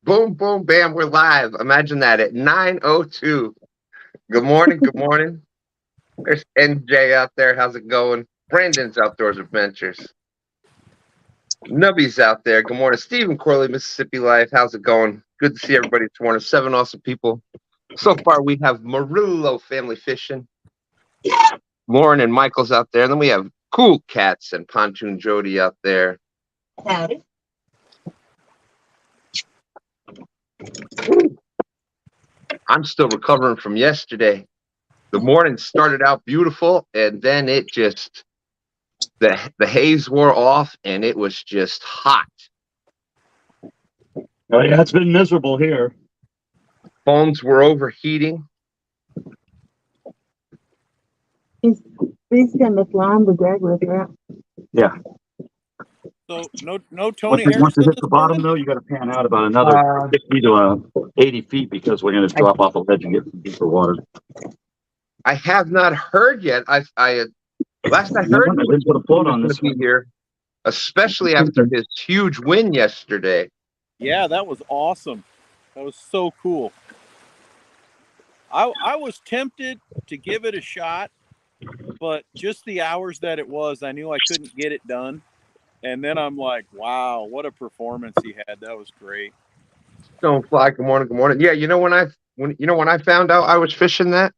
Boom, boom, bam, we're live. Imagine that at 9:02. Good morning, good morning. There's NJ out there. How's it going? Brandon's Outdoors Adventures. Nubby's out there. Good morning. Stephen Corley, Mississippi Life. How's it going? Good to see everybody this morning. 7 awesome people. So far, we have Murillo Family Fishing. Lauren and Michael's out there. And then we have Cool Cats and Pontoon Jody out there. Howdy. I'm still recovering from yesterday. The morning started out beautiful, and then it just the haze wore off, and it was just hot. Oh yeah, it's been miserable here. Phones were overheating. He's gonna fly the drag with her. Yeah. So no Tony Once Harrison it hits this the bottom, morning? though, you got to pan out about another 60 to 80 feet because we're going to drop off a ledge and get some deeper water. I have not heard yet. Last I heard, I didn't put a float on this be here, especially after his huge win yesterday. Yeah, that was awesome. That was so cool. I was tempted to give it a shot, but just the hours that it was, I knew I couldn't get it done. And then I'm like, wow, what a performance he had. That was great. Don't fly. Good morning. Good morning. Yeah, when I found out I was fishing that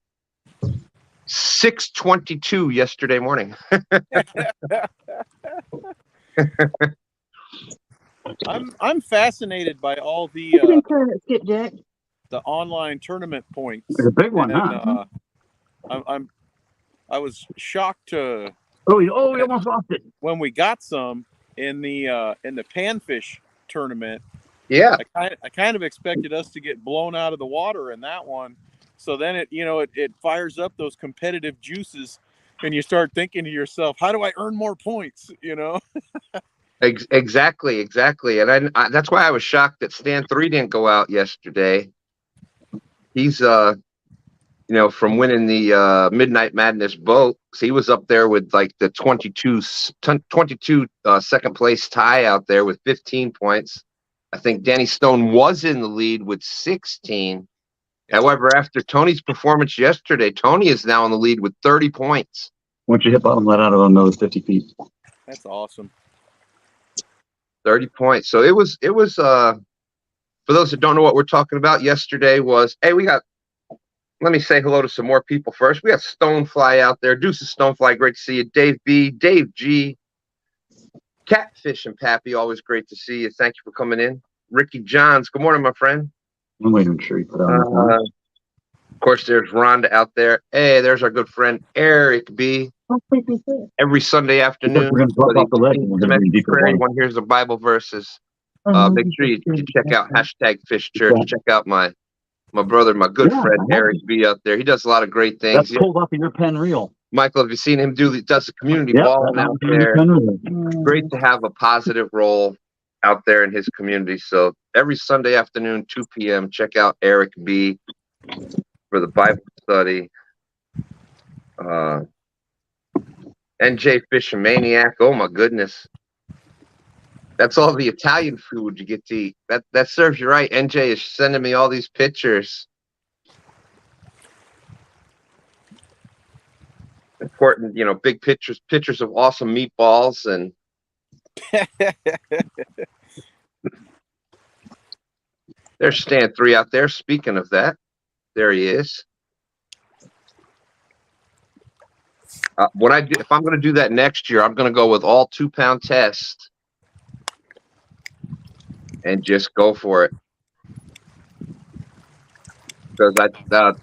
6:22 yesterday morning. I'm fascinated by all the Skipjack. the online tournament points. It's a big one, and, I was shocked to we almost lost it when we got some in the panfish tournament. Yeah, I kind of expected us to get blown out of the water in that one. So then it fires up those competitive juices, and you start thinking to yourself, how do I earn more points? exactly. And I that's why I was shocked that STANday didn't go out yesterday. He's from winning the Midnight Madness boat. So he was up there with like the 22 second place tie out there with 15 points. I think Danny Stone was in the lead with 16. However, after Tony's performance yesterday, Tony is now in the lead with 30 points. Once you hit bottom, let out of another 50 feet. That's awesome. 30 points. So it was for those that don't know what we're talking about, yesterday was, let me say hello to some more people first. We got Stonefly out there. Deuces Stonefly, great to see you. Dave B, Dave G, Catfish and Pappy, always great to see you. Thank you for coming in. Ricky Johns, good morning, my friend. I'm waiting to sure you put on of course, there's Rhonda out there. Hey, there's our good friend Eric B. Every Sunday afternoon, we're going to drop off the ledge and we're going to be deeper. Anyone hears the Bible verses, make sure you check out #FishChurch. Check out my brother, my good friend Eric B out there. He does a lot of great things. That's pulled off of your pen reel. Michael, have you seen him do? He does the community balling out there. Great to have a positive role out there in his community. So every Sunday afternoon, 2 p.m., check out Eric B for the Bible study. NJ Fishing Maniac. Oh my goodness. That's all the Italian food you get to eat. That serves you right. NJ is sending me all these pictures. Important, big pictures of awesome meatballs and there's STANday out there. Speaking of that, there he is. If I'm going to do that next year, I'm going to go with all 2-pound tests and just go for it. Because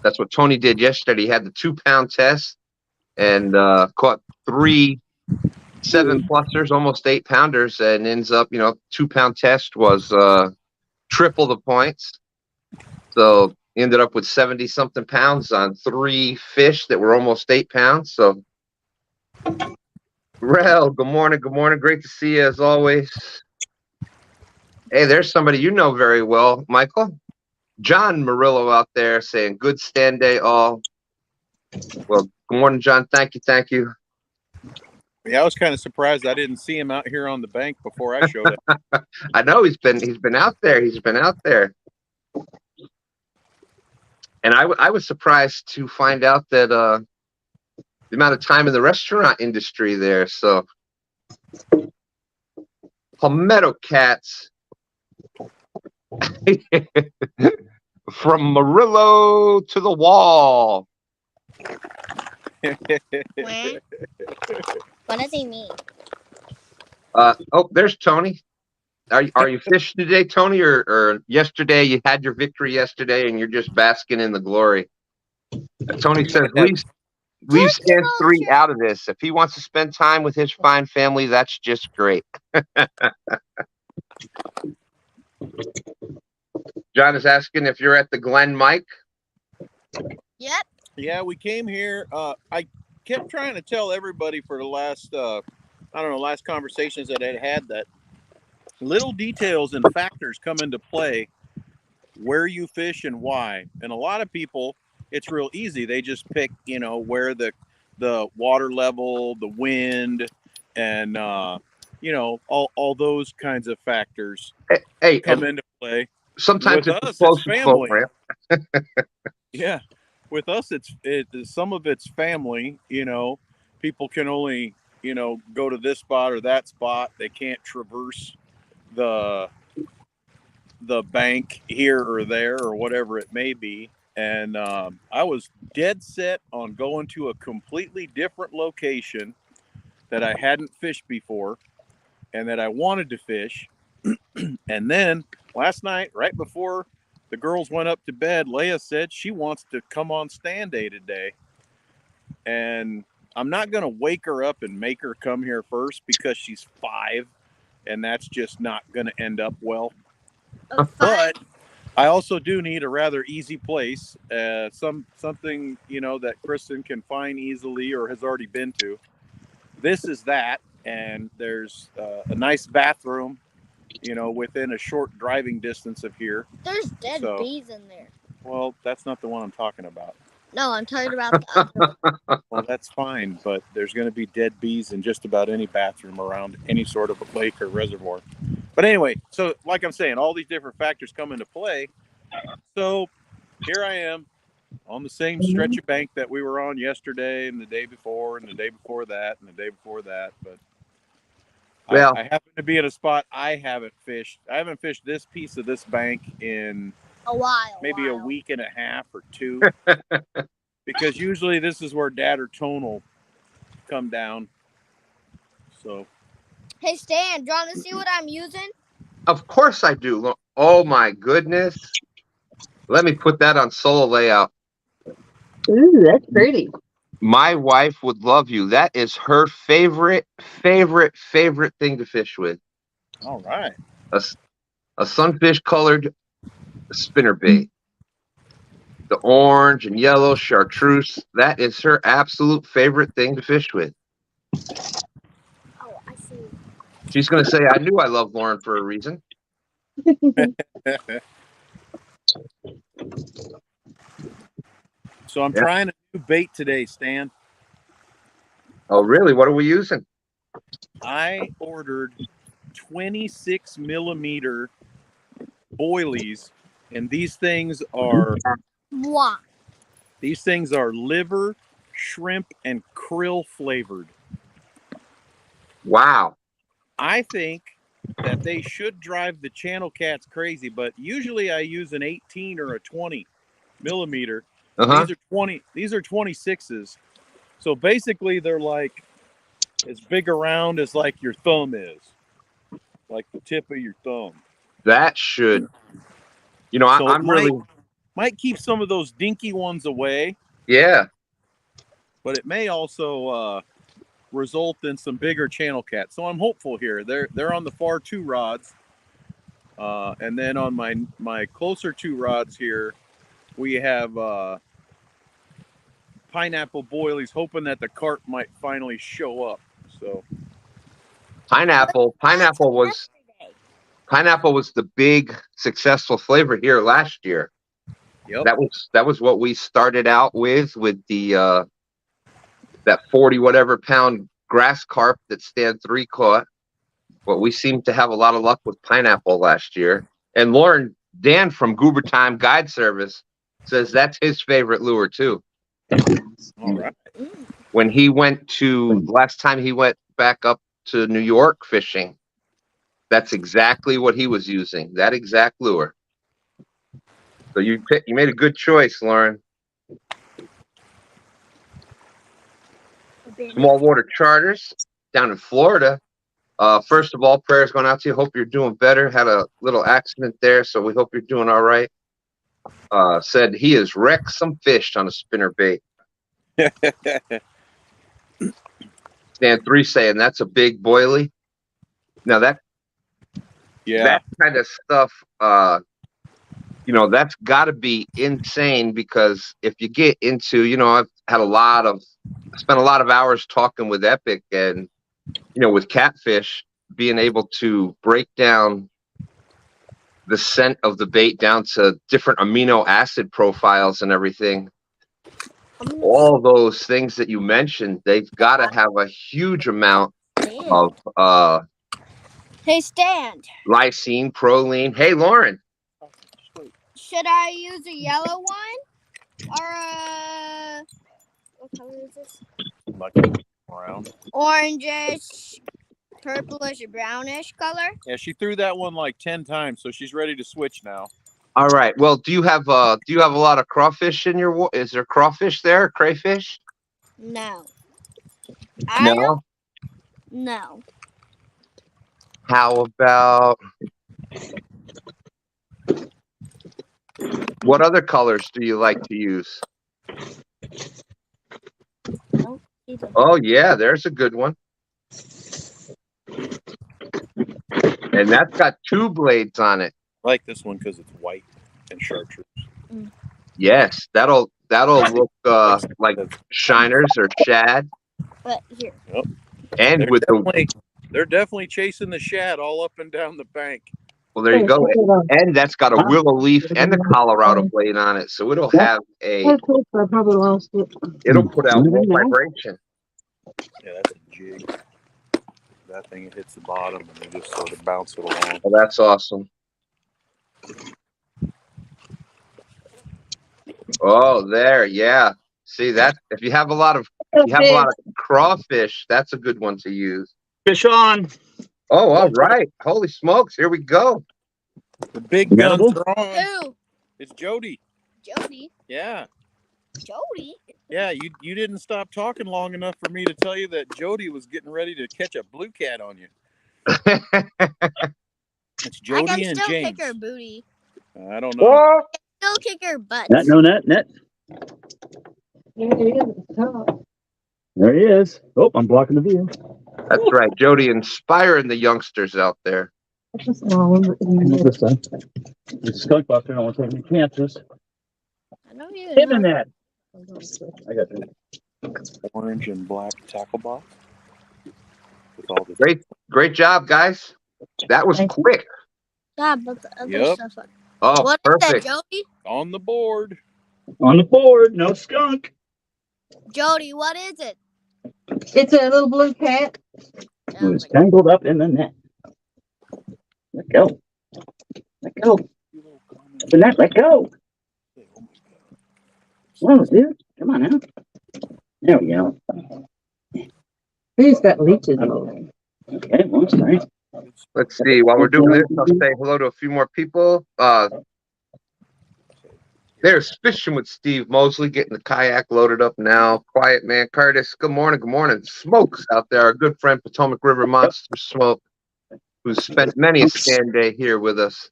that's what Tony did yesterday. He had the 2-pound test and caught 3 7-plussers, almost 8-pounders, and ends up, 2-pound test was triple the points. So he ended up with 70-something pounds on 3 fish that were almost 8 pounds. So, Rel, good morning. Good morning. Great to see you as always. Hey, there's somebody you know very well, Michael. John Murillo out there saying, good STANday all. Well, good morning, John. Thank you. Yeah, I was kind of surprised I didn't see him out here on the bank before I showed up. I know he's been out there. He's been out there. And I was surprised to find out that the amount of time in the restaurant industry there. So Palmetto Cats from Murillo to the wall. What does he mean? Oh, there's Tony. Are you fishing today, Tony, or yesterday you had your victory yesterday and you're just basking in the glory? Tony says, leave Stan 3 out of this. If he wants to spend time with his fine family, that's just great. John is asking if you're at the Glen Mike. Yep. Yeah, we came here. I kept trying to tell everybody for the last, last conversations that I had that little details and factors come into play where you fish and why. And a lot of people, it's real easy. They just pick, where the water level, the wind, and all those kinds of factors come into play. Sometimes with it's us, close it's family. program. Yeah, with us, it's some of it's family. People can only go to this spot or that spot. They can't traverse the bank here or there or whatever it may be. And I was dead set on going to a completely different location that I hadn't fished before and that I wanted to fish. And then last night, right before the girls went up to bed, Leia said she wants to come on STANday today. And I'm not going to wake her up and make her come here first because she's 5 and that's just not going to end up well. But I also do need a rather easy place, something, that Kristen can find easily or has already been to. This is that. And there's a nice bathroom, within a short driving distance of here. There's dead bees in there. Well, that's not the one I'm talking about. No, I'm talking about the other one. Well, that's fine, but there's going to be dead bees in just about any bathroom around any sort of a lake or reservoir. But anyway, so like I'm saying, all these different factors come into play. So here I am on the same stretch of bank that we were on yesterday and the day before and the day before that and the day before that. But I happen to be at a spot I haven't fished. I haven't fished this piece of this bank in a while. Maybe a week and a half or 2. Because usually this is where Dad or Tone will come down. So. Hey, Stan, do you want to see what I'm using? Of course I do. Oh, my goodness. Let me put that on solo layout. Ooh, that's pretty. My wife would love you. That is her favorite thing to fish with. All right. A sunfish colored spinner bait. The orange and yellow chartreuse. That is her absolute favorite thing to fish with. Oh, I see. She's going to say, I knew I loved Lauren for a reason. So I'm trying a new bait today, Stan. Oh, really? What are we using? I ordered 26 millimeter boilies, and these things are liver, shrimp, and krill flavored. Wow. I think that they should drive the channel cats crazy, but usually I use an 18 or a 20 millimeter. These are 26s. So basically they're like as big around as like your thumb is. Like the tip of your thumb. That should, so I'm really might keep some of those dinky ones away. Yeah. But it may also result in some bigger channel cats. So I'm hopeful here. They're on the far 2 rods. And then on my closer 2 rods here, we have pineapple boilies, hoping that the carp might finally show up. So pineapple was the big successful flavor here last year. Yep. That was what we started out with the that 40 whatever pound grass carp that Stan 3 caught. But we seem to have a lot of luck with pineapple last year. And Dan from Goober Time Guide Service says that's his favorite lure too. All right. When he last time he went back up to New York fishing, that's exactly what he was using, that exact lure. So you made a good choice, Lauren. Small water charters down in Florida. First of all, prayers going out to you. Hope you're doing better. Had a little accident there, so we hope you're doing all right. Said he has wrecked some fish on a spinner bait. Stan 3 saying that's a big boilie. Now that kind of stuff, that's got to be insane, because if you get into, I've spent a lot of hours talking with Epic, and with Catfish, being able to break down the scent of the bait down to different amino acid profiles and everything. All those things that you mentioned, they've got to have a huge amount of Hey, Stan. lysine, proline. Hey, Lauren. Should I use a yellow one or a what color is this? Brown. Orangish, purplish, brownish color. Yeah, she threw that one like 10 times, so she's ready to switch now. All right. Well, do you have a lot of crawfish in your? Is there crawfish there? Crayfish? No. No. How about what other colors do you like to use? No. Oh yeah, there's a good one. And that's got 2 blades on it. I like this one because it's white and chartreuse. Yes, that'll look like shiners or shad. But here. Yep. And They're definitely chasing the shad all up and down the bank. well, there you go. And that's got a willow leaf and a Colorado blade on it, so it'll have I probably lost it. it'll put out more vibration. Yeah, that's a jig. That thing, it hits the bottom and they just sort of bounce it along. Well, that's awesome. Oh, there, yeah. See that? If you have a lot of crawfish, that's a good one to use. Fish on. Oh, all right. Holy smokes, here we go. The big guns are on. Who? It's Jody. Jody. Yeah. Jody. Yeah, you didn't stop talking long enough for me to tell you that Jody was getting ready to catch a blue cat on you. It's Jody I can and still James. kick her booty. I don't know. Oh, Still kick her butt. Net. Yeah, it is at the top. There he is. Oh, I'm blocking the view. that's right, Jody, inspiring the youngsters out there. That's a small one. But This time. There's a skunk buster. I don't want to take any chances. I know you. Hit in that. I got that. Orange and black tackle box. With all the Great job, guys. That was quick. Yeah, but the other Yep. stuff. Oh, What is perfect. that, Jody? on the board. On the board. No skunk. Jody, what is it? it's a little blue cat. It was tangled up in the net. Let go. Let go. The net. Let go. Whoa, dude. Come on now. There we go. He's got leeches on it. Okay, one nice. Let's see. While we're doing this, I'll say hello to a few more people. There's Fishing with Steve Mosley, getting the kayak loaded up now. Quiet Man Curtis, good morning, good morning. Smokes out there, our good friend Potomac River Monster Smoke, who's spent many a STANday here with us.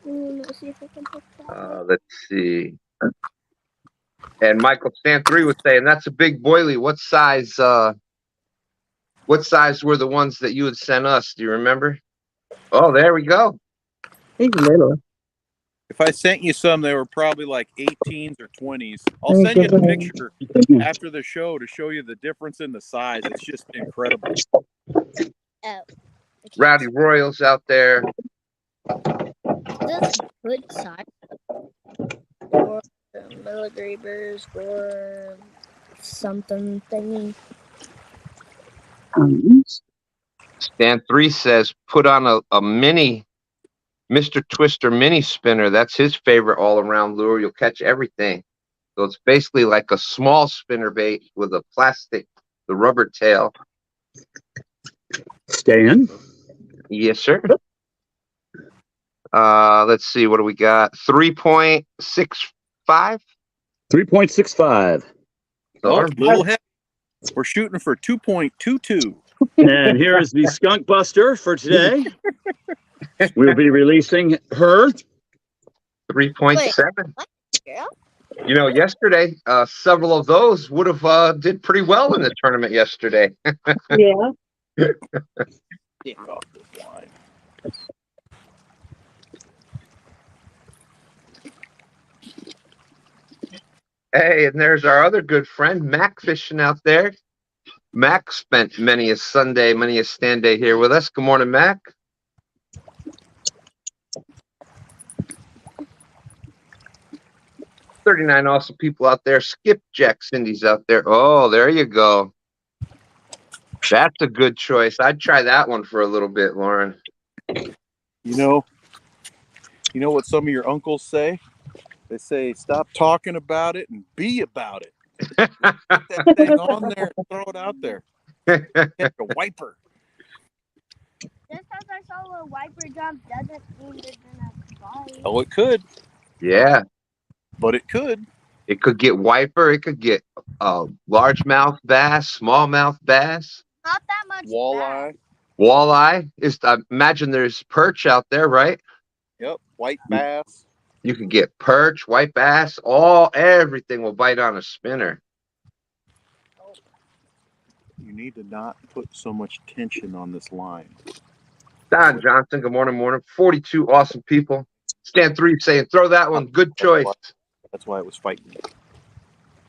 Let's see if I can put that. Let's see. And Michael Stan 3 was saying that's a big boilie. What size were the ones that you had sent us? Do you remember? Oh, there we go. He's little. If I sent you some, they were probably like 18s or 20s. I'll send you the picture after the show to show you the difference in the size. It's just incredible. Oh. Rowdy Royals out there. This good size for milligravers or something thingy. Stan3 says put on a mini Mr. Twister mini spinner. That's his favorite all-around lure. You'll catch everything. So it's basically like a small spinner bait with a plastic, the rubber tail. Stan? Yes, sir. Let's see. What do we got? 3.65? 3.65. Oh, bullhead. We're shooting for 2.22. And here is the skunk buster for today. We'll be releasing her. 3.7. Yeah. You know, yesterday, several of those would have did pretty well in the tournament yesterday. Yeah. Get off this line. Hey, and there's our other good friend, Mac, fishing out there. Mac spent many a Sunday, many a STANday here with us. Good morning, Mac. $39 awesome people out there. Skipjack Cindy's out there. Oh, there you go. That's a good choice. I'd try that one for a little bit, Lauren. You know what some of your uncles say? They say, stop talking about it and be about it. Put that thing on there and throw it out there. Catch a wiper. Just because I saw a wiper jump doesn't mean they're gonna bite. Oh, it could, Yeah. but it could. It could get wiper. It could get largemouth bass, smallmouth bass. Not that much. Walleye. Walleye. I imagine there's perch out there, right? Yep. White bass. You can get perch, white bass, everything will bite on a spinner. You need to not put so much tension on this line. Don Johnson, good morning. 42 awesome people. Stan3 saying, throw that one. Good choice. That's why it was fighting me.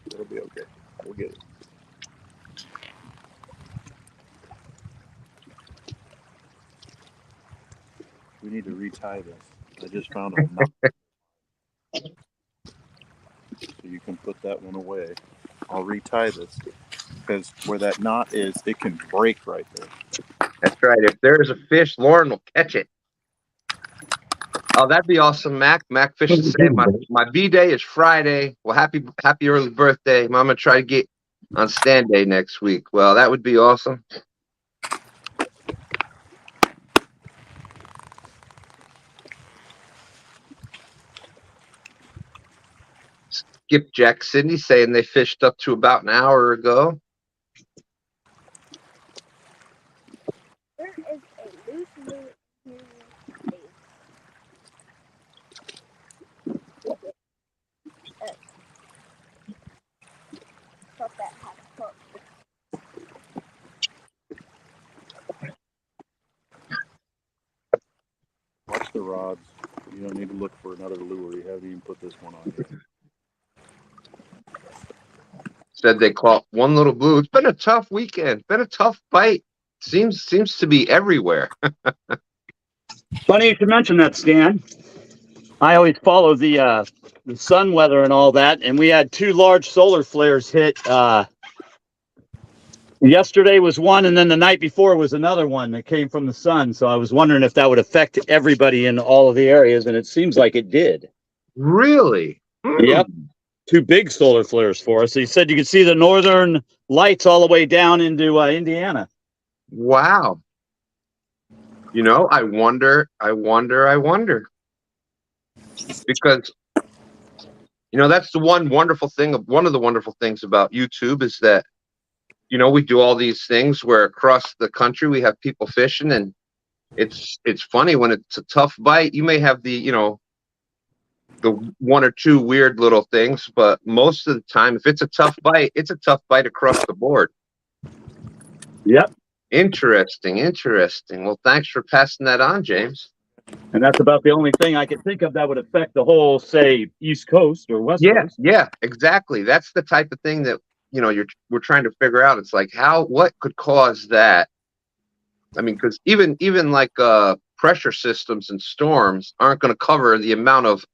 It'll be okay. We'll get it. We need to retie this. I just found a knot. So you can put that one away. I'll retie this because where that knot is, it can break right there. That's right. If there's a fish, Lauren will catch it. Oh, that'd be awesome, Mac. Mac Fish is saying my B-day is Friday. Well, happy early birthday. I'm gonna try to get on STANday next week. Well, that would be awesome. Skipjack Sydney saying they fished up to about an hour ago. There is a loose lure here. Thought that had a hook. Watch the rods. You don't need to look for another lure. You haven't even put this one on yet. Said they caught one little blue. It's been a tough weekend. Been a tough bite. Seems to be everywhere. Funny you should mention that, Stan. I always follow the sun weather and all that, and we had 2 large solar flares hit. Yesterday was one, and then the night before was another one that came from the sun. So I was wondering if that would affect everybody in all of the areas, and it seems like it did. Really? Yep. 2 big solar flares for us. He said you could see the northern lights all the way down into Indiana. Wow. You know, I wonder. Because, you know, that's one of the wonderful things about YouTube is that, you know, we do all these things where across the country we have people fishing, and it's funny when it's a tough bite. You may have the 1 or 2 weird little things, but most of the time, if it's a tough bite, it's a tough bite across the board. Yep. Interesting. Well, thanks for passing that on, James. And that's about the only thing I can think of that would affect the whole, say, East Coast or West Coast. Yeah, exactly. That's the type of thing that, you know, we're trying to figure out. It's like what could cause that? I mean, because even like pressure systems and storms aren't going to cover the amount of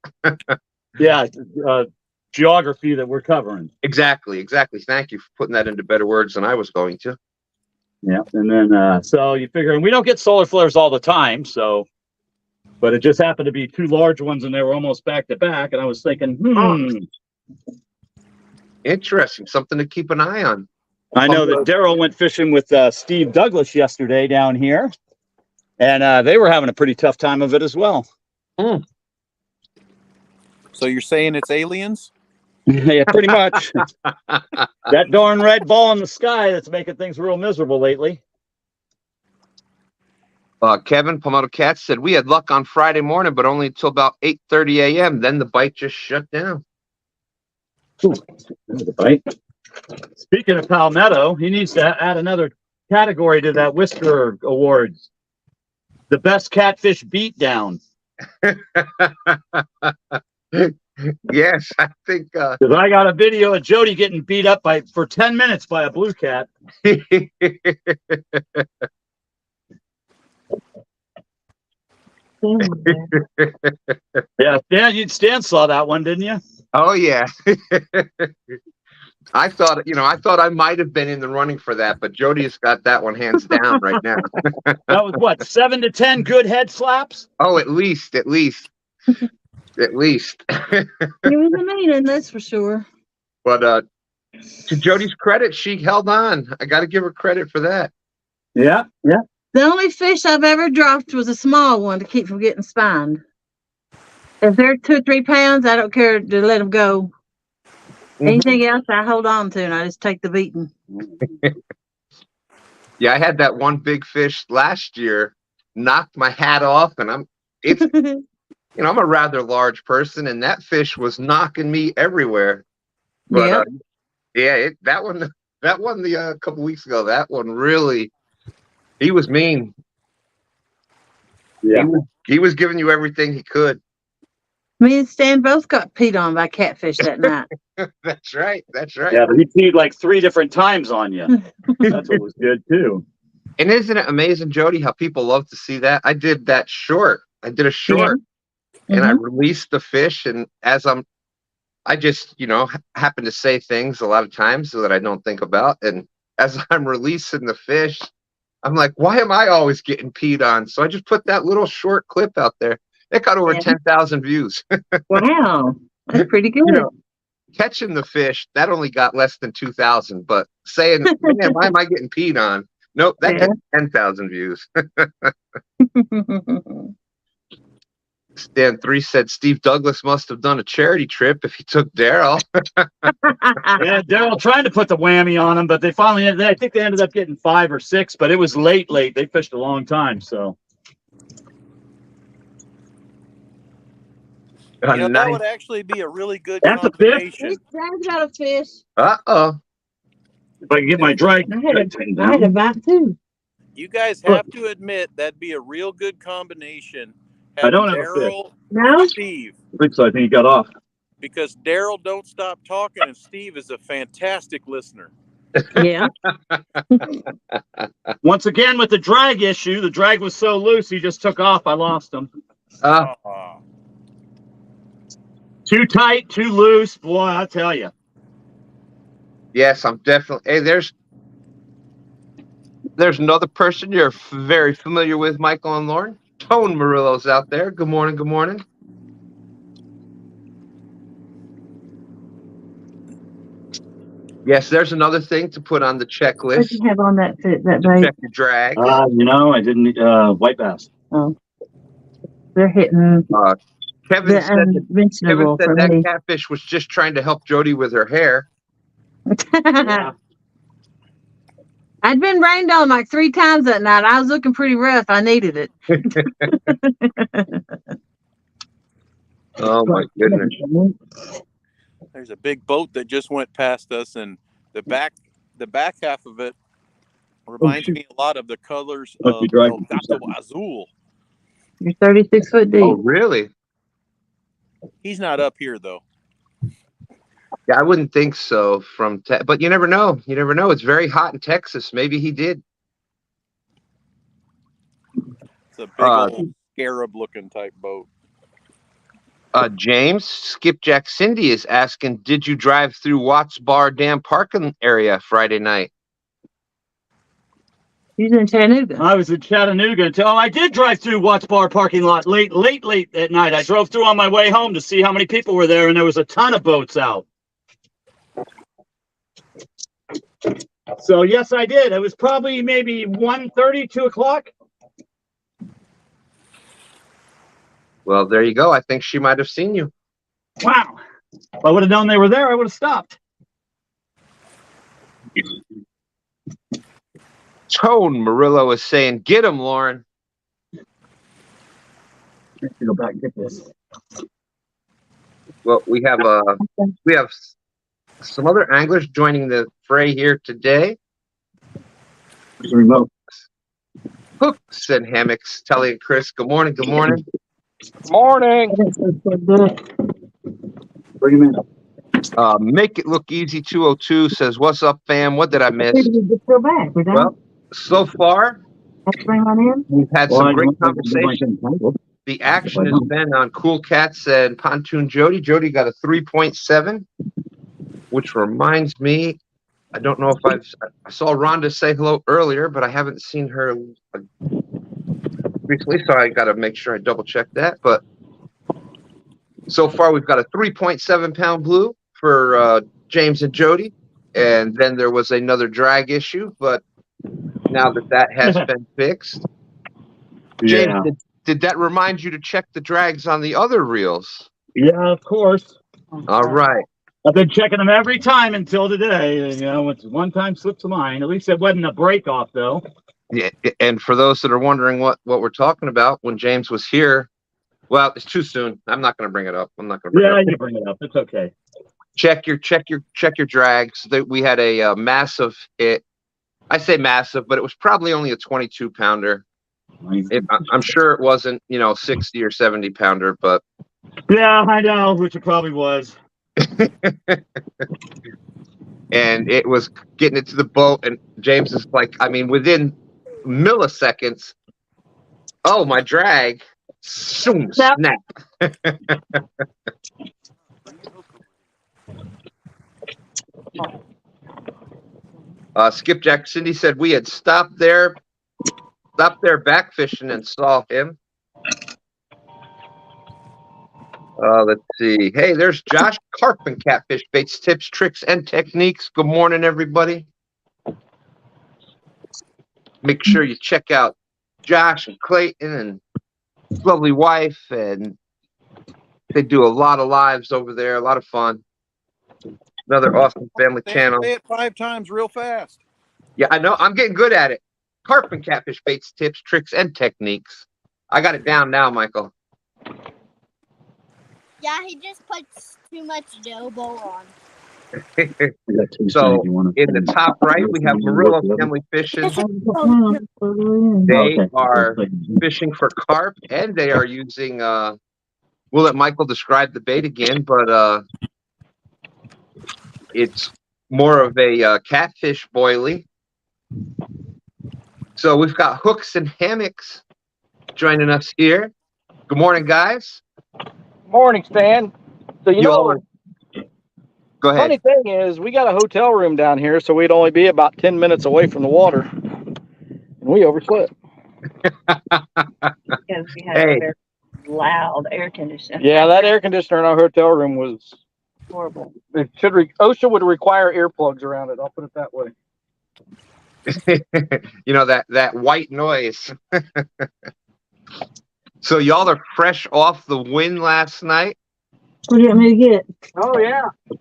geography that we're covering. Exactly. Thank you for putting that into better words than I was going to. Yeah, and then so you figure, and we don't get solar flares all the time, so, but it just happened to be two large ones, and they were almost back to back, and I was thinking, Interesting, something to keep an eye on. I know that Daryl went fishing with Steve Douglas yesterday down here, and they were having a pretty tough time of it as well. So you're saying it's aliens? Yeah, pretty much. That darn red ball in the sky that's making things real miserable lately. Kevin Palmetto Cat said we had luck on Friday morning, but only until about 8:30 a.m. Then the bite just shut down. Ooh, the bite. Speaking of Palmetto, he needs to add another category to that Whisker Awards. The best catfish beatdown. Yes, I think. Because I got a video of Jody getting beat up for 10 minutes by a blue cat. Yeah, Stan saw that one, didn't you? Oh yeah. I thought I might have been in the running for that, but Jody has got that one hands down right now. That was what, 7 to 10 good head slaps? Oh, at least. At least. It was amazing, that's for sure. But to Jody's credit, she held on. I got to give her credit for that. Yeah. The only fish I've ever dropped was a small one to keep from getting spined. If they're 2 or 3 pounds, I don't care to let them go. Anything else, I hold on to, and I just take the beating. Yeah, I had that one big fish last year, knocked my hat off, and I'm a rather large person, and that fish was knocking me everywhere. But that one the couple weeks ago, that one really, he was mean. Yeah. He was giving you everything he could. Me and Stan both got peed on by catfish that night. That's right. Yeah, but he peed like 3 different times on you. That's what was good too. And isn't it amazing, Jody, how people love to see that? I did that short. I did a short, and I released the fish, and I just, happen to say things a lot of times that I don't think about. And as I'm releasing the fish, I'm like, why am I always getting peed on? So I just put that little short clip out there. It got over 10,000 views. Wow. That's pretty good. Catching the fish, that only got less than 2,000. But saying, man, why am I getting peed on? Nope, that got 10,000 views. Stan 3 said Steve Douglas must have done a charity trip if he took Daryl. Yeah, Daryl trying to put the whammy on him, but they finally I think they ended up getting 5 or 6, but it was late. They fished a long time, so. That would actually be a really good That's combination. Dad's got a fish. Uh-oh. If I can get my drag. I had a bite too. You guys have to admit that'd be a real good combination. I don't have a Daryl No? and Steve. I think he got off. Because Daryl don't stop talking, and Steve is a fantastic listener. Yeah. Once again, with the drag issue, the drag was so loose, he just took off. I lost him. Too tight, too loose. Boy, I tell you. Yes, I'm definitely. Hey, there's another person you're very familiar with, Michael and Lauren. Tone Murillo's out there. Good morning. Good morning. Yes, there's another thing to put on the checklist. What do you have on that bait? Check your drag. I didn't. White bass. Oh. They're hitting Kevin said unmentionable for that me. catfish was just trying to help Jody with her hair. Yeah. I'd been rained on like 3 times that night. I was looking pretty rough. I needed it. Oh my goodness. There's a big boat that just went past us, and the back half of it reminds me a lot of the colors of El Gato Azul. You're 36 foot deep. Oh, really? He's not up here though. Yeah, I wouldn't think so. But you never know. You never know. It's very hot in Texas. Maybe he did. It's a big old scarab-looking type boat. James, Skipjack Cindy is asking, did you drive through Watts Bar Dam parking area Friday night? He's in Chattanooga. I was in Chattanooga until I did drive through Watts Bar parking lot late at night. I drove through on my way home to see how many people were there, and there was a ton of boats out. So yes, I did. It was probably maybe 1:30, 2 o'clock. Well, there you go. I think she might have seen you. Wow. If I would have known they were there, I would have stopped. Tone Murillo is saying, get him, Lauren. Let's go back and get this. Well, we have some other anglers joining the fray here today. Hooks and hammocks. Telly and Chris, good morning. Good morning. Morning. Bring him in. Make it look easy 202 says, what's up, fam? What did I miss? Just go back. We're done. Well, so far, Let's bring one in. we've had some great conversation. The action has been on Cool Cats and Pontoon Jody. Jody got a 3.7, which reminds me, I don't know if I saw Rhonda say hello earlier, but I haven't seen her recently, so I got to make sure I double check that. But so far, we've got a 3.7 pound blue for James and Jody, and then there was another drag issue, but now that has been fixed. James, Yeah. did that remind you to check the drags on the other reels? Yeah, of course. All right. I've been checking them every time until today. You know, it's one time slipped to mine. At least it wasn't a break off, though. Yeah, and for those that are wondering what we're talking about, when James was here, well, it's too soon. I'm not going to bring it up. I'm not going to bring it up. You bring it up. It's okay. Check your drags. We had a massive hit. I say massive, but it was probably only a 22 pounder. I'm sure it wasn't, 60 or 70 pounder, but Yeah, I know, which it probably was. and it was getting it to the boat, and James is like, within milliseconds, oh, my drag, snap. Skipjack Cindy said we had stopped there back fishing and saw him. Let's see. Hey, there's Josh. Carp and Catfish baits, tips, tricks, and techniques. Good morning, everybody. Make sure you check out Josh and Clayton and his lovely wife, and they do a lot of lives over there. A lot of fun. Another awesome family channel. Say it 5 times real fast. Yeah, I know. I'm getting good at it. Carp and Catfish baits, tips, tricks, and techniques. I got it down now, Michael. Yeah, he just puts too much adobo on. So in the top right, we have Murillo Family Fishing. They are fishing for carp, and they are using. We'll let Michael describe the bait again, but it's more of a catfish boilie. So we've got hooks and hammocks joining us here. Good morning, guys. Morning, Stan. So Go ahead. funny thing is, we got a hotel room down here, so we'd only be about 10 minutes away from the water, and we overslept. Because we had a very loud air conditioner. Yeah, that air conditioner in our hotel room was Horrible. it should OSHA would require earplugs around it. I'll put it that way. that white noise. So y'all are fresh off the win last night. What do you want me to get? Oh yeah, that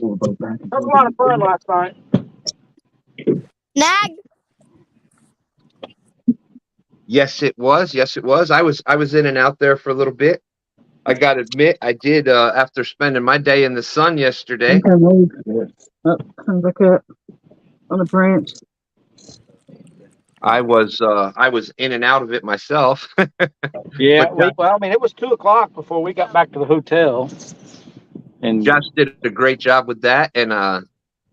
was a lot of fun last night. Nag. Yes, it was. Yes, it was. I was in and out there for a little bit. I got to admit, I did after spending my day in the sun yesterday. Oh, comes back up on the branch. I was in and out of it myself. Yeah, But it was 2 o'clock before we got back to the hotel, and Josh did a great job with that, and I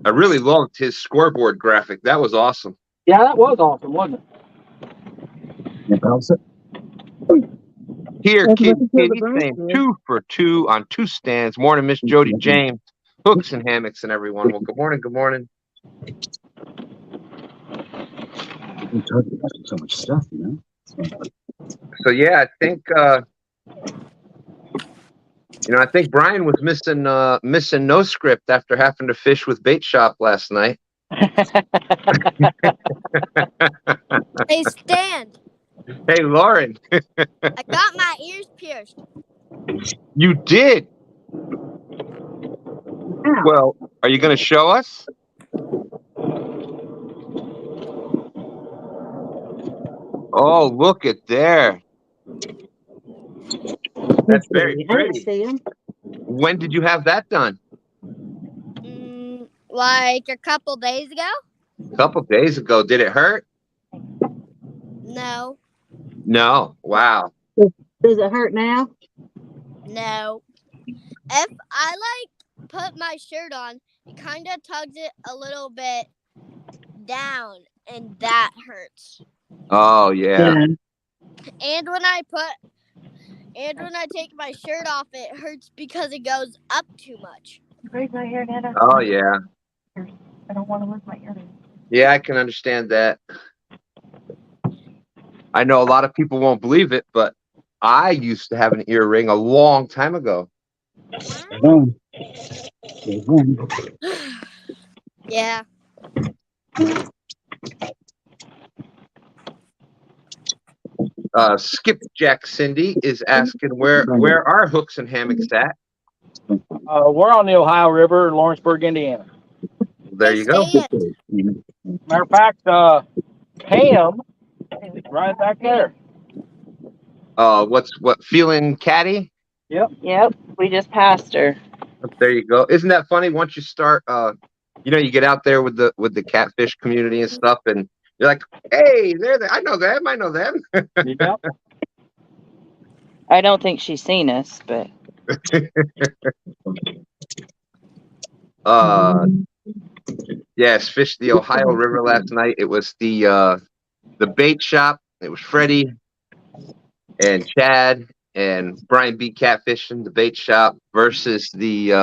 really loved his scoreboard graphic. That was awesome. yeah, that was awesome, wasn't it? Here, That's Kid what the Kitty brand saying is. 2 for 2 on 2 stands. Morning, Miss Jody James. Hooks and hammocks and everyone. Well, good morning. Good morning. So much stuff, you know. So yeah, I think I think Brian was missing no script after having to fish with Bait Shop last night. Hey, Stan, Hey, Lauren, I got my ears pierced. you did. Ow. Well, are you going to show us? Oh, look at there. That's very I didn't pretty. see him. When did you have that done? Like a couple days ago? A couple days ago. Did it hurt? No, No. Wow. Does it hurt now? no. If I put my shirt on, it kind of tugs it a little bit down, and that hurts. Oh, yeah. And when I take my shirt off, it hurts because it goes up too much. My hair, Nana. Oh, yeah. I don't want to lose my earring. Yeah, I can understand that. I know a lot of people won't believe it, but I used to have an earring a long time ago. Yeah. Skipjack Cindy is asking where are hooks and hammocks at? We're on the Ohio River, Lawrenceburg, Indiana. There you go. Stan, Matter of fact, Pam, right back there. What feeling catty? Yep, we just passed her. There you go. Isn't that funny? Once you start, you get out there with the catfish community and stuff, and you're like, hey, they're there. I know them. I know them. Yep. I don't think she's seen us, but Yes, fished the Ohio River last night. It was the bait shop. It was Freddie and Chad and Brian B. Catfishing the bait shop versus the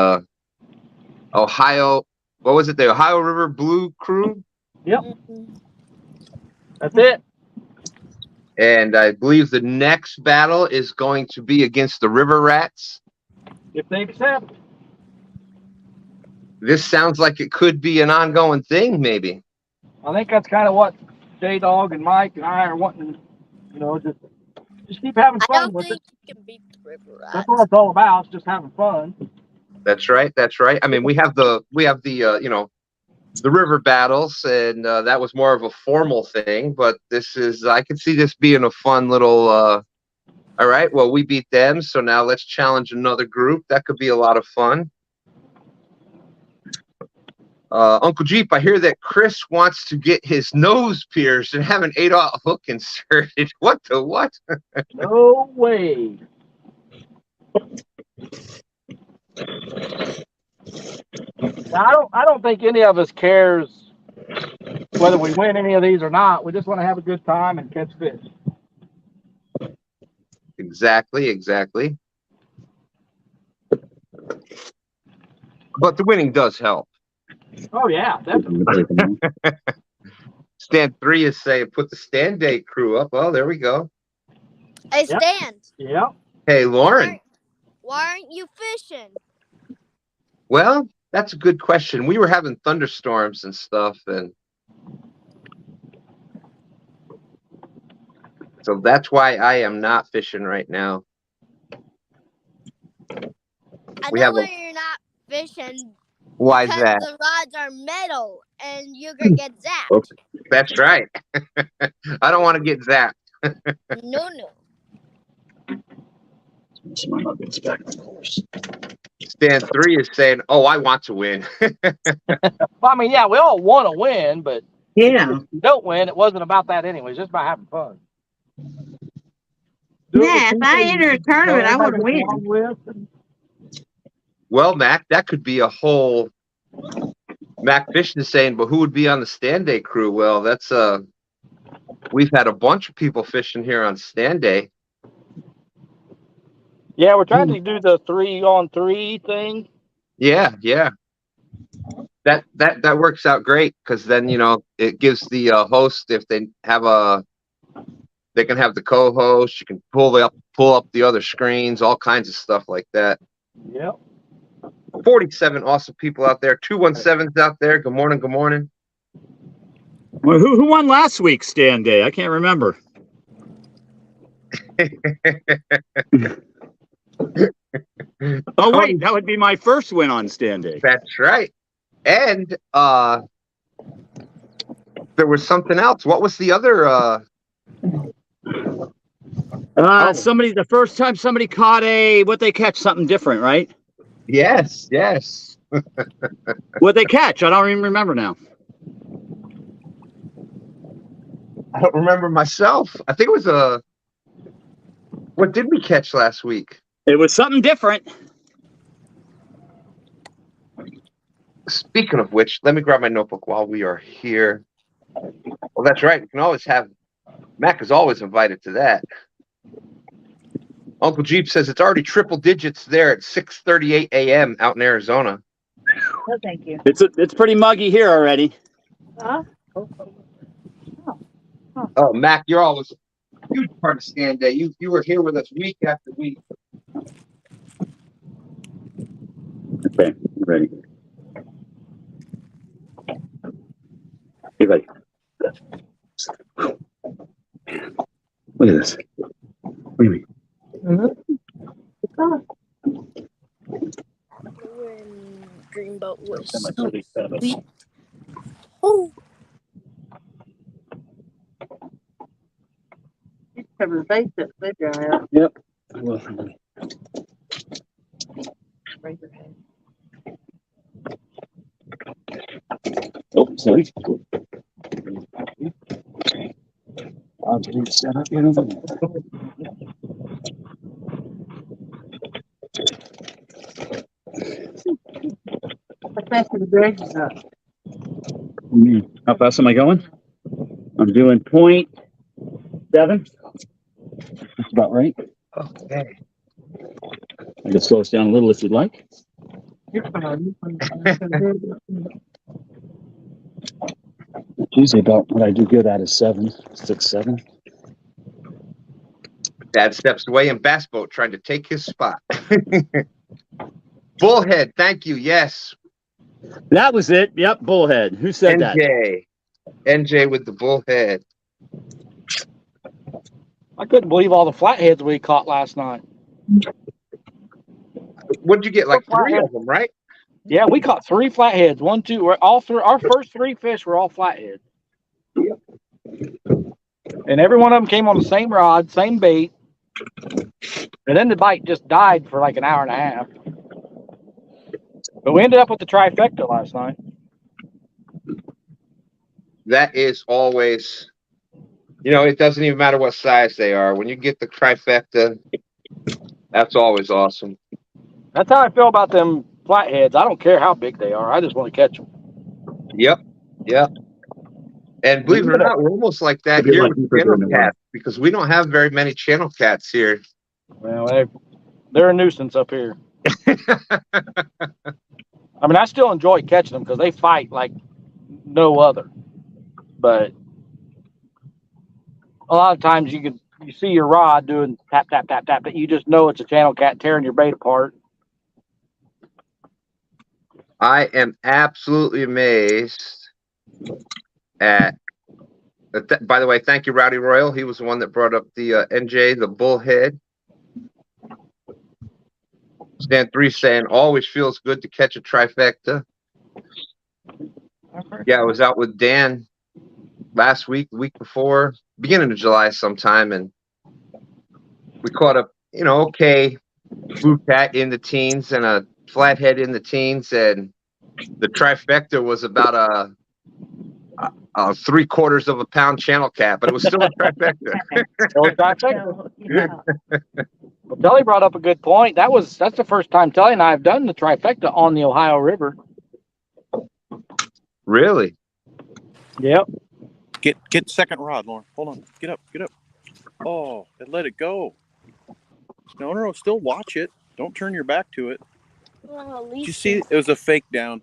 Ohio. What was it? The Ohio River Blue Crew. Yep. That's it. And I believe the next battle is going to be against the River Rats. If they accept. This sounds like it could be an ongoing thing, maybe. I think that's kind of what J-Dog and Mike and I are wanting, just keep having I fun don't with think it. you can beat the river That's rats. what it's all about, is just having fun. That's right. That's right. I mean, we have the the river battles, and that was more of a formal thing. But I could see this being a fun little. All right. Well, we beat them, so now let's challenge another group. That could be a lot of fun. Uncle Jeep, I hear that Chris wants to get his nose pierced and have an 8/0 hook inserted. What the what? No way. Now, I don't think any of us cares whether we win any of these or not. We just want to have a good time and catch fish. Exactly. But the winning does help. Oh yeah, definitely. Stand 3 is saying put the STANday crew up. Oh, there we go. Hey, Yep. Stan, Yep. Hey, Lauren. why aren't you fishing? Well, that's a good question. We were having thunderstorms and stuff, and so that's why I am not fishing right now. I We know have why you're not fishing. Why is Because that? the rods are metal and you're gonna get zapped. That's right. I don't want to get zapped. No. Stand 3 is saying, "Oh, I want to win." Well, I mean, yeah, we all want to win, but Yeah. if you don't win, it wasn't about that anyway. It's just about having fun. Yeah, if I enter a tournament, I want to win. Well, Mac, that could be a whole. Mac Fish is saying, but who would be on the STANday crew? Well, that's We've had a bunch of people fishing here on STANday. Yeah, we're trying to do the 3-on-3 thing. Yeah, yeah. That works out great because then it gives the host, if they have they can have the co-host. You can pull up the other screens, all kinds of stuff like that. Yep. 47 awesome people out there. 217s out there. Good morning. Good morning. Well, who won last week, STANday? I can't remember. Oh wait, that would be my first win on STANday. That's right. And there was something else. What was the other? Somebody, the first time somebody caught what they catch, something different, right? Yes. What they catch? I don't even remember now. I don't remember myself. I think it was what did we catch last week? It was something different. Speaking of which, let me grab my notebook while we are here. Well, that's right. We can always have Mac is always invited to that. Uncle Jeep says it's already triple digits there at 6:38 a.m. out in Arizona. Oh, thank you. It's pretty muggy here already. Oh, Mac, you're always a huge part of STANday. You were here with us week after week. Okay, ready. Hey, buddy. Look at this. What do you mean? When Dreamboat was Sweet. oh, Cover the face up, they dry out. Yep. Raise your head. Oh, sorry. I'll just set up here. How fast are the dredges up? How fast am I going? I'm doing 0.7. That's about right. Okay. I can slow us down a little if you'd like. You're fine. It's usually about what I do good at is 7, 6, 7. Dad steps away in bass boat trying to take his spot. Bullhead, thank you. Yes. That was it. Yep, bullhead. Who said that? NJ with the bullhead. I couldn't believe all the flatheads we caught last night. What'd you get? Like 3 of them, right? Yeah, we caught 3 flatheads. 1, 2, all 3. Our first 3 fish were all flatheads. And every one of them came on the same rod, same bait. And then the bite just died for like an hour and a half. But we ended up with the trifecta last night. That is always, it doesn't even matter what size they are. When you get the trifecta, that's always awesome. That's how I feel about them flatheads. I don't care how big they are. I just want to catch them. Yep. And believe it or not, we're almost like that here with channel cats because we don't have very many channel cats here. Well, they're a nuisance up here. I mean, I still enjoy catching them because they fight like no other. But a lot of times you see your rod doing tap, tap, tap, tap, but you just know it's a channel cat tearing your bait apart. I am absolutely amazed at. By the way, thank you, Rowdy Royal. He was the one that brought up the NJ, the bullhead. Stan3 saying, always feels good to catch a trifecta. Yeah, I was out with Dan last week, the week before, beginning of July sometime, and we caught a, okay blue cat in the teens and a flathead in the teens, and the trifecta was about a 3/4 of a pound channel cat, but it was still a trifecta. Still a trifecta. Well, Telly brought up a good point. That's the first time Telly and I have done the trifecta on the Ohio River. Really? Yep. Get the second rod, Lauren. Hold on. Get up. Oh, and let it go. No. Still watch it. Don't turn your back to it. Well, at Did you least see? It was a fake down.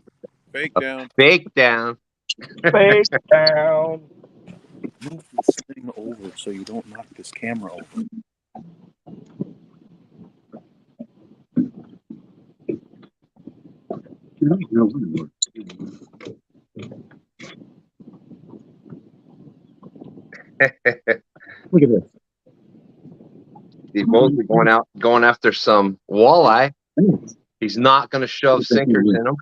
Fake A down. fake down. Face down. Move this thing over so you don't knock this camera over. Look at this. Steve Mosley going after some walleye. He's not going to shove sinkers in them.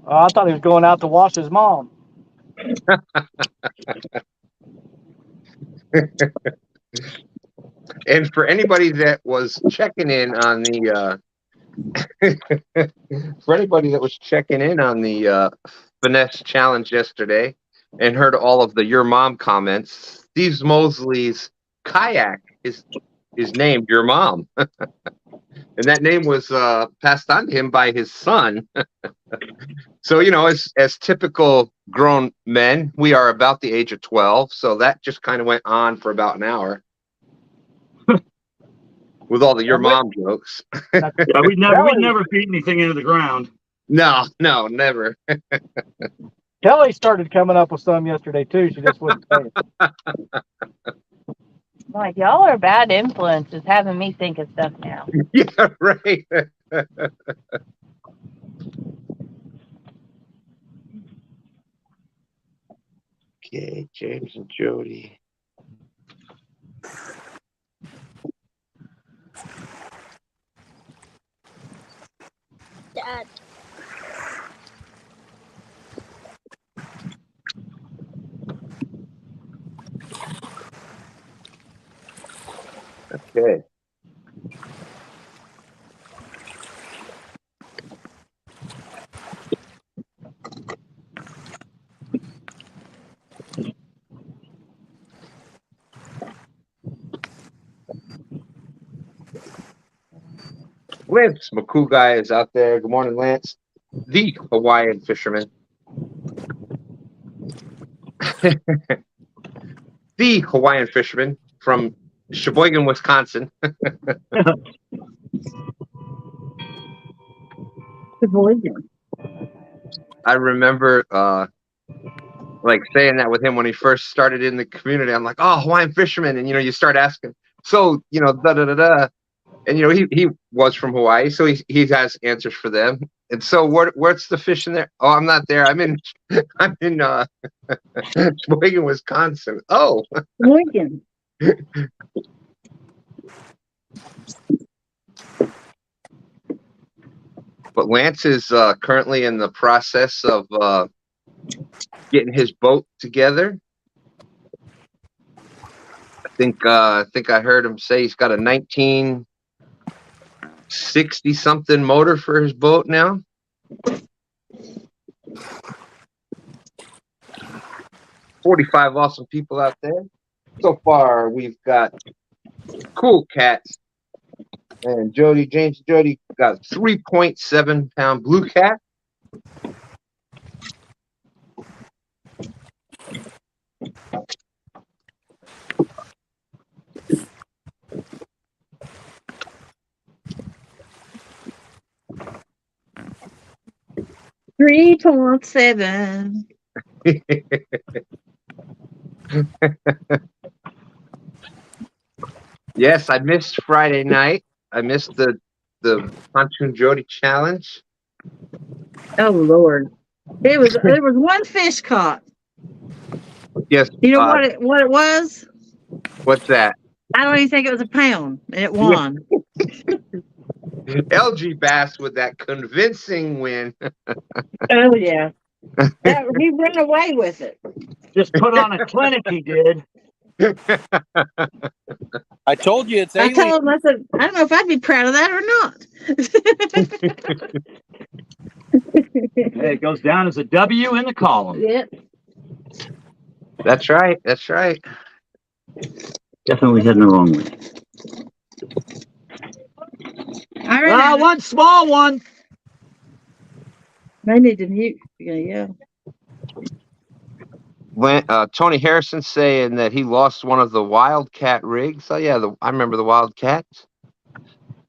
Oh, I thought he was going out to wash his mom. And for anybody that was checking in on the finesse challenge yesterday and heard all of the your mom comments, Steve Mosley's kayak is named Your Mom. And that name was passed on to him by his son. So, as typical grown men, we are about the age of 12. So that just kind of went on for about an hour with all the your mom jokes. Yeah, we'd never feed anything into the ground. No, never. Kelly started coming up with some yesterday too. She just wouldn't say it. Like, y'all are bad influences having me think of stuff now. Yeah, right. Okay, James and Jody. Dad. Okay. Lance McCoo is out there. Good morning, Lance. The Hawaiian fisherman. The Hawaiian fisherman from Sheboygan, Wisconsin. I remember saying that with him when he first started in the community. I'm like, oh, Hawaiian fisherman. And, you start asking, so, da-da-da-da. And, he was from Hawaii, so he has answers for them. And so what's the fish in there? Oh, I'm not there. I'm in Sheboygan, Wisconsin. Oh. Sheboygan. But Lance is currently in the process of getting his boat together. I think I heard him say he's got a 1960 something motor for his boat now. $45 awesome people out there. So far, we've got Cool Cats and James and Jody got 3.7 pound blue cat. $3.7. Yes, I missed Friday night. I missed the Pontoon Jody challenge. Oh Lord. There was one fish caught. Yes. You know what it was? What's that? I don't even think it was a pound, and it won. LG Bass with that convincing win. Oh yeah. He ran away with it. Just put on a clinic, he did. I told you it's I alien. told him, I said, I don't know if I'd be proud of that or not. Hey, it goes down as a W in the column. Yep. That's right. That's right. Definitely heading the wrong way. All right. One small one. They need to mute. Yeah. Tony Harrison saying that he lost one of the Wildcat rigs. Oh yeah, I remember the Wildcats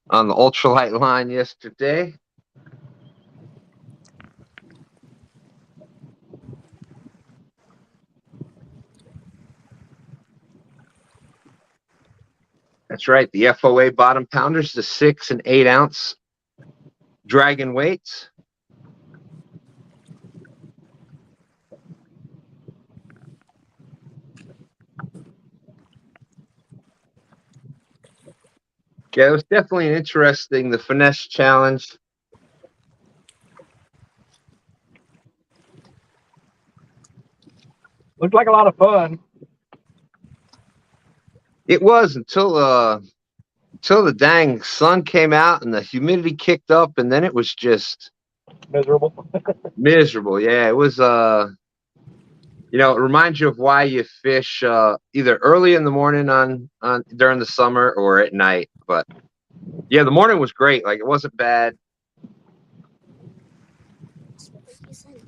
on the ultralight line yesterday. That's right. The FOA bottom pounders, the 6 and 8 ounce dragon weights. Yeah, it was definitely interesting. The finesse challenge. Looked like a lot of fun. It was until the dang sun came out and the humidity kicked up, and then it was just Miserable. miserable. Yeah, it was. You know, it reminds you of why you fish either early in the morning on during the summer or at night. But yeah, the morning was great. Like, it wasn't bad.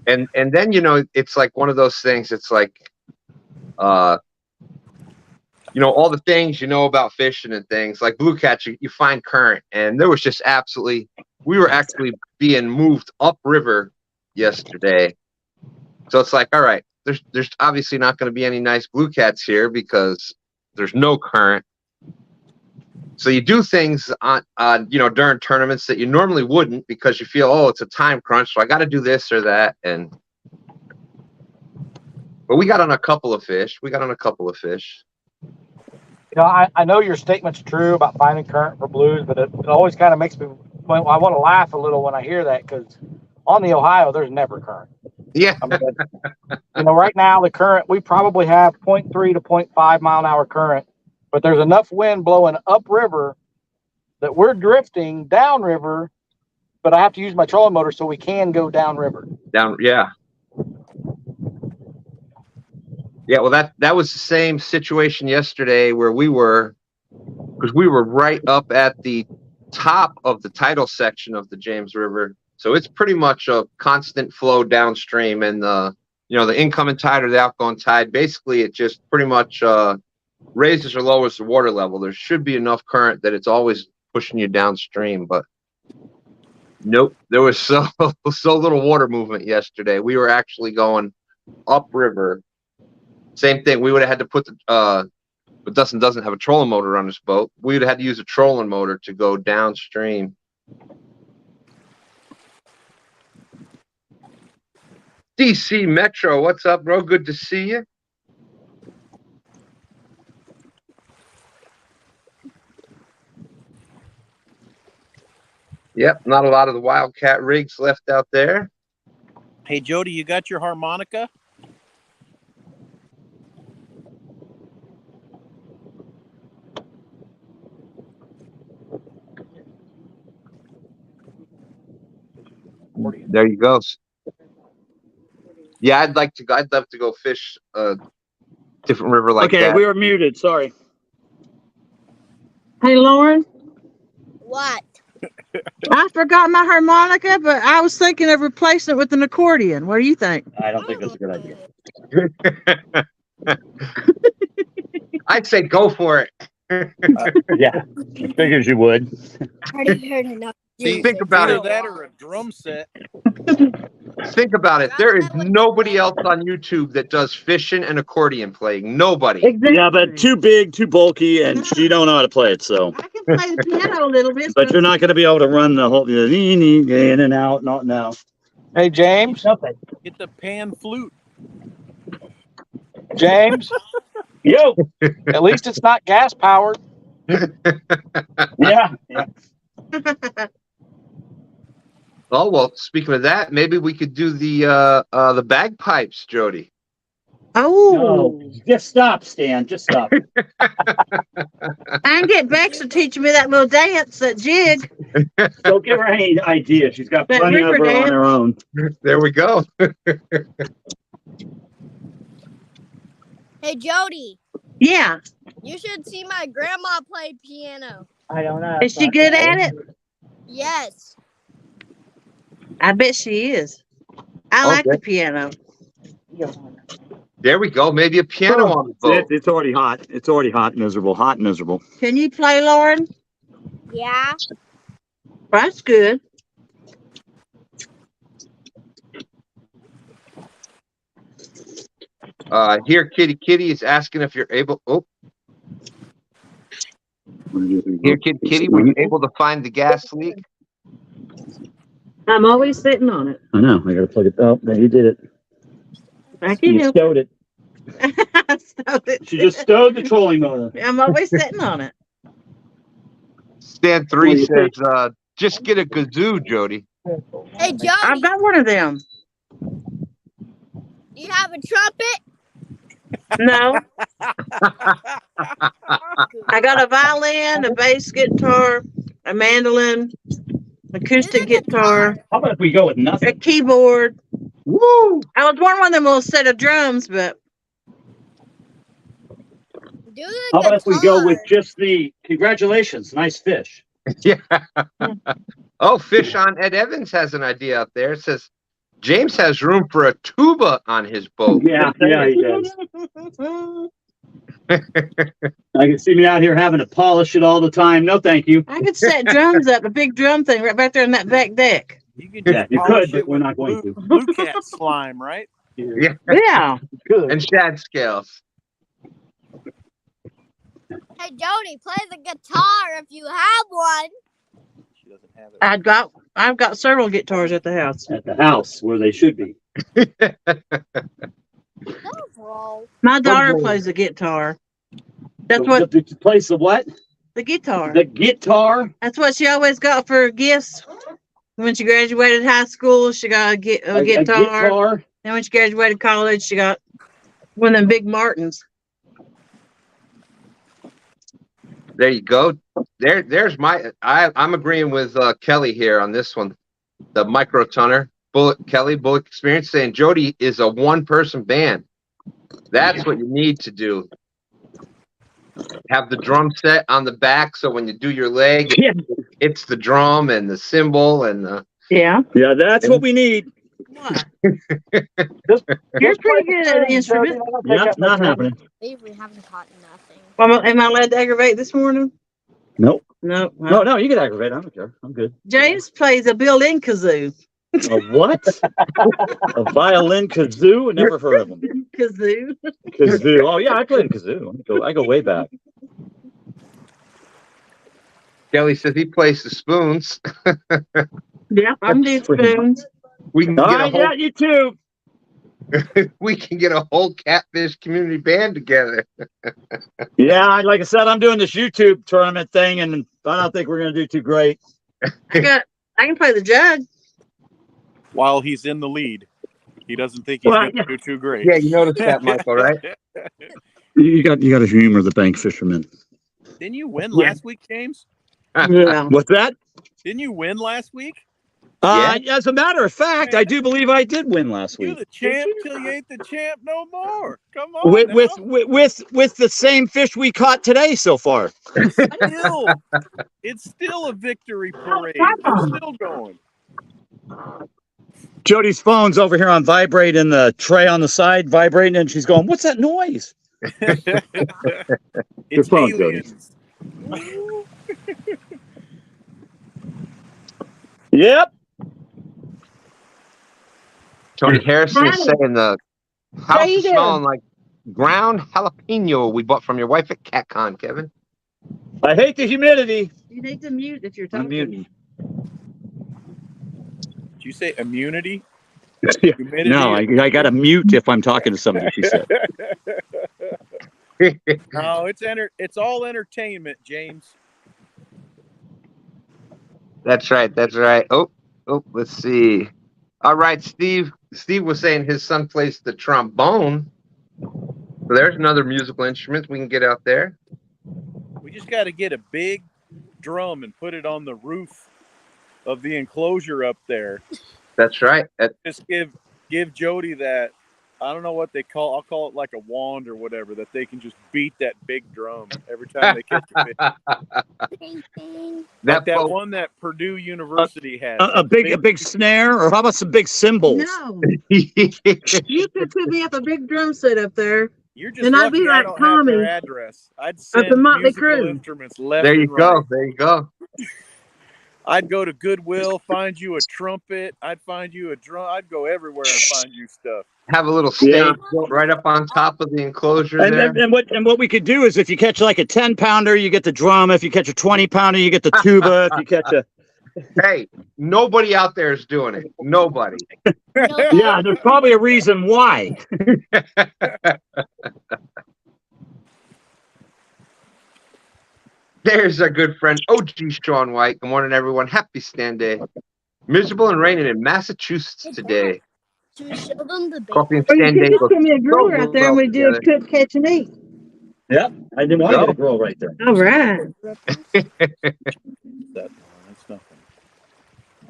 And then, you know, it's like one of those things. It's like, you know, all the things you know about fishing and things like blue catch, you find current, and there was just absolutely. We were actually being moved upriver yesterday, so it's like, all right. There's obviously not going to be any nice blue cats here because there's no current. So you do things on you know, during tournaments that you normally wouldn't because you feel, oh, it's a time crunch, so I got to do this or that. But we got on a couple of fish. You know, I know your statement's true about finding current for blues, but it always kind of makes me. I want to laugh a little when I hear that because on the Ohio there's never current. Yeah. I mean, you know, right now the current, we probably have 0.3 to 0.5 mile an hour current, but there's enough wind blowing upriver that we're drifting downriver, but I have to use my trolling motor so we can go downriver. Yeah. Yeah, well, that was the same situation yesterday where we were, because we were right up at the top of the tidal section of the James River. So it's pretty much a constant flow downstream, and you know, the incoming tide or the outgoing tide, basically it just pretty much raises or lowers the water level. There should be enough current that it's always pushing you downstream, but nope, there was so little water movement yesterday. We were actually going upriver. Same thing. We would have had to put the but Dustin doesn't have a trolling motor on his boat. We would have had to use a trolling motor to go downstream. DC Metro, what's up, bro? Good to see you. Yep, not a lot of the Wildcat rigs left out there. Hey, Jody, you got your harmonica? There you go. Yeah, I'd love to go fish a different river like that. Okay, we were muted. Sorry. Hey, Lauren, What? I forgot my harmonica, but I was thinking of replacing it with an accordion. What do you think? I don't think that's a good idea. I'd say go for it. Yeah, figures you would. I already heard enough. Think about Either it. that or a drum set. Think about it. There is nobody else on YouTube that does fishing and accordion playing. Nobody. Exactly. Yeah, but too big, too bulky, and she don't know how to play it. So, I can play the piano a little bit, but you're not going to be able to run the whole in and out. Not now. Hey, James. Get the pan flute. James. Yo. At least it's not gas powered. Yeah. Oh, well, speaking of that, maybe we could do the bagpipes, Jody. Oh, No, just stop, Stan. Just stop. I can get Bex to teach me that little dance, that jig. Don't give her any idea. She's got That plenty of river her on dance. her own. There we go. Hey, Jody, Yeah. you should see my grandma play piano. I don't know. Is she good at it? Yes. I bet she is. I like the piano. There we go. Maybe a piano on the boat. It's already hot. It's already hot, miserable. Hot and miserable. Can you play, Lauren? Yeah. That's good. Here, Kitty is asking if you're able. Oh, here, Kitty, were you able to find the gas leak? I'm always sitting on it. I know. I gotta plug it. Oh, no, you did it. I can You help. stowed it. I stowed it. She just stowed the trolling motor. I'm always sitting on it. Stan 3 says, just get a kazoo, Jody. Hey, Jody, I've got one of them. you have a trumpet? No. I got a violin, a bass guitar, a mandolin, acoustic There's a guitar, How about if we go with a nothing? keyboard. Woo! I was wondering one of them little set of drums, but Do the How about if we go guitar. with just the congratulations, nice fish? Yeah. Oh, Fish on Ed Evans has an idea out there. It says, James has room for a tuba on his boat. Yeah, he does. I can see me out here having to polish it all the time. No, thank you. I could set drums up, a big drum thing right back there in that back deck. You can Yeah, just you polish could, but it we're with not going blue, to. blue cat slime, right? Yeah. Yeah. Good. And shad scales. Hey, Jody, play the guitar if you have one. She doesn't have it. I've got several guitars at the house. At the house where they should be. Don't roll. My daughter Good plays the guitar. That's what The place the what? the guitar. The guitar. That's what she always got for gifts. When she graduated high school, she got a guitar. A guitar. And when she graduated college, she got one of them big Martins. There you go. There's I'm agreeing with Kelly here on this one. The micro tonner. Bullet Experience saying Jody is a one-person band. That's what you need to do. Have the drum set on the back so when you do your leg, Yeah. it's the drum and the cymbal and the Yeah. Yeah, that's what we need. What? This You're pretty good at the instrument. Yeah, not happening. We haven't caught nothing. Am I allowed to aggravate this morning? Nope. No. No, you can aggravate. I don't care. I'm good. James plays a built-in kazoo. A what? A violin kazoo? Never heard of them. Kazoo. Kazoo. Oh yeah, I played a kazoo. I go way back. Kelly says he plays the spoons. Yeah, I'm doing spoons. We can All get a right, whole yeah, you too. we can get a whole Catfish community band together. Yeah, like I said, I'm doing this YouTube tournament thing, and I don't think we're gonna do too great. I can play the jug. While he's in the lead, he doesn't think he's going to do too great. Yeah, you noticed that, Michael, right? You got to humor the bank fishermen. Didn't you win last week, James? Yeah. What's that? Didn't you win last week? As a matter of fact, I do believe I did win last You're week. the champ till you ain't the champ no more. Come on, With the same fish we caught today so far. It's still a victory parade. It's still going. Jody's phone's over here on vibrate in the tray on the side, vibrating, and she's going, "What's that noise?" It's phone, aliens. Yep. Tony Harrison is saying the house you is smelling like ground jalapeno we bought from your wife at CatCon, Kevin. I hate the humidity. You need to mute if you're I'm talking. muting. Did you say immunity? Yeah. Humidity? No, I got to mute if I'm talking to somebody. She said. No, it's all entertainment, James. That's right. Oh, let's see. All right, Steve. Steve was saying his son plays the trombone. So there's another musical instrument we can get out there. We just got to get a big drum and put it on the roof of the enclosure up there. That's right. Just give Jody that I don't know what they call. I'll call it like a wand or whatever, that they can just beat that big drum every time they catch a fish. Like that boat, one that Purdue University has. A big snare, or how about some big cymbals? No, you could put me up a big drum set up there. You're just And I'd lucky be I like don't have their Tommy address. I'd the send Motley musical Crue. instruments left there you and right. go. There you go. I'd go to Goodwill, find you a trumpet. I'd find you a drum. I'd go everywhere and find you stuff. Have a little stage built right up on top of the enclosure there. And what we could do is, if you catch like a 10-pounder, you get the drum. If you catch a 20-pounder, you get the tuba. If you catch a Hey, nobody out there is doing it. Nobody. yeah, there's probably a reason why. There's our good friend OG Sean White. Good morning, everyone. Happy STANday. Miserable and raining in Massachusetts today. Should we show them the Coffee and Or you STANday could just look give me a grill right there and we do a together. cook, catch, and eat. Yeah, I didn't want to get a grill right there. All right. That's nothing.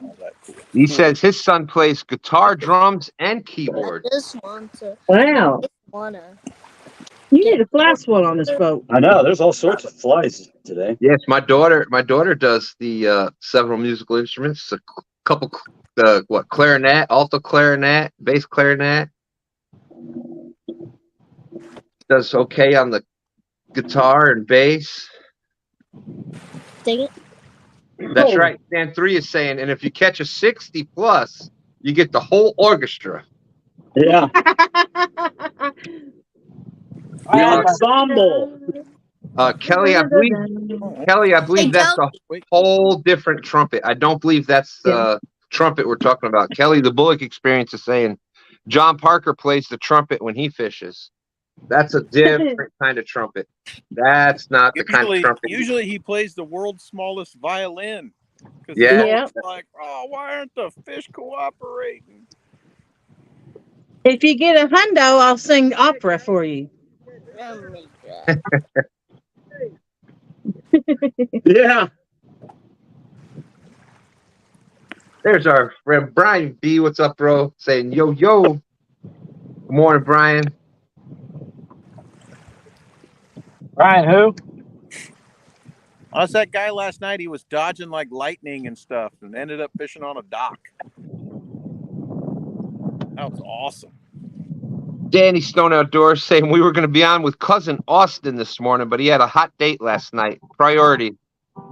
All that cool. He says his son plays guitar, drums, and I keyboard. just want to. Wow. Wanna. You need a fly swat on this boat. I know, there's all sorts of flies today. Yes, my daughter does the several musical instruments. A couple, clarinet, alto clarinet, bass clarinet. Does okay on the guitar and bass. Dang it. That's right. Dan 3 is saying, and if you catch a 60 plus, you get the whole orchestra. Yeah. The ensemble. Kelly, I believe that's a whole different trumpet. I don't believe that's the trumpet we're talking about. Kelly, the Bullock Experience is saying John Parker plays the trumpet when he fishes. That's a different kind of trumpet. That's not the kind of trumpet. Usually he plays the world's smallest violin. Yeah. It's like, oh, why aren't the fish cooperating? If you get a hundo, I'll sing opera for you. Oh my God. Yeah. There's our friend Brian B. What's up, bro? Saying yo yo. Good morning, Brian. Brian, who? I was that guy last night. He was dodging like lightning and stuff, and ended up fishing on a dock. That was awesome. Danny Stone Outdoors saying we were going to be on with cousin Austin this morning, but he had a hot date last night. Priority.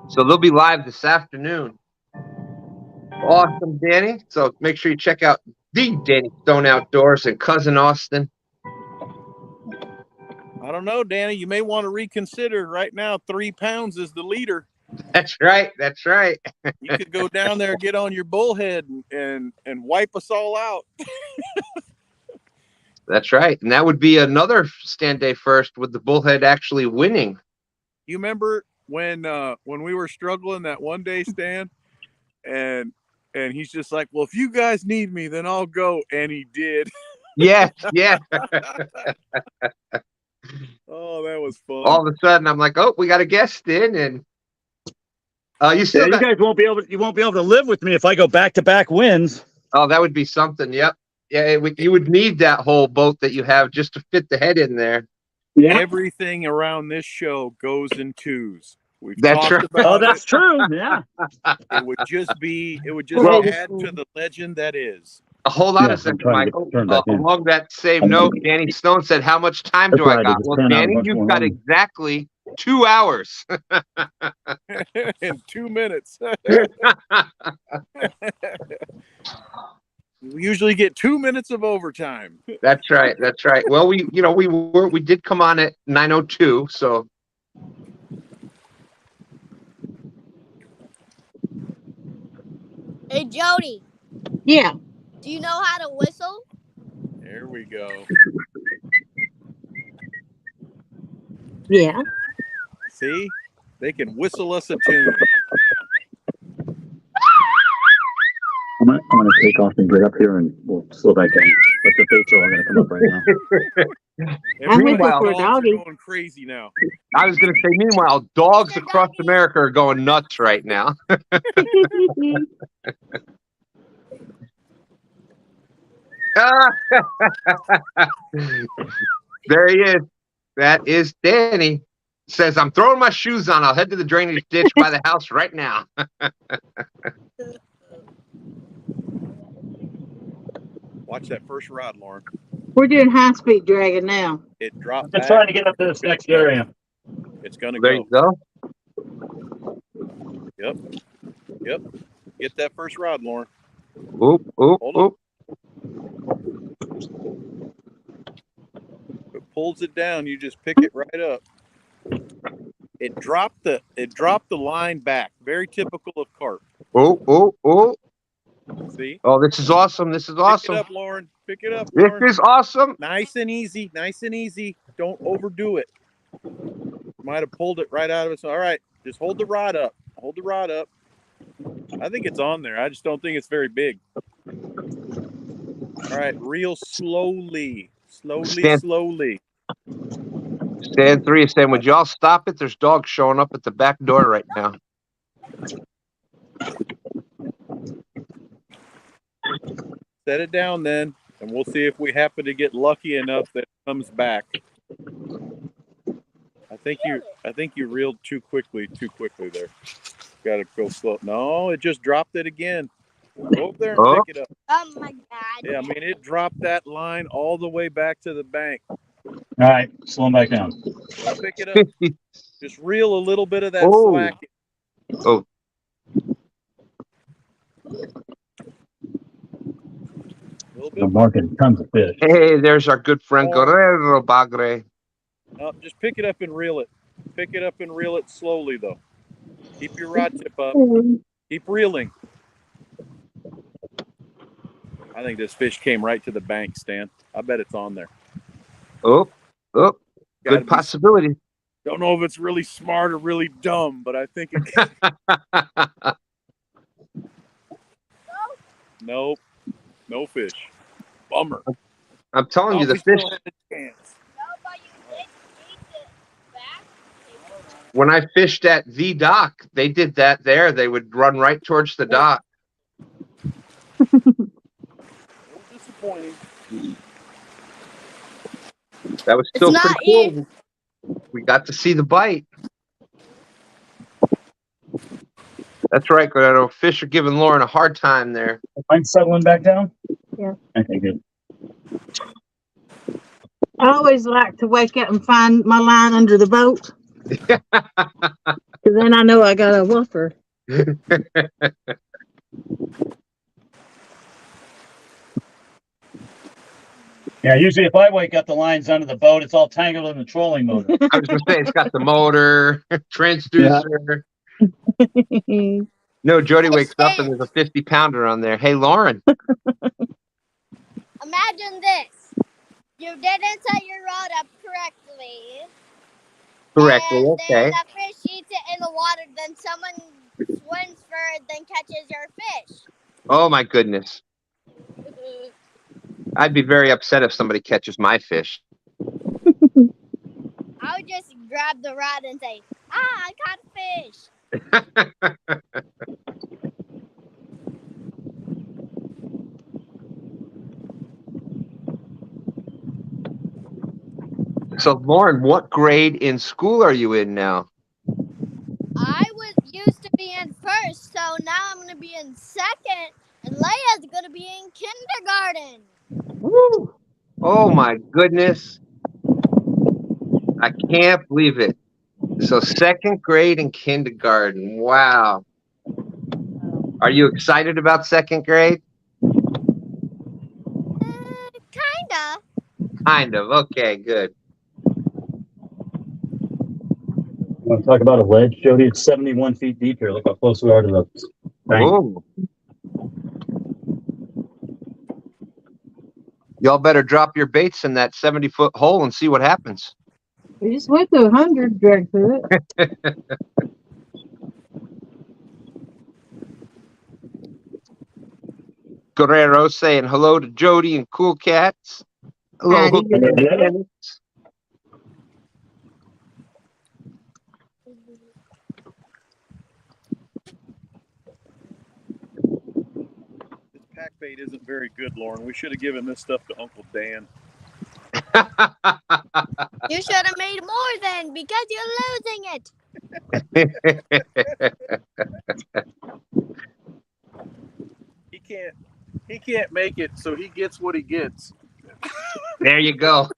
So they'll be live this afternoon. Awesome, Danny. So make sure you check out the Danny Stone Outdoors and cousin Austin. I don't know, Danny. You may want to reconsider. Right now, 3 pounds is the leader. That's right. That's right. You could go down there, get on your bullhead, and wipe us all out. That's right. And that would be another STANday first with the bullhead actually winning. You remember when we were struggling that one day, Stan, and he's just like, well, if you guys need me, then I'll go. And he did. Yeah. Yeah. Oh, that was fun. All of a sudden I'm like, oh, we got a guest in, and you still got, you guys won't be able to live with me if I go back-to-back wins. oh, that would be something. Yep. Yeah, you would need that whole boat that you have just to fit the head in there. Yeah. Everything around this show goes in twos. We've That's talked right. about Oh, it. that's true. Yeah. It would just Well, add to the legend that is. Hold on a Yes, I'm second, trying to Michael. get turned back in. Along that same note, Danny Stone said, how much time do I got? Well, Danny, you've got exactly 2 hours. In 2 minutes. We usually get 2 minutes of overtime. That's right. That's right. Well, we did come on at 9:02, so. Hey, Jody, Yeah. do you know how to whistle? There we go. Yeah. See? They can whistle us a tune. I'm gonna take off and get up here, and we'll slow back down. But the baits are all gonna come up right now. I'm waiting for a Dogs are doggy. going crazy now. I was going to say, meanwhile, dogs across America are going nuts right now. Ah, there he is. That is Danny. Says, I'm throwing my shoes on. I'll head to the drainage ditch by the house right now. Watch that first rod, Lauren. We're doing high-speed dragging now. It dropped I'm back. trying to get up to this next area. It's gonna There go. you go. Yep. Get that first rod, Lauren. Oop, oop, Hold on. oop. If it pulls it down, you just pick it right up. It dropped the line back. Very typical of carp. Oh, oh, oh. See? Oh, this is awesome. This is Pick awesome. it up, Lauren. Pick it up, This Lauren. is awesome. Nice and easy. Nice and easy. Don't overdo it. Might have pulled it right out of us. All right. Just hold the rod up. Hold the rod up. I think it's on there. I just don't think it's very big. All right. Reel slowly. Slowly. Stand 3 is saying, would y'all stop it? There's dogs showing up at the back door right now. Set it down then, and we'll see if we happen to get lucky enough that it comes back. I think you reeled too quickly there. Got to go slow. No, it just dropped it again. Go over there and pick it up. Oh my God. Yeah, I mean, it dropped that line all the way back to the bank. All right, slow them back down. Go pick it up. Just reel a little bit of that Oh. slack. Oh, A little bit. I'm marking tons of fish. hey, there's our good friend Guerrero Bagre. Just pick it up and reel it. Pick it up and reel it slowly, though. Keep your rod tip up. Keep reeling. I think this fish came right to the bank, Stan. I bet it's on there. Oh, Gotta good be- possibility. Don't know if it's really smart or really dumb, but I think it. Nope. No fish. Bummer. I'm telling you, Oh, the we fish, still had a chance. No, but you did take it back. when I fished at the dock, they did that there. They would run right towards the dock. A little disappointing. That was It's still not pretty cool. We got to see the bite. That's right, Guerrero. Fish are giving Lauren a hard time there. Mine settling back down? Yeah. Okay, good. I always like to wake up and find my line under the boat. Because then I know I got a whooper. Yeah, usually if I wake up, the line's under the boat. It's all tangled in the trolling motor. I was going to say, it's got the motor, transducer. No, Jody wakes up and there's a 50-pounder on there. Hey, Lauren. Imagine this. You didn't set your rod up correctly. Correctly, And okay. then the fish eats it in the water. Then someone swims for it, then catches your fish. Oh, my goodness. I'd be very upset if somebody catches my fish. I would just grab the rod and say, I caught a fish. So, Lauren, what grade in school are you in now? I was used to be in first, so now I'm going to be in second, and Leia's going to be in kindergarten. Woo! Oh, my goodness. I can't believe it. So, second grade in kindergarten. Wow. Are you excited about second grade? Kinda. Kind of. Okay, good. Want to talk about a ledge, Jody? It's 71 feet deep here. Look how close we are to the bank. Oh. Y'all better drop your baits in that 70-foot hole and see what happens. We just went to 100, dragged through it. Guerrero saying hello to Jody and Cool Cats. Hello. Howdy, Guerrero. Just pack bait isn't very good, Lauren. We should have given this stuff to Uncle Dan. You should have made more then, because you're losing it. He can't make it, so he gets what he gets. There you go.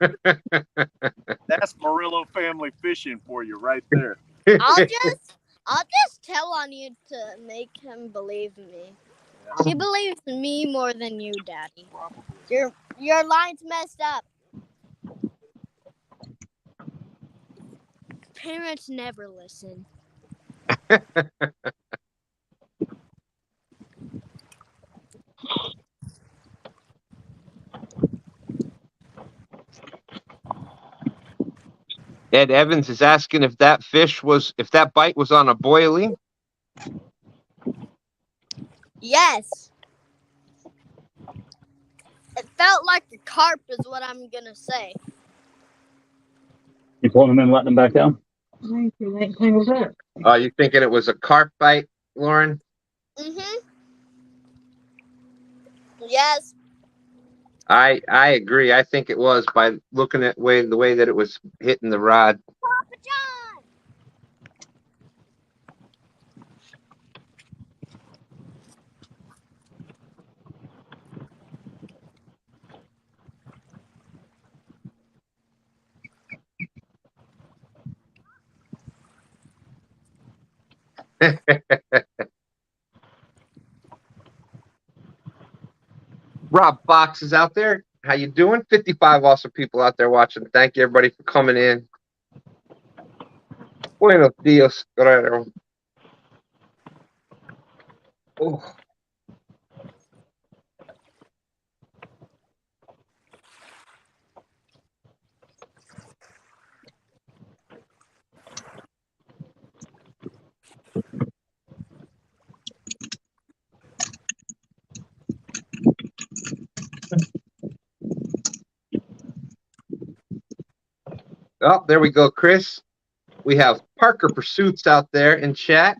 That's Murillo family fishing for you right there. I'll just tell on you to make him believe me. He believes in me more than you, Daddy. Your line's messed up. Parents never listen. Ed Evans is asking if that bite was on a boilie. Yes. It felt like a carp is what I'm gonna say. You pulling them in, letting them back down? Are you thinking it was a carp bite, Lauren? Mm-hmm. Yes. I agree. I think it was, by looking at the way that it was hitting the rod. Papa John. Rob Fox is out there. How you doing? 55 awesome people out there watching. Thank you, everybody, for coming in. Buenos dias, guerrero. Oh. Oh, there we go, Chris. We have Parker Pursuits out there in chat.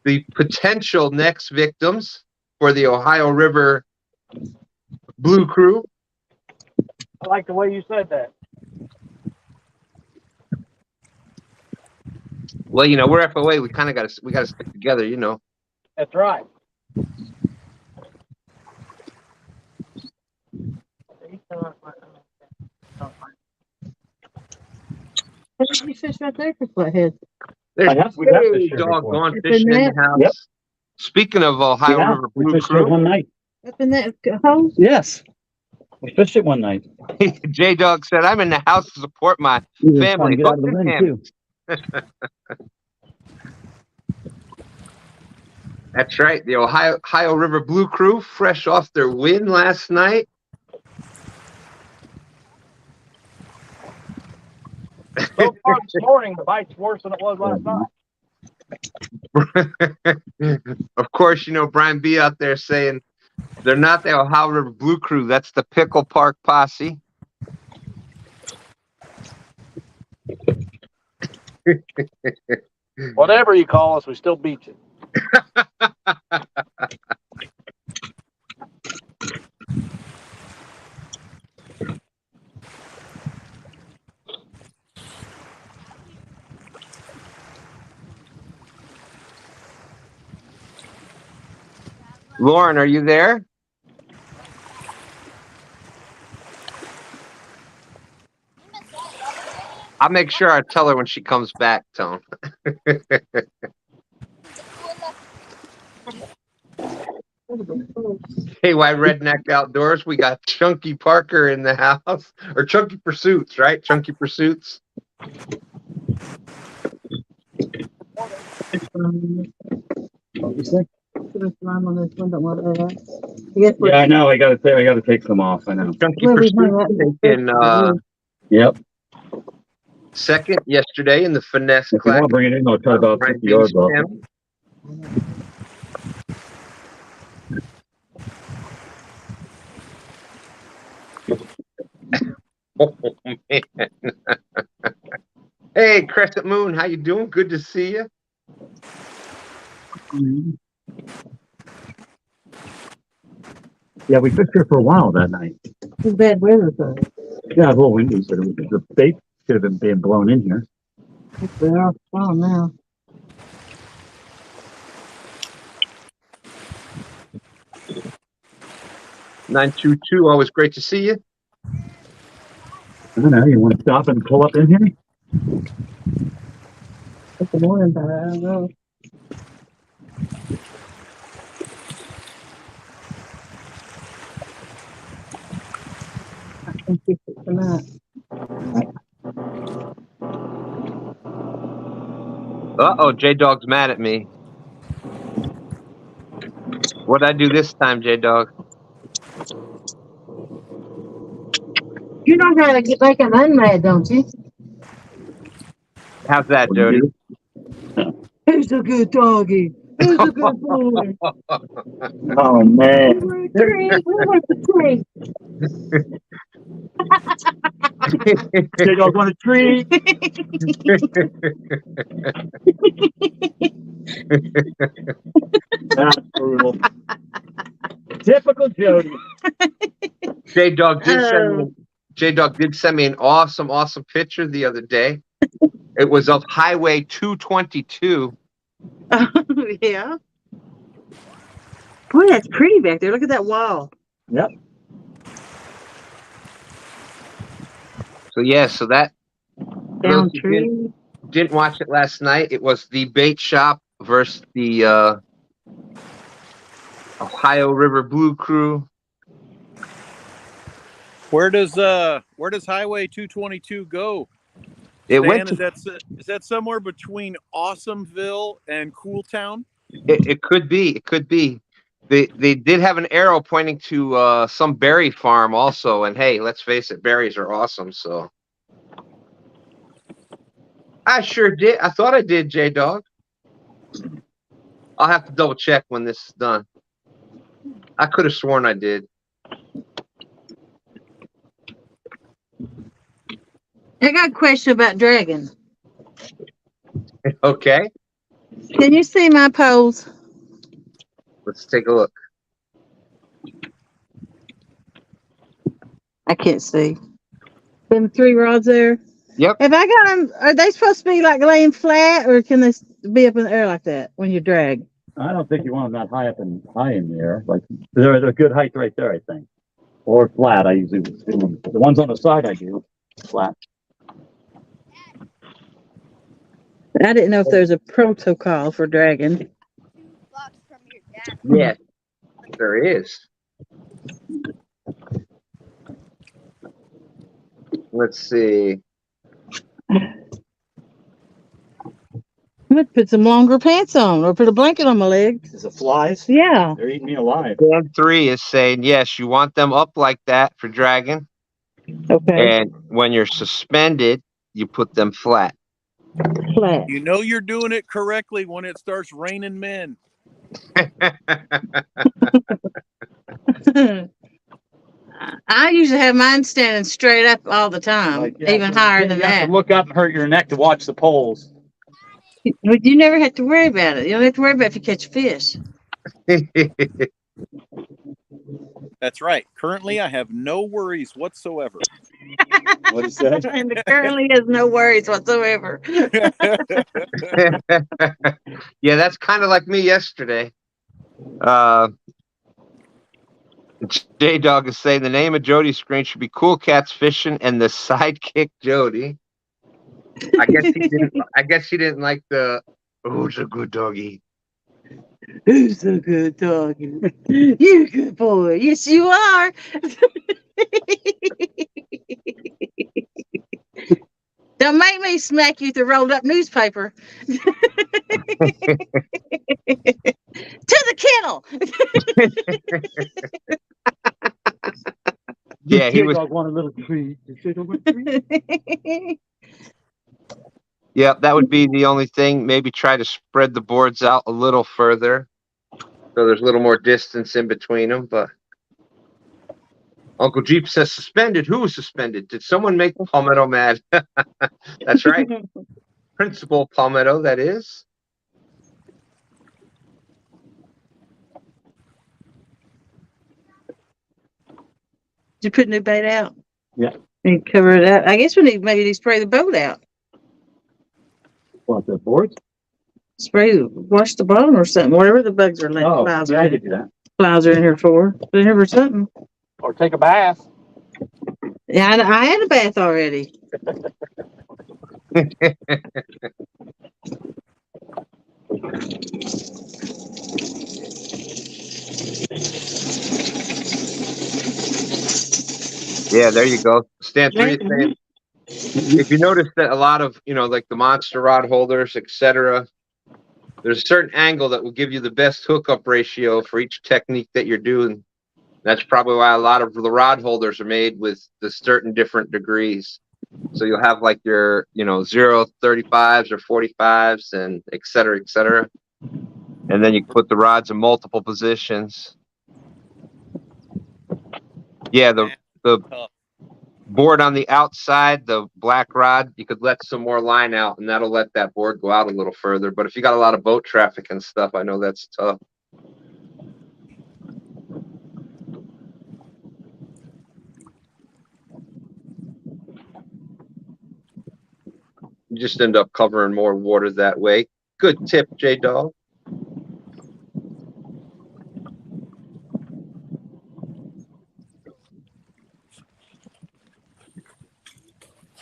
The potential next victims for the Ohio River Blue Crew. I like the way you said that. Well, you know, we're FOA. We kind of got to stick together, you know. That's right. You fish right there for flathead. There's we have fished here doggone before. fishing in the house. Yep. Speaking of Ohio River we Blue fished it Crew, one night. Up in that hole? Yes. We fished it one night. J Dog said, "I'm in the house to support my family." Get out of the wind, too. That's right. The Ohio River Blue Crew, fresh off their win last night. So far this morning, the bite's worse than it was last night. Of course, you know, Brian B out there saying they're not the Ohio River Blue Crew. That's the Pickle Park Posse. Whatever you call us, we still beat you. Lauren, are you there? I'll make sure I tell her when she comes back, Tone. Hey, why Redneck Outdoors? We got Chunky Parker in the house, or Chunky Pursuits, right? Chunky Pursuits. What you say? Yes, Yeah, I know. I gotta take some off. I know. Chunky Pursuits taking Yep. second yesterday in the finesse If you class. want to bring it in, I'll try about 50 yards off. Oh, man. Hey, Crescent Moon, how you doing? Good to see you. Yeah, we fished here for a while that night. It's bad weather, though. Yeah, a little windy, so the bait could have been being blown in here. They are strong now. $922. Always great to see you. I don't know. You want to stop and pull up in here? It's the morning, but I don't know. I can fix it tonight. Uh-oh, J-Dog's mad at me. What'd I do this time, J-Dog? You know how to make them unmad, don't you? How's that, Jody? Who's a good doggy? Who's a good boy? Oh, man. We want the tree. J-Dog want a treat. That's brutal. Typical Jody. J-Dog did send me an awesome picture the other day. It was of Highway 222. Yeah. Boy, that's pretty back there. Look at that wall. Yep. So yeah, so that Down those who tree. didn't watch it last night. It was the bait shop versus the Ohio River Blue Crew. Where does Highway 222 go? It Stan, went to, is that somewhere between Awesomeville and Cooltown? it could be. It could be. They did have an arrow pointing to some berry farm also, and hey, let's face it, berries are awesome. So I sure did. I thought I did, J-Dog. I'll have to double check when this is done. I could have sworn I did. I got a question about dragon. Okay, Can you see my poles? let's take a look. I can't see. Them 3 rods there. Yep. If I got them, are they supposed to be like laying flat, or can they be up in the air like that when you drag? I don't think you want them that high in the air. Like they're a good height right there, I think. Or flat. I usually do them. The ones on the side I do flat. I didn't know if there's a protocol for dragging. Bucks from your dad. Yes, there is. Let's see. I'm gonna put some longer pants on, or put a blanket on my legs. Is it flies? Yeah. They're eating me alive. Dan 3 is saying yes, you want them up like that for dragging, Okay. and when you're suspended, you put them flat. Flat. You know you're doing it correctly when it starts raining men. I usually have mine standing straight up all the time, Like, yeah, even so higher you than have that. to look up and hurt your neck to watch the poles. But you never have to worry about it. You don't have to worry about if you catch a fish. That's right. Currently, I have no worries whatsoever. What is that? And it currently has no worries whatsoever. Yeah, that's kind of like me yesterday. J-Dog is saying the name of Jody's screen should be Cool Cats Fishing and the Sidekick Jody. I guess he didn't like the "Who's a good doggy." Who's a good dog? You're a good boy. Yes, you are. Don't make me smack you with a rolled up newspaper. To the kennel. Yeah, he was. J-Dog want a little treat. J-Dog want a treat? Yeah, that would be the only thing. Maybe try to spread the boards out a little further, so there's a little more distance in between them. But Uncle Jeep says suspended. Who was suspended? Did someone make Palmetto mad? That's right, Principal Palmetto. That is. you put new bait out? Yeah. And cover it up. I guess we need maybe to spray the boat out. What, the boards? Wash the bottom or something. Whatever the bugs are letting Oh, flies yeah, I are. could do that. Flies are in here for. They're in here for something. Or take a bath. Yeah, I had a bath already. Yeah, there you go. Stand 3 is saying, if you notice that a lot of, like the monster rod holders, etc., there's a certain angle that will give you the best hookup ratio for each technique that you're doing. That's probably why a lot of the rod holders are made with the certain different degrees. So you'll have like your, 0.35s or 45s and et cetera, et cetera. And then you put the rods in multiple positions. Yeah, the Tough. board on the outside, the black rod, you could let some more line out and that'll let that board go out a little further. But if you got a lot of boat traffic and stuff, I know that's tough. You just end up covering more water that way. Good tip, J-Dog.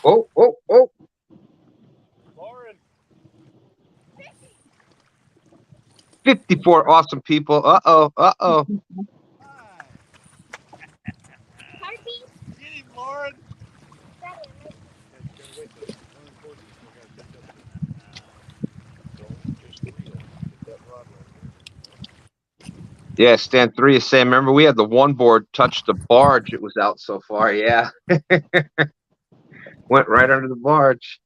Oh, oh, oh. Lauren. 54 awesome people. Uh-oh, uh-oh. Get him, Lauren. Yeah, stand 3 is saying, remember we had the one board touch the barge. It was out so far. Yeah. Went right under the barge.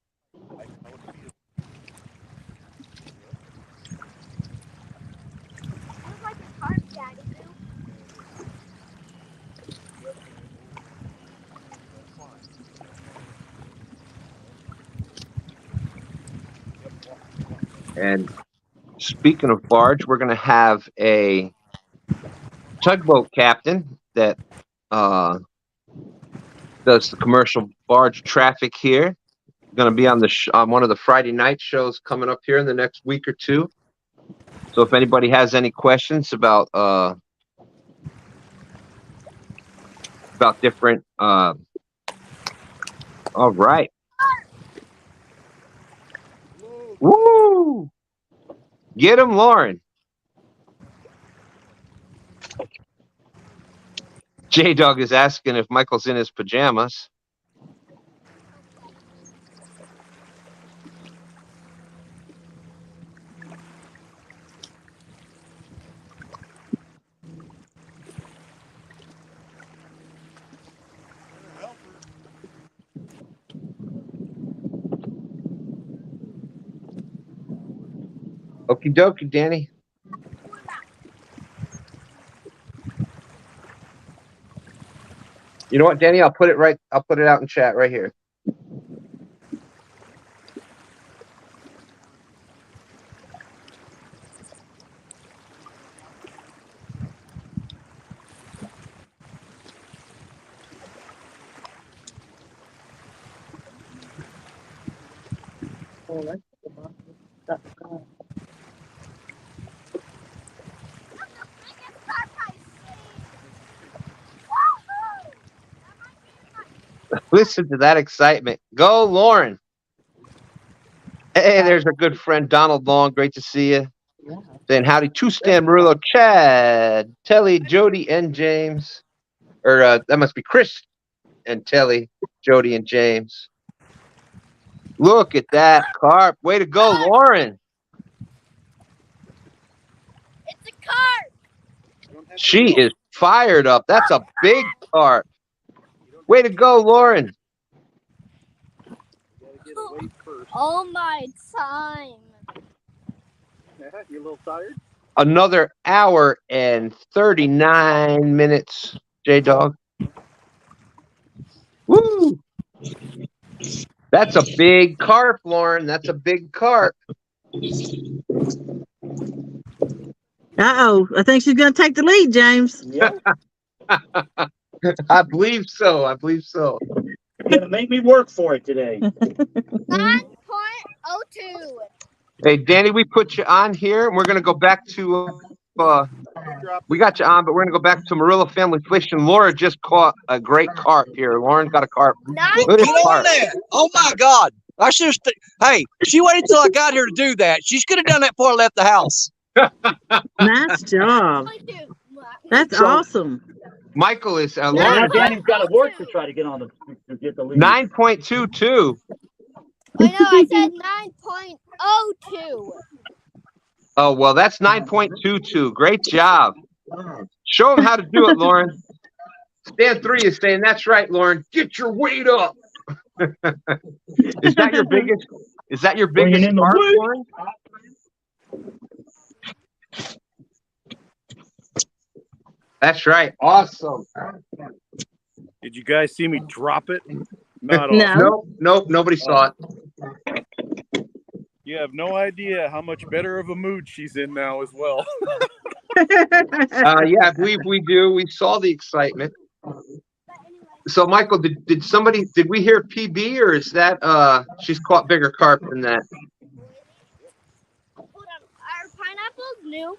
And speaking of barge, we're going to have a tugboat captain that does the commercial barge traffic here. Going to be on on one of the Friday night shows coming up here in the next week or two. So if anybody has any questions about different, all right. Woo! Get him, Lauren. J-Dog is asking if Michael's in his pajamas. Okie dokie, Danny. You know what, Danny? I'll put it out in chat right here. Listen to that excitement. Go, Lauren. Hey, there's our good friend Donald Long. Great to see you. Saying howdy to Stan Murillo, Chad, Telly, Jody, and James. Or that must be Chris and Telly, Jody, and James. Look at that carp. Way to go, Lauren. It's a carp. She is fired up. That's a big carp. Way to go, Lauren. All my time. You a little tired? Another hour and 39 minutes, J-Dog. Woo! That's a big carp, Lauren. That's a big carp. Uh-oh. I think she's going to take the lead, James. Yeah. I believe so. I believe so. You're gonna make me work for it today. 9.02. Hey, Danny, we put you on here, and we're gonna go back to. We got you on, but we're gonna go back to Murillo Family Fishing. Laura just caught a great carp here. Lauren got a carp. Look at this Get on carp. that. Oh my God. I should have. Hey, she waited till I got here to do that. She could have done that before I left the house. Nice job. That's awesome. Michael is Now Lauren. Danny's got to work to try to get on the to get the lead. 9.22. I know, I said 9.02. Oh well, that's 9.22. Great job. Show them how to do it, Lauren. Stand 3 is saying that's right, Lauren. Get your weight up. Is that your biggest? Is that your Bringing biggest in the carp, weight. Lauren? That's right. Awesome. Did you guys see me drop it? Not No. awesome. Nope. Nobody saw it. You have no idea how much better of a mood she's in now as well. Yeah, I believe we do. We saw the excitement. So, Michael, did we hear PB, or is that she's caught bigger carp than that? Hold on, are pineapples new?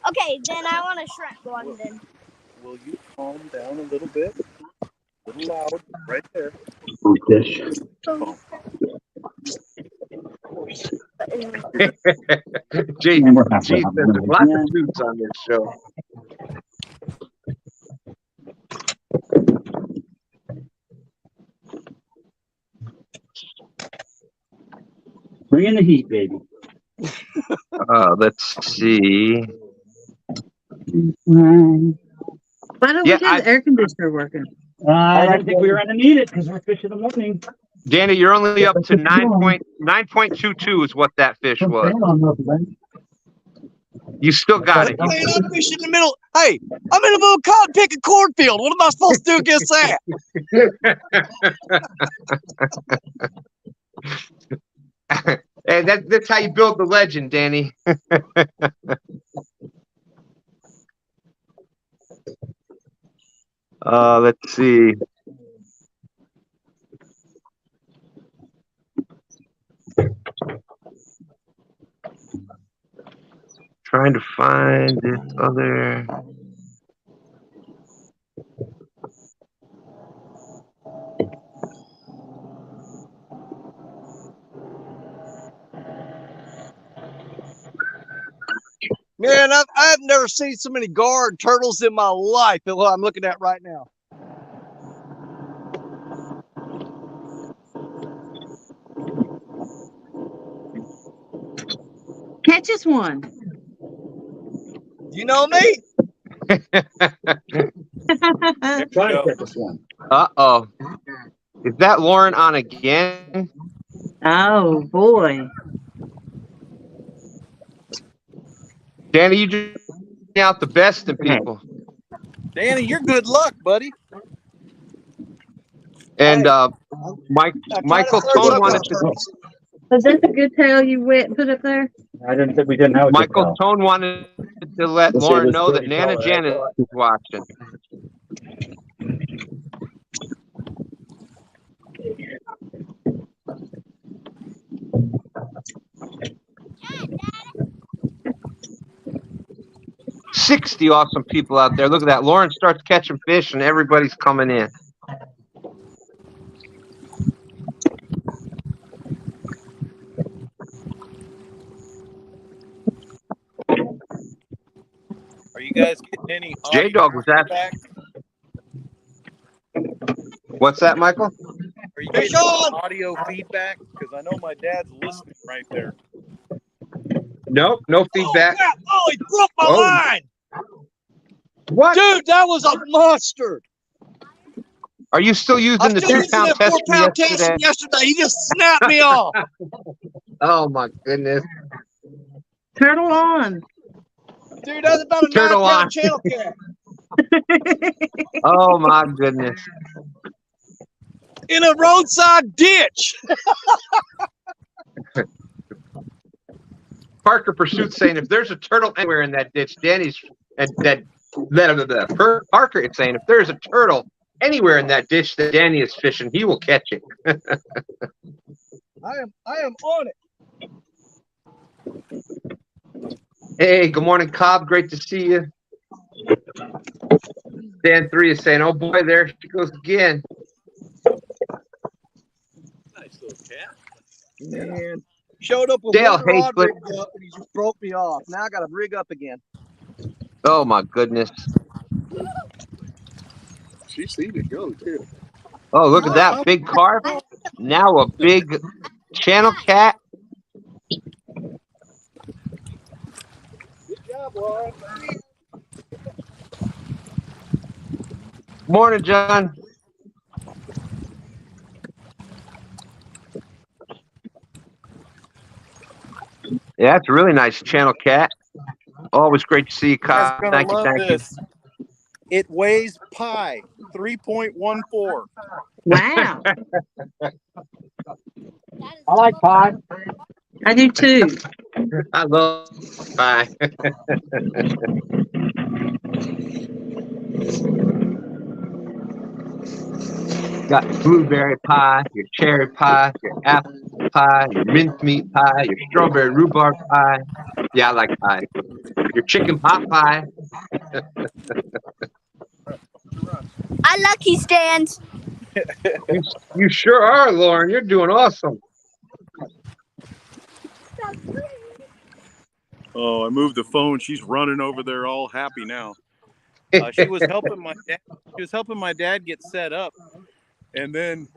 Okay, then I want a shrimp one then. Will you calm down a little bit? A little loud, right there. Fish. Gee, And we're halfway. there's lots of dudes on this show. Bring in the heat, baby. Let's see. Why don't Yeah, we get the air conditioner working? I don't think we were going to need it because we're fishing in the morning. Danny, you're only up to 9.22 is what that fish was. You still got it. Man, I'm fishing in the middle. Hey, I'm in the middle of cotton picking cornfield. What am I supposed to do against that? Hey, that's how you build the legend, Danny. Let's see. Trying to find this other. Man, I've never seen so many guard turtles in my life than what I'm looking at right now. Catch us one. You know me? I'm trying to catch this one. Uh-oh. Is that Lauren on again? Oh boy. Danny, you just out the best in people. Danny, you're good luck, buddy. And I Michael tried to Tone throw wanted up to. turtles. Was that a good tail you wet and put up there? I didn't think we didn't have a Michael good Tone wanted to let Let's see Lauren this know that pretty Nana color. Janet is watching. $60 awesome people out there. Look at that. Lauren starts catching fish and everybody's coming in. Are you guys getting any J-Dog was at. feedback? What's that, Michael? Are you Fish getting on! audio feedback? Because I know my dad's listening right there. Nope, no feedback. Oh, crap. Oh, he broke my Oh. line. What? Dude, that was a monster. Are you still using I'm the still using 2-pound that test 4-pound from test yesterday? from yesterday. He just snapped me off. Oh my goodness. Turtle on. Dude, that's about a Turtle 9-pound on. channel cat. Oh my goodness. In a roadside ditch. Parker Pursuit saying if there's a turtle anywhere in that ditch, Danny's and that Parker is saying if there's a turtle anywhere in that ditch that Danny is fishing, he will catch it. I am on it. Hey, good morning, Cobb. Great to see you. Dan3 is saying, oh boy, there she goes again. Nice little cat. Man, showed up with Dale one rod Hayslip. rigged up and he just broke me off. Now I got to rig up again. Oh my goodness. She's seen it go too. Oh, look at that big carp. Now a big channel cat. Good job, Lauren. Morning, John. Yeah, that's a really nice channel cat. Always great to see you, Kyle. Thank you, thank you. It weighs pi 3.14. Wow. I like pie. I do too. I love bye. Got blueberry pie, your cherry pie, your apple pie, your mincemeat pie, your strawberry rhubarb pie. Yeah, I like pie. Your chicken pot pie. I lucky stands. You sure are, Lauren. You're doing awesome. Oh, I moved the phone. She's running over there, all happy now. She was helping my dad. She was helping my dad get set up, and then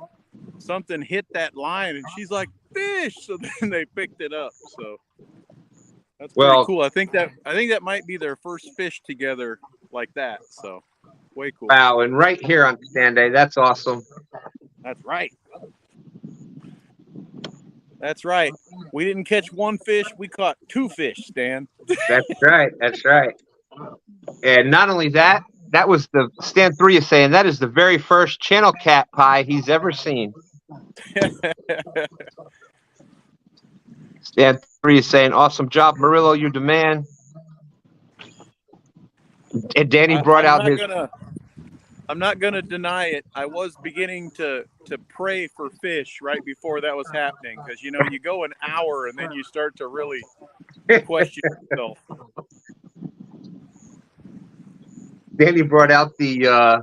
something hit that line, and she's like, "Fish!" So then they picked it up. So that's pretty cool. I think that might be their first fish together like that. So way cool. Wow, and right here on STANday, that's awesome. That's right. That's right. We didn't catch one fish. We caught two fish, Stan. That's right. That's right. And not only that, that was the Stan 3 is saying that is the very first channel cat pie he's ever seen. Stan 3 is saying, awesome job, Murillo, you demand. And Danny brought out his... I'm not gonna deny it. I was beginning to pray for fish right before that was happening, because you know you go an hour and then you start to really question yourself. Danny brought out the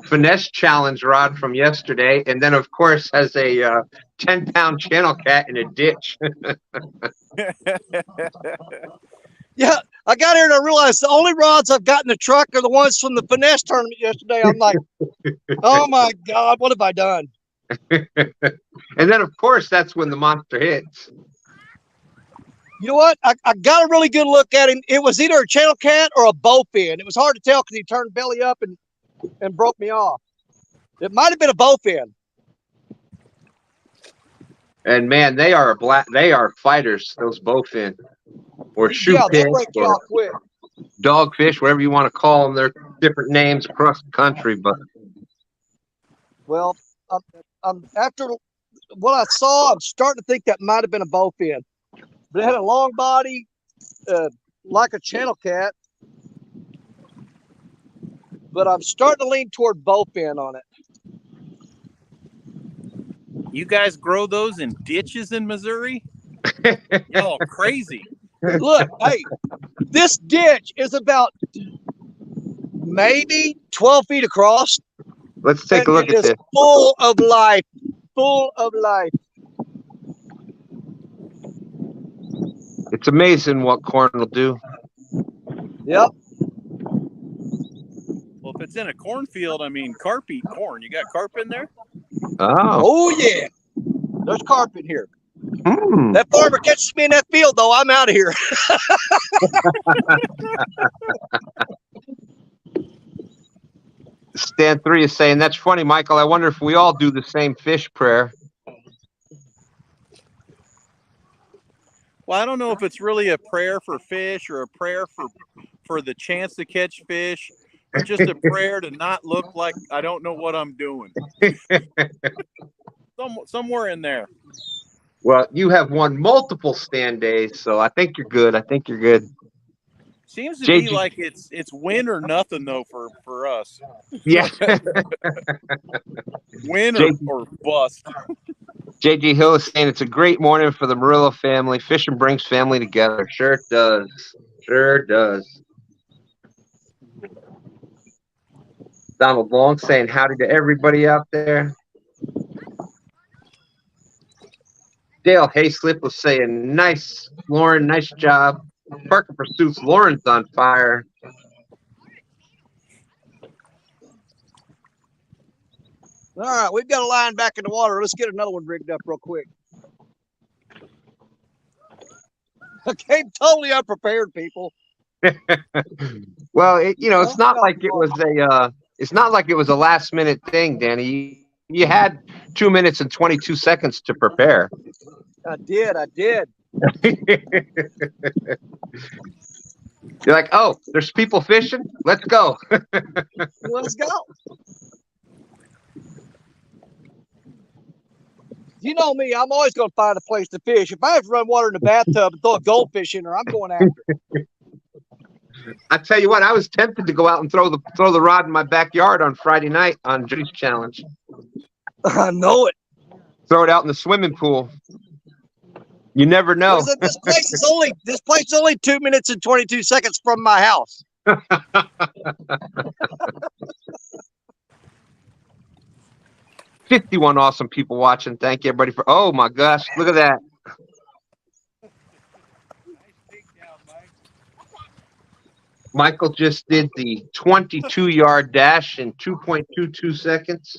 finesse challenge rod from yesterday, and then of course has a 10-pound channel cat in a ditch. Yeah, I got here and I realized the only rods I've got in the truck are the ones from the finesse tournament yesterday. I'm like, oh my God, what have I done? And then of course that's when the monster hits. You know what? I got a really good look at him. It was either a channel cat or a bowfin. It was hard to tell because he turned belly up and broke me off. It might have been a bowfin. And man, they are fighters, those bowfin. Or shoe fish, or quick. Dogfish, whatever you want to call them. They're different names across the country, but well, after what I saw, I'm starting to think that might have been a bowfin. But it had a long body, like a channel cat. But I'm starting to lean toward bowfin on it. You guys grow those in ditches in Missouri? Y'all crazy. Look, hey, this ditch is about maybe 12 feet across. Let's take a look at this. Full of life. Full of life. It's amazing what corn will do. Yep. Well, if it's in a cornfield, I mean, carp eat corn. You got carp in there? Oh yeah. There's carp in here. Hmm. That farmer catches me in that field, though, I'm out of here. Stan 3 is saying, that's funny, Michael. I wonder if we all do the same fish prayer. Well, I don't know if it's really a prayer for fish or a prayer for the chance to catch fish, or just a prayer to not look like I don't know what I'm doing. Somewhere in there. Well, you have won multiple stand days, so I think you're good. I think you're good. Seems to be JG like it's win or nothing though for us. yeah. Win J- or bust. JG Hill is saying it's a great morning for the Murillo family. Fishing brings family together. Sure it does. Sure does. Donald Long saying howdy to everybody out there. Dale Hayslip was saying, nice, Lauren, nice job. Parker Pursuits, Lauren's on fire. All right, we've got a line back in the water. Let's get another one rigged up real quick. I came totally unprepared, people. Well, it's not like it was a last minute thing, Danny. You had 2 minutes and 22 seconds to prepare. I did. You're like, oh, there's people fishing. Let's go. Let's go. You know me, I'm always going to find a place to fish. If I have to run water in the bathtub and throw a goldfish in there, I'm going after it. I tell you what, I was tempted to go out and throw the rod in my backyard on Friday night on Judy's challenge. I know it. Throw it out in the swimming pool. You never know. This place is only 2 minutes and 22 seconds from my house. 51 awesome people watching. Thank you, everybody, for. Oh my gosh, look at that. Michael just did the 22-yard dash in 2.22 seconds.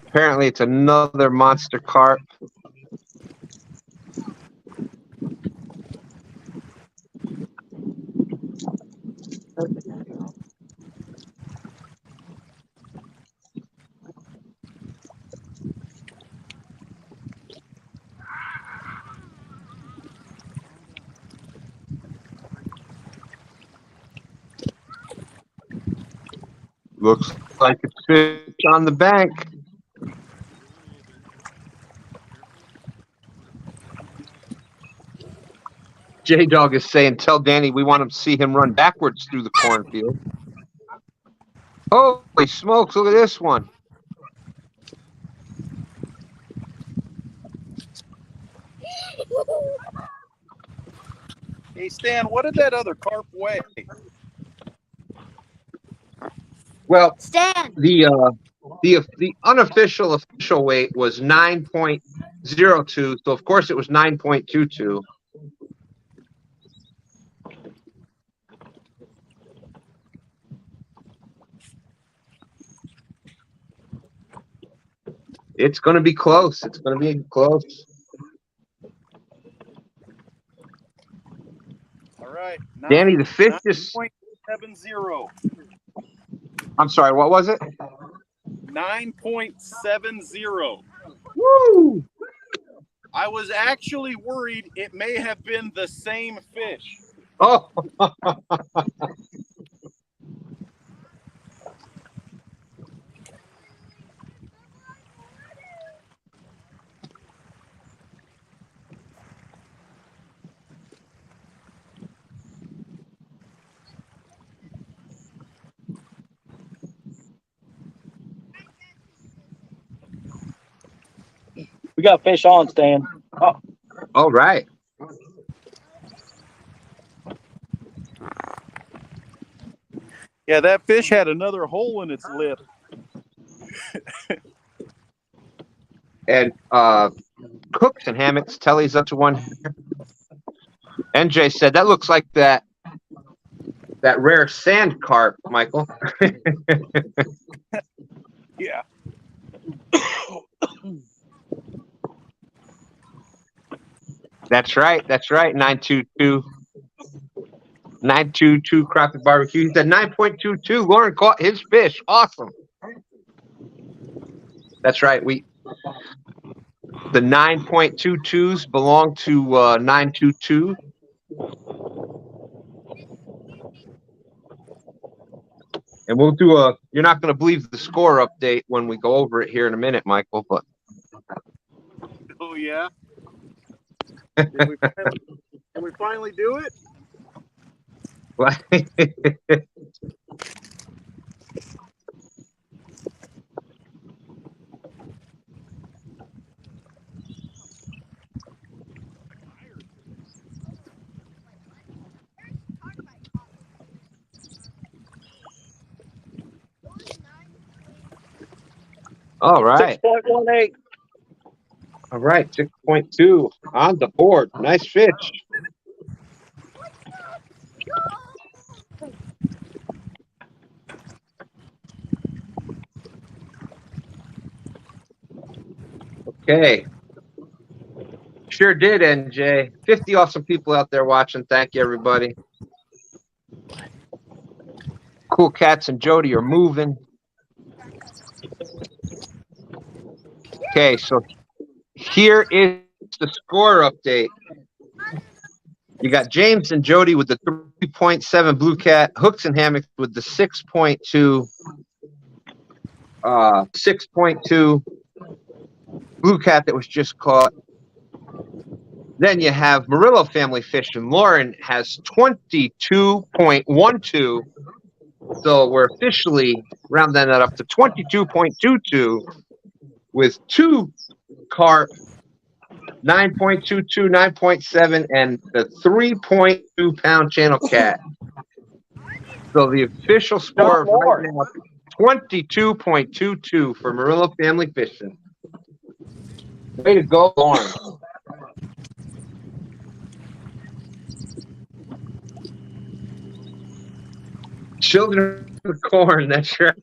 Apparently, it's another monster carp. Looks like it's fish on the bank. J-Dog is saying, tell Danny we want to see him run backwards through the cornfield. Holy smokes, look at this one. Hey Stan, what did that other carp weigh? Well, Stan. the unofficial official weight was 9.02, so of course it was 9.22. It's going to be close. It's going to be close. All right. Danny, the fish is 9.70. I'm sorry, what was it? 9.70. Woo! I was actually worried it may have been the same fish. Oh. We got fish on, Stan. Oh, All right. Yeah, that fish had another hole in its lip. And hooks and hammocks. Telly's up to one. NJ said that looks like that rare sand carp, Michael. Yeah. That's right. 922. 922 crappie barbecue. He said 9.22. Lauren caught his fish. Awesome. That's right. The 9.22s belong to 922. And we'll do you're not going to believe the score update when we go over it here in a minute, Michael, but. Oh, yeah? Did we finally do it? All right. 6.18. All right. 6.2 on the board. Nice fish. Okay. Sure did, NJ. 50 awesome people out there watching. Thank you, everybody. Cool Cats and Jody are moving. Okay, so here is the score update. You got James and Jody with the 3.7 Blue Cat, Hooks and Hammocks with the 6.2 Blue Cat that was just caught. Then you have Murillo Family Fish, and Lauren has 22.12. So we're officially rounding that up to 22.22 with 2 carp, 9.22, 9.7, and the 3.2 pound channel cat. So the official score of right now, 22.22 for Murillo Family Fishing. Way to go, Lauren. Children of corn, that's right.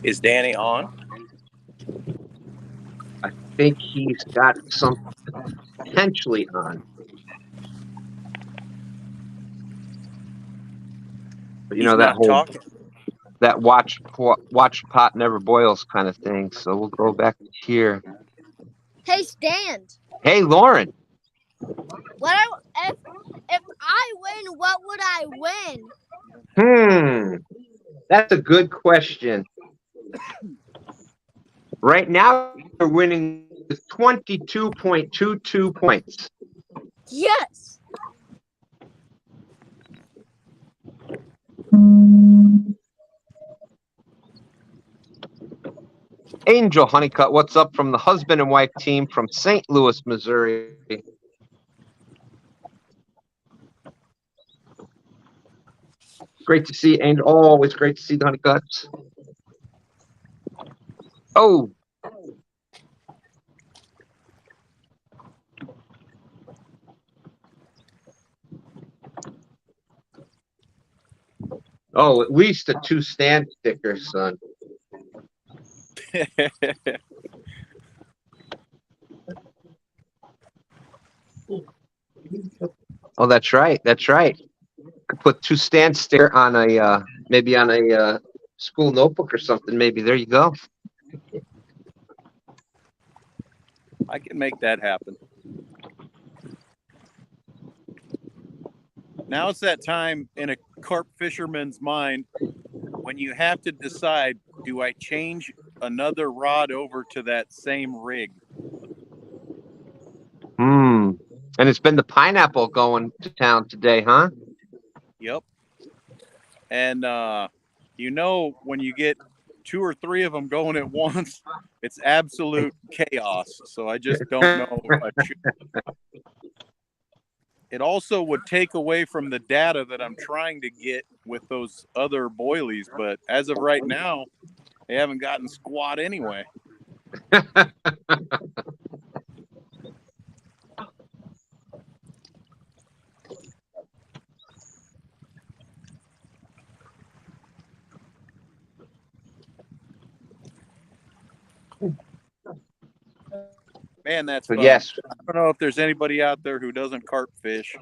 Is Danny on? I think he's got some potentially on. But you He's know that not whole talking. that watch pot never boils kind of thing. So we'll go back here. Hey, Stand. Hey, Lauren. If I win, what would I win? That's a good question. Right now, you're winning with 22.22 points. Yes. Angel Honeycutt, what's up from the husband and wife team from St. Louis, Missouri? Great to see Angel. Always great to see the Honeycutts. Oh. Oh, at least a 2 stand sticker, son. Oh, that's right. put 2 STANday on a maybe on a school notebook or something. Maybe there you go. I can make that happen. Now it's that time in a carp fisherman's mind when you have to decide, do I change another rod over to that same rig? And it's been the pineapple going to town today, huh? Yep. And you know, when you get 2 or 3 of them going at once, it's absolute chaos. So I just don't know if I should. It also would take away from the data that I'm trying to get with those other boilies, but as of right now, they haven't gotten squat anyway. Man, that's fun. Yes. I don't know if there's anybody out there who doesn't carp fish,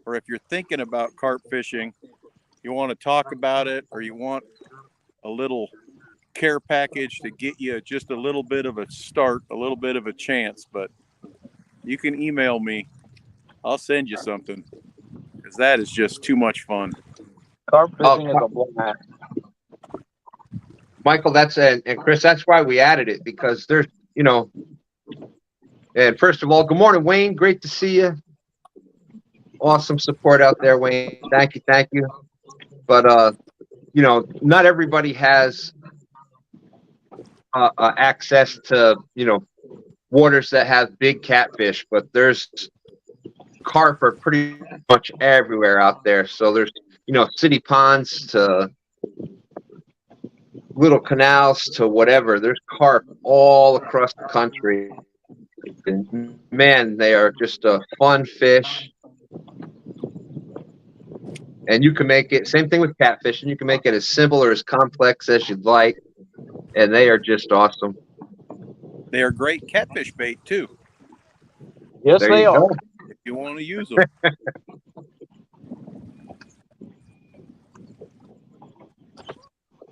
or if you're thinking about carp fishing, you want to talk about it, or you want a little care package to get you just a little bit of a start, a little bit of a chance. But you can email me. I'll send you something, because that is just too much fun. Carp fishing is a blast. Michael, and Chris, that's why we added it, because there's, and first of all, good morning, Wayne. Great to see you. Awesome support out there, Wayne. Thank you. But, not everybody has access to, waters that have big catfish, but there's carp are pretty much everywhere out there. So there's, city ponds to little canals to whatever. There's carp all across the country. And man, they are just a fun fish. And you can make it, same thing with catfish, and you can make it as simple or as complex as you'd like. And they are just awesome. They are great catfish bait, too. Yes, There they you are. go. If you want to use them.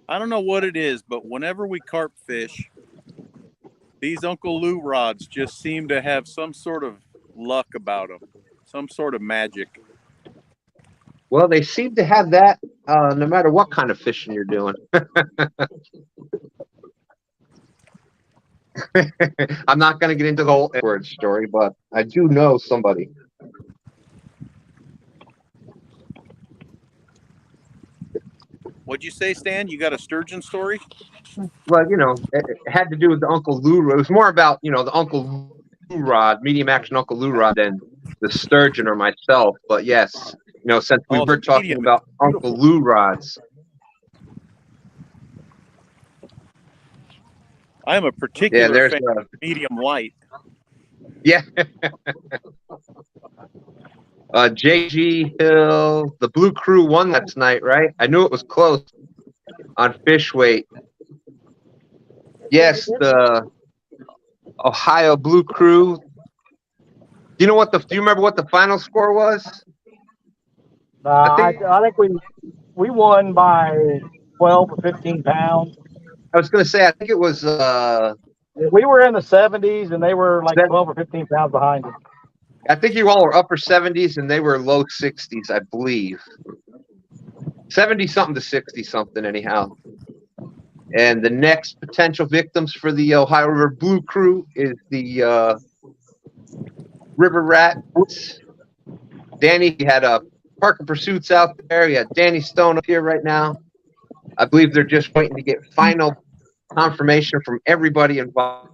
I don't know what it is, but whenever we carp fish, these Uncle Lou rods just seem to have some sort of luck about them, some sort of magic. Well, they seem to have that no matter what kind of fishing you're doing. I'm not going to get into the whole Edward story, but I do know somebody. What'd you say, Stan? You got a sturgeon story? Well, it had to do with the Uncle Lou. It was more about, the Uncle Lou rod, medium action Uncle Lou rod, than the sturgeon or myself. But yes, since we were talking about Uncle Lou rods. I am a particular fan of medium light. Yeah. JG Hill, the Blue Crew won last night, right? I knew it was close on fish weight. Yes, the Ohio Blue Crew. Do you remember what the final score was? I think we won by 12 or 15 pounds. I was going to say, I think it was. We were in the 70s, and they were like 12 or 15 pounds behind us. I think you all were upper 70s, and they were low 60s, I believe. 70-something to 60-something, anyhow. And the next potential victims for the Ohio River Blue Crew is the River Rats. Danny had Parker Pursuits out there. You had Danny Stone up here right now. I believe they're just waiting to get final confirmation from everybody involved.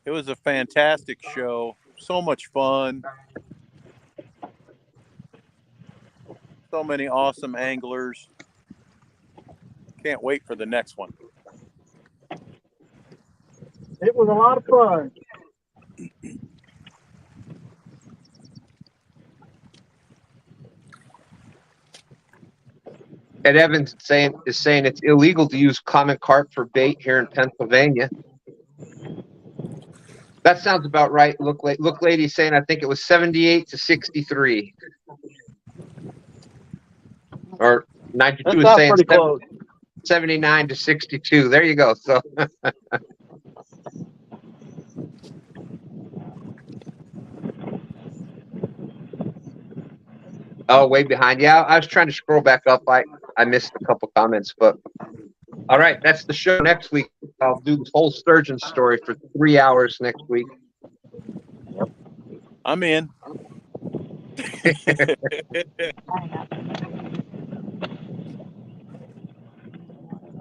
It was a fantastic show. So much fun. So many awesome anglers. Can't wait for the next one. It was a lot of fun. Ed Evans is saying it's illegal to use common carp for bait here in Pennsylvania. That sounds about right. Look lady saying I think it was 78 to 63. Or 92 is saying pretty close. 79 to 62. There you go. So oh, way behind. Yeah, I was trying to scroll back up. I missed a couple comments, but all right, that's the show. Next week I'll do the whole sturgeon story for 3 hours next week. I'm in.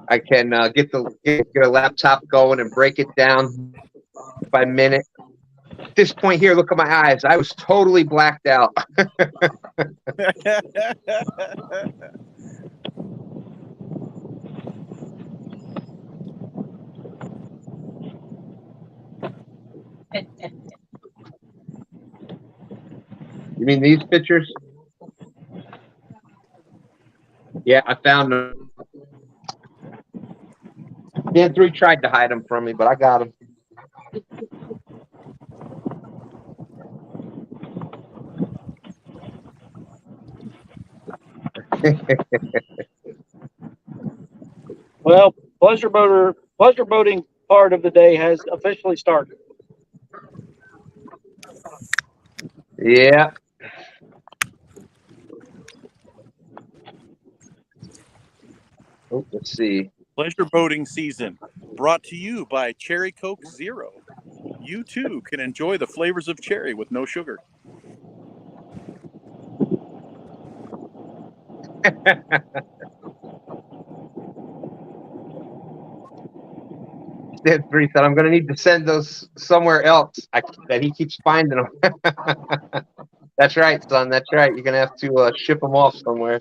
I can get a laptop going and break it down by minute. At this point here, look at my eyes. I was totally blacked out. You mean these pictures? Yeah, I found them. Dan 3 tried to hide them from me, but I got them. Well, pleasure boating part of the day has officially started. Yeah. Oh, let's see. Pleasure boating season brought to you by Cherry Coke Zero. You too can enjoy the flavors of cherry with no sugar. Dan 3 said, I'm going to need to send those somewhere else. That he keeps finding them. That's right, son. That's right. You're going to have to ship them off somewhere.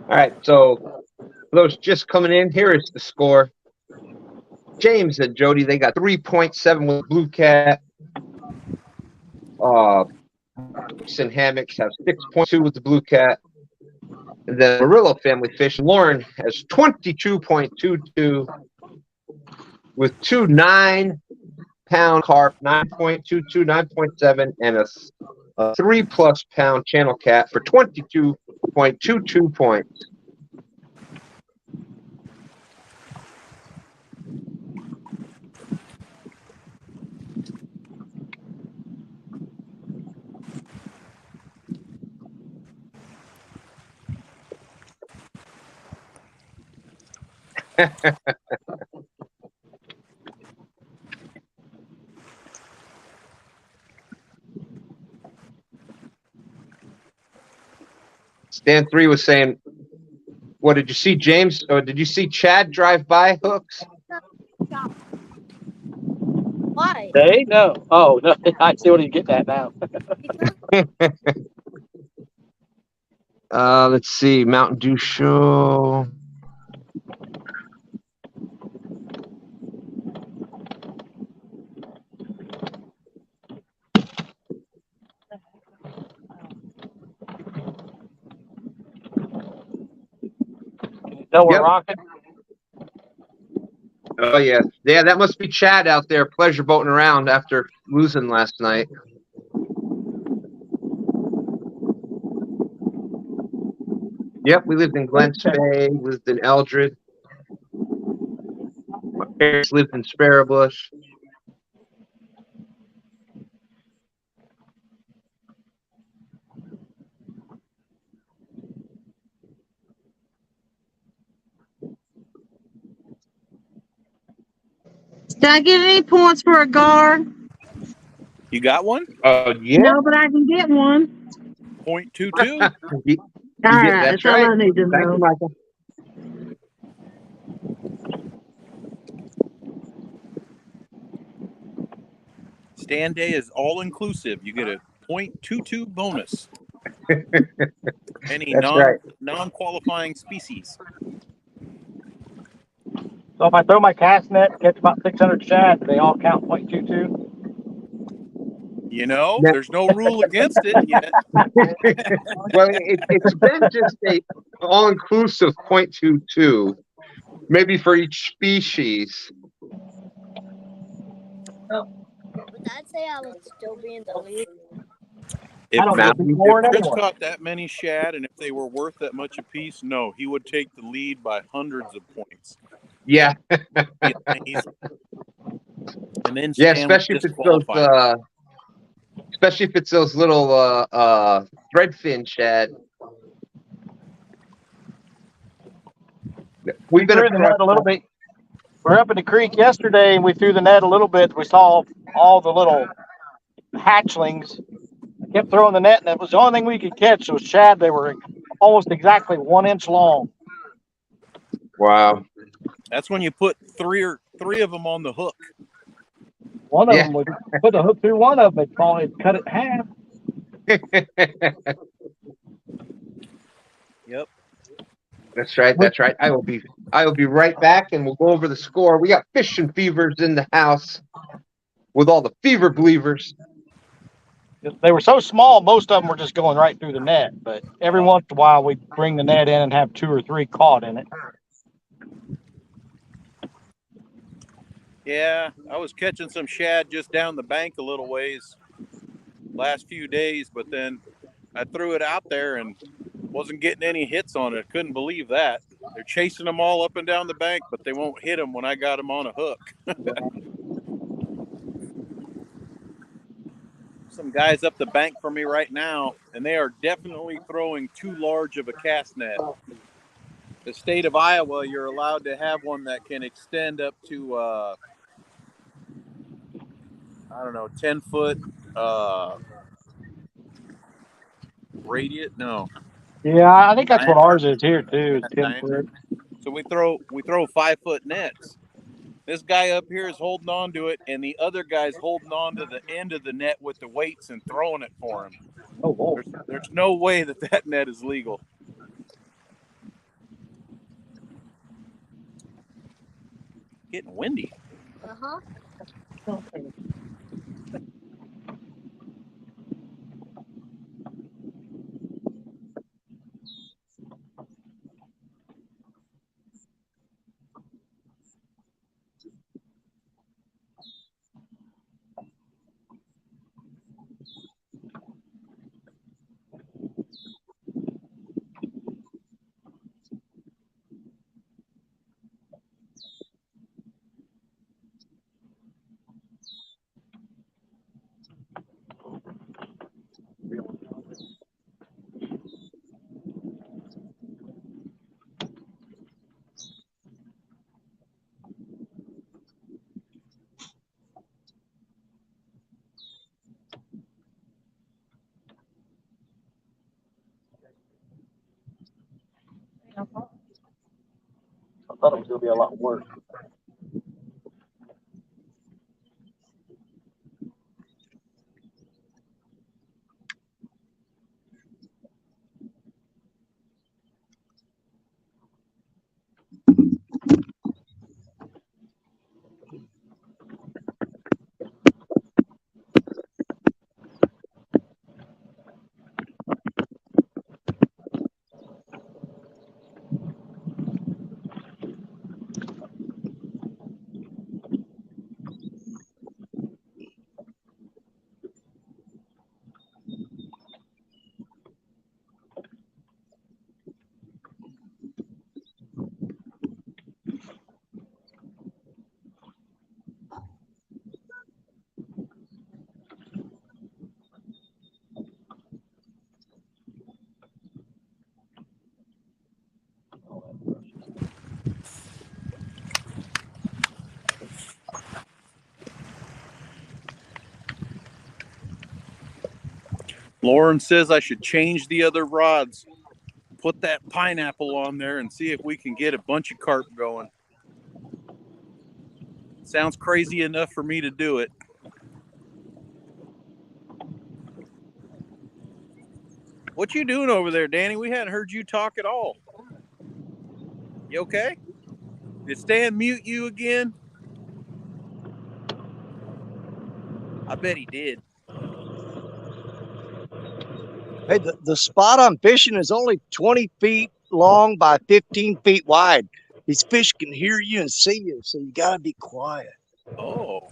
All right, so for those just coming in, here is the score. James and Jody, they got 3.7 with Blue Cat. And Hammocks have 6.2 with the Blue Cat. And then Murillo Family Fish, Lauren has 22.22 with 2 9-pound carp, 9.22, 9.7, and a 3+ pound channel cat for 22.22 points. Stan 3 was saying, what did you see, James? Or did you see Chad drive by Hooks? Why? They? No. Oh, no. I see what he's getting at now. Let's see, Mountain Dew Show. No, we're Yep. rocking. Oh, yeah. Yeah, that must be Chad out there pleasure boating around after losing last night. Yep, we lived in Glens Bay, lived in Eldred. My parents lived in Sparrowbush. Did I get any points for a guard? You got one? Yeah. No, but I can get one. 0.22. All right, That's all right. I need to Thank you, know. Michael. STANday is all inclusive. You get a 0.22 bonus. Any That's right. non-qualifying species. So if I throw my cast net, catch about 600 shad, do they all count 0.22? You know, Yeah. there's no rule against it yet. Well, it's been just a all-inclusive 0.22, maybe for each species. Would that say I would still be in the lead? If, I don't Now, get more than Chris anyone. caught that many shad, and if they were worth that much apiece, no, he would take the lead by hundreds of points. yeah, Be amazing. And then yeah, Stan would disqualify. especially if it's those little threadfin shad. We've been Threw the across net a little bit. We're up in the creek yesterday, and we threw the net a little bit. We saw all the little hatchlings. I kept throwing the net, and it was the only thing we could catch was shad. They were almost exactly 1 inch long. Wow. That's when you put three of them on the hook. One of Yeah. them would put the hook through one of them, it'd cut it in half. Yep. That's right. That's right. I will be right back, and we'll go over the score. We got fishing fevers in the house with all the fever believers. They were so small, most of them were just going right through the net. But every once in a while, we'd bring the net in and have 2 or 3 caught in it. Yeah, I was catching some shad just down the bank a little ways last few days, but then I threw it out there and wasn't getting any hits on it. Couldn't believe that. They're chasing them all up and down the bank, but they won't hit them when I got them on a hook. Some guys up the bank for me right now, and they are definitely throwing too large of a cast net. The state of Iowa, you're allowed to have one that can extend up to 10-foot radius. No. Yeah, I think that's what ours is here too. Is 10 foot. So we throw 5-foot nets. This guy up here is holding on to it, and the other guy's holding on to the end of the net with the weights and throwing it for him. Oh, whoa. There's no way that net is legal. Getting windy. Uh-huh. I thought it was going to be a lot worse. Lauren says I should change the other rods, put that pineapple on there, and see if we can get a bunch of carp going. Sounds crazy enough for me to do it. What you doing over there, Danny? We hadn't heard you talk at all. You okay? Did Stan mute you again? I bet he did. Hey, the spot I'm fishing is only 20 feet long by 15 feet wide. These fish can hear you and see you, so you gotta be quiet. Oh.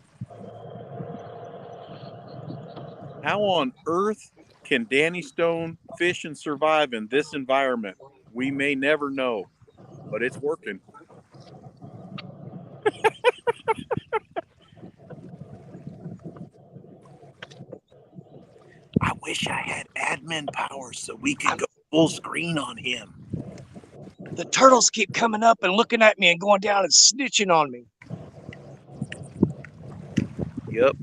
How on earth can Danny Stone fish and survive in this environment? We may never know, but it's working. I wish I had admin powers so we could go full screen on him. The turtles keep coming up and looking at me and going down and snitching on me. Yep.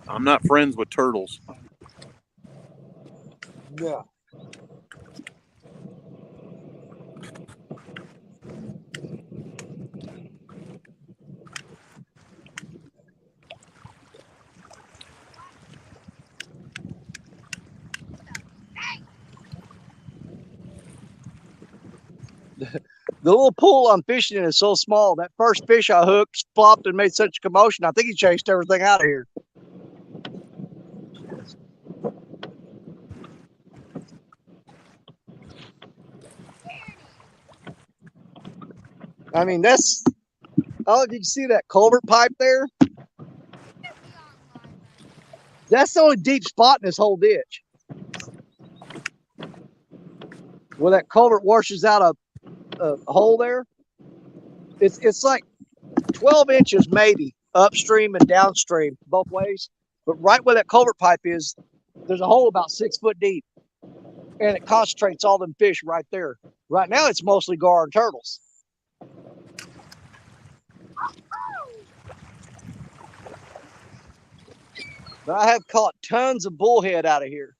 I'm not friends with turtles. Yeah. The little pool I'm fishing in is so small. That first fish I hooked flopped and made such a commotion. I think he chased everything out of here. I mean, that's. Oh, did you see that culvert pipe there? That's the only deep spot in this whole ditch. Where that culvert washes out a hole there. It's like 12 inches maybe upstream and downstream both ways. But right where that culvert pipe is, there's a hole about 6 foot deep. And it concentrates all them fish right there. Right now it's mostly gar and turtles. But I have caught tons of bullhead out of here.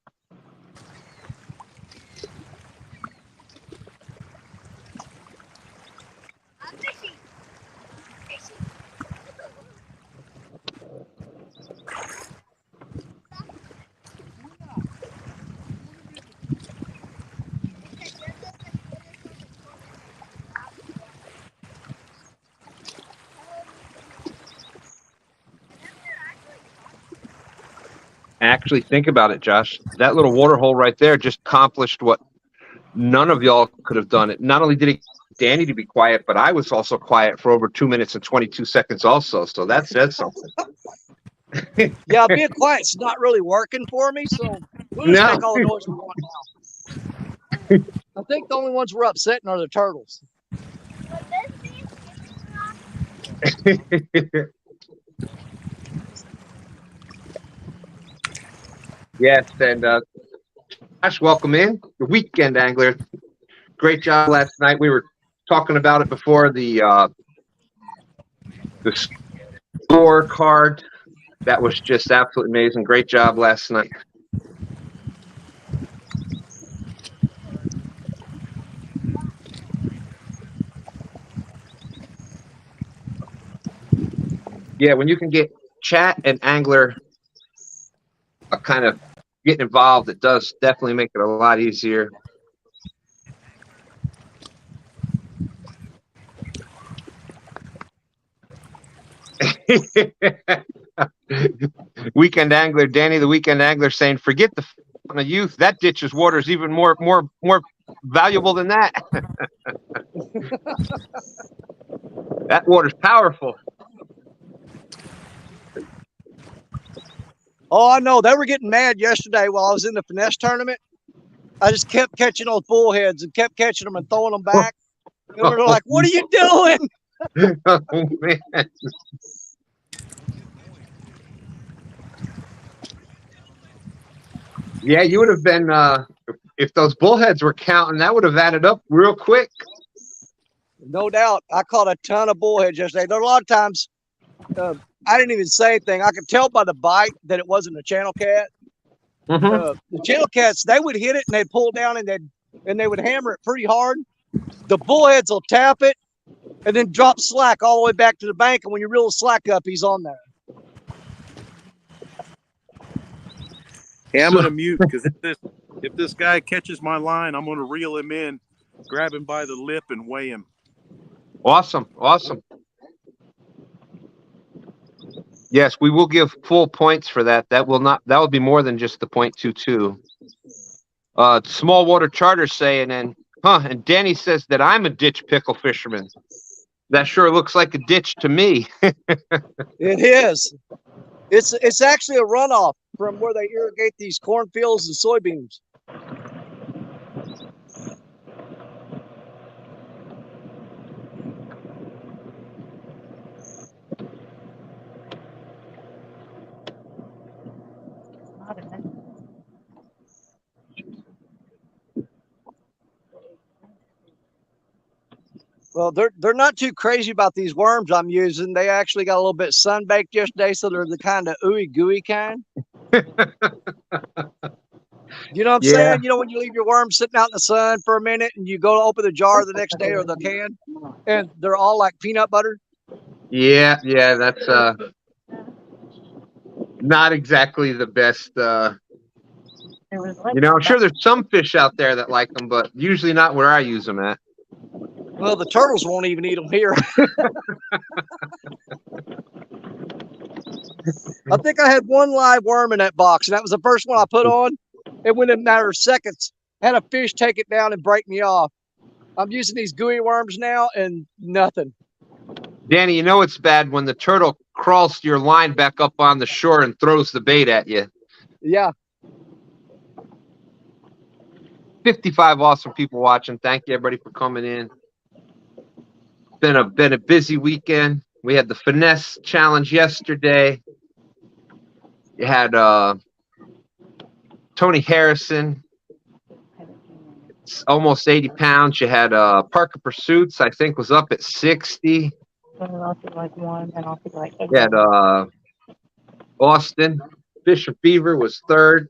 Actually, think about it, Josh. That little water hole right there just accomplished what none of y'all could have done. It not only did it Danny to be quiet, but I was also quiet for over 2 minutes and 22 seconds also. So that says something. Yeah, being quiet's not really working for me, so we'll just make all the noise we want now. I think the only ones we're upsetting are the turtles. Yes, and Josh, welcome in, the weekend angler. Great job last night. We were talking about it before the scorecard. That was just absolutely amazing. Great job last night. Yeah, when you can get chat and angler kind of getting involved, it does definitely make it a lot easier. Weekend angler Danny, the weekend angler, saying, "Forget the on the youth. That ditch's water is even more valuable than that." That water's powerful. Oh, I know. They were getting mad yesterday while I was in the finesse tournament. I just kept catching those bullheads and kept catching them and throwing them back. And they're like, "What are you doing?" Oh, man. Yeah, you would have been, if those bullheads were counting, that would have added up real quick. No doubt. I caught a ton of bullheads yesterday. There are a lot of times I didn't even say anything. I could tell by the bite that it wasn't a channel cat. The channel cats, they would hit it and they'd pull down and they would hammer it pretty hard. The bullheads will tap it and then drop slack all the way back to the bank. And when you reel the slack up, he's on there. Hey, I'm gonna mute because if this guy catches my line, I'm gonna reel him in, grab him by the lip, and weigh him. Awesome. Yes, we will give full points for that. That will be more than just the .22. Small water charter saying, and Danny says that I'm a ditch pickle fisherman. That sure looks like a ditch to me. It is. It's actually a runoff from where they irrigate these cornfields and soybeans. Well, they're not too crazy about these worms I'm using. They actually got a little bit sun-baked yesterday, so they're the kind of ooey gooey kind. You know what I'm Yeah. saying? You know when you leave your worms sitting out in the sun for a minute and you go to open the jar the next day or the can, and they're all like peanut butter? Yeah, that's not exactly the best. I'm sure there's some fish out there that like them, but usually not where I use them at. Well, the turtles won't even eat them here. I think I had one live worm in that box, and that was the first one I put on. And within a matter of seconds, had a fish take it down and break me off. I'm using these gooey worms now, and nothing. Danny, you know it's bad when the turtle crawls your line back up on the shore and throws the bait at you. Yeah. 55 awesome people watching. Thank you, everybody, for coming in. Been a busy weekend. We had the finesse challenge yesterday. You had Tony Harrison. It's almost 80 pounds. You had Parker Pursuits, I think, was up at 60. You had Austin. Fisher Fever was third.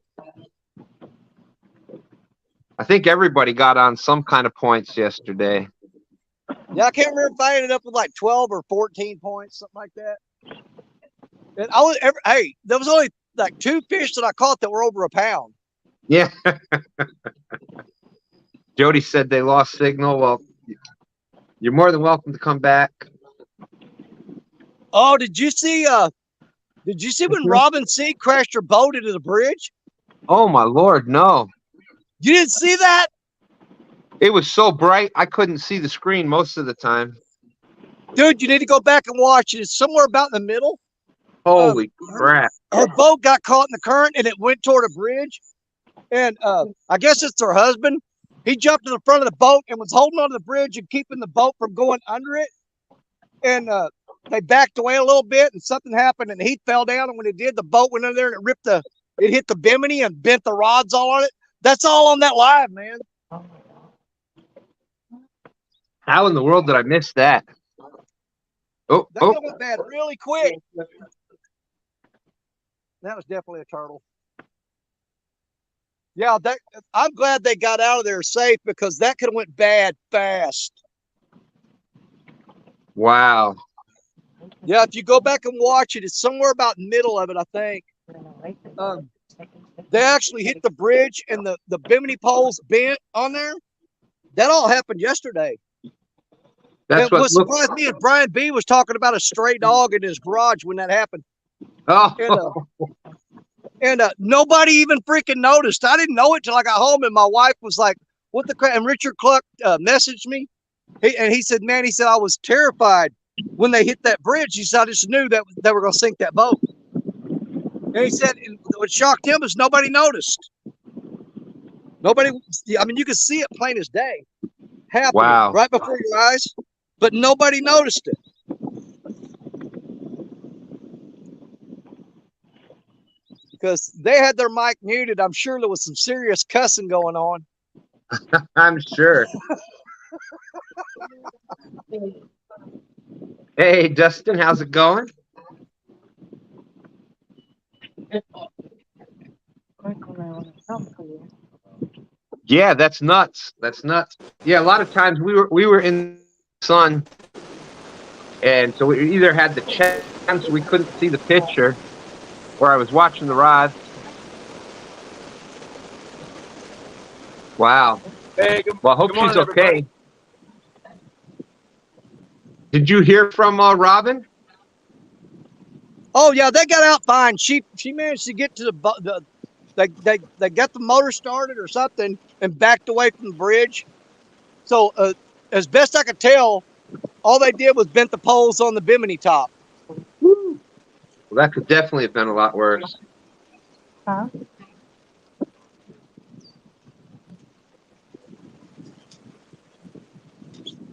I think everybody got on some kind of points yesterday. Yeah, I can't remember if I ended up with like 12 or 14 points, something like that. And there was only like 2 fish that I caught that were over a pound. Yeah. Jody said they lost signal. Well, you're more than welcome to come back. Oh, did you see when Robin C crashed her boat into the bridge? Oh my Lord, no. You didn't see that? It was so bright, I couldn't see the screen most of the time. Dude, you need to go back and watch it. It's somewhere about in the middle. Holy crap. Her boat got caught in the current and it went toward a bridge. And I guess it's her husband. He jumped to the front of the boat and was holding onto the bridge and keeping the boat from going under it. And they backed away a little bit and something happened and he fell down. And when it did, the boat went under there and it hit the bimini and bent the rods all on it. That's all on that live, man. How in the world did I miss that? That went bad really quick. That was definitely a turtle. Yeah, I'm glad they got out of there safe because that could have went bad fast. Wow. Yeah, if you go back and watch it, it's somewhere about middle of it, I think. They actually hit the bridge and the bimini poles bent on there. That all happened yesterday. That's what surprised me is Brian B was talking about a stray dog in his garage when that happened. Oh. And nobody even freaking noticed. I didn't know it till I got home, and my wife was like, "What the crap?" And Richard Cluck messaged me, and he said, "Man," he said, "I was terrified when they hit that bridge." He said, "I just knew that they were going to sink that boat." And he said, "What shocked him is nobody noticed. Nobody. I mean, you could see it plain as day, happening right before your eyes, but nobody noticed it." Because they had their mic muted. I'm sure there was some serious cussing going on. I'm sure. Hey, Dustin, how's it going? Yeah, that's nuts. That's nuts. Yeah, a lot of times we were in the sun, and so we either had the chance we couldn't see the picture, or I was watching the rod. Wow. Hey, well, I hope she's okay. Did you hear from Robin? Oh yeah, they got out fine. She managed to get to They got the motor started or something and backed away from the bridge. So as best I could tell, all they did was bent the poles on the bimini top. Well, that could definitely have been a lot worse. Huh?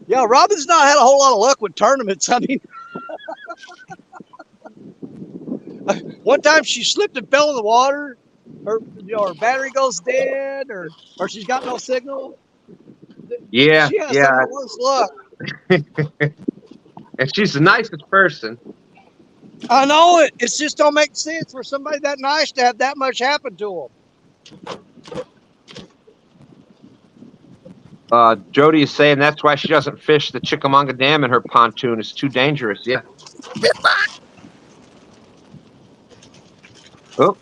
Yeah, Robin's not had a whole lot of luck with tournaments. I mean, one time she slipped and fell in the water, or her battery goes dead, or she's got no signal. Yeah, She has yeah. some of the worst luck. And she's the nicest person. I know it. It just don't make sense for somebody that nice to have that much happen to them. Jody is saying that's why she doesn't fish the Chickamauga Dam in her pontoon. It's too dangerous. Yeah. Oh,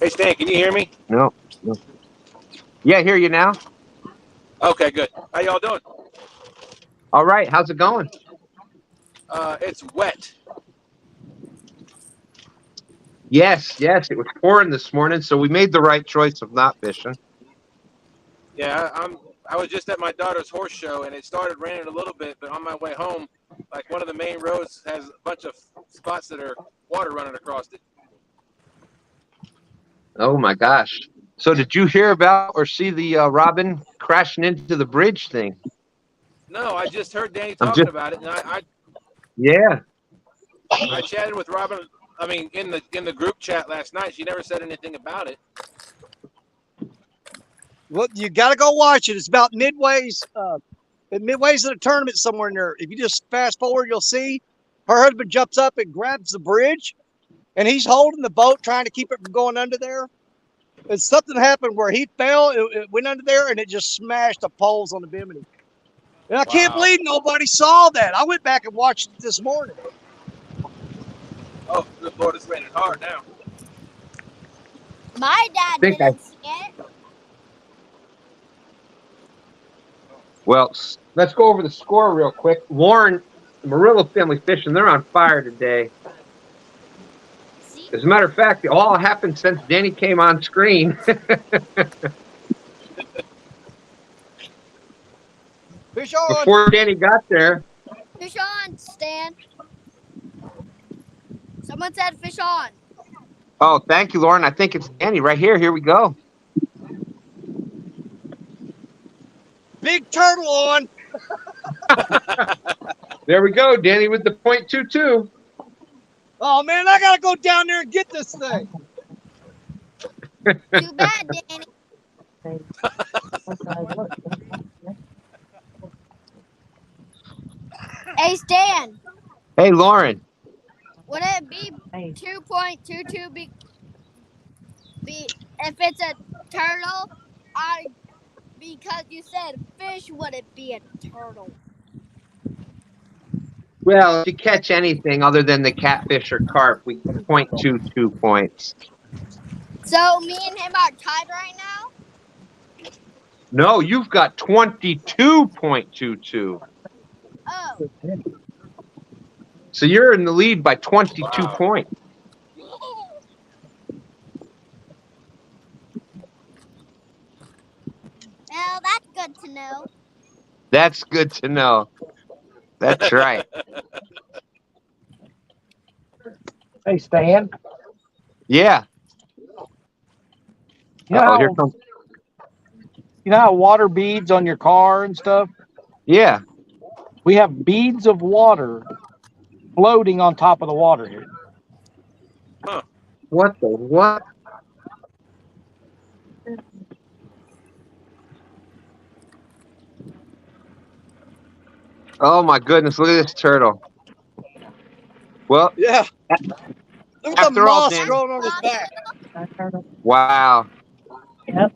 Hey, Stan, can you hear me? no. Yeah, I hear you now. Okay, good. How y'all doing? All right. How's it going? It's wet. Yes. It was pouring this morning, so we made the right choice of not fishing. Yeah, I was just at my daughter's horse show, and it started raining a little bit, but on my way home, like one of the main roads has a bunch of spots that are water running across it. Oh my gosh. So did you hear about or see the Robin crashing into the bridge thing? No, I just heard Danny talking about it, and I chatted with Robin. I mean, in the group chat last night, she never said anything about it. Well, you got to go watch it. It's about midways of the tournament somewhere in there. If you just fast forward, you'll see her husband jumps up and grabs the bridge, and he's holding the boat, trying to keep it from going under there. And something happened where he fell, it went under there, and it just smashed the poles on the bimini. And I can't believe nobody saw that. I went back and watched it this morning. Oh, good Lord, it's raining hard now. My dad didn't see it. Well, let's go over the score real quick. Lauren, the Murillo family fishing, they're on fire today. As a matter of fact, it all happened since Danny came on screen. Fish on. Before Danny got there. Fish on, Stan. Someone said fish on. Oh, thank you, Lauren. I think it's Danny right here. Here we go. Big turtle on. There we go. Danny with the .22. Oh, man, I got to go down there and get this thing. Too bad, Danny. Hey, Stan. Hey, Lauren. Would it be 2.22 be if it's a turtle? Because you said fish, would it be a turtle? Well, if you catch anything other than the catfish or carp, we get .22 points. So me and him are tied right now? No, you've got 22.22. Oh. So you're in the lead by 22 points. Well, that's good to know. That's good to know. That's right. Hey, Stan. Yeah. Here comes. You know how water beads on your car and stuff? Yeah. We have beads of water floating on top of the water here. Huh. What the what? Oh my goodness, look at this turtle. Well, yeah. Look at the moss growing on his back. Wow. Yep.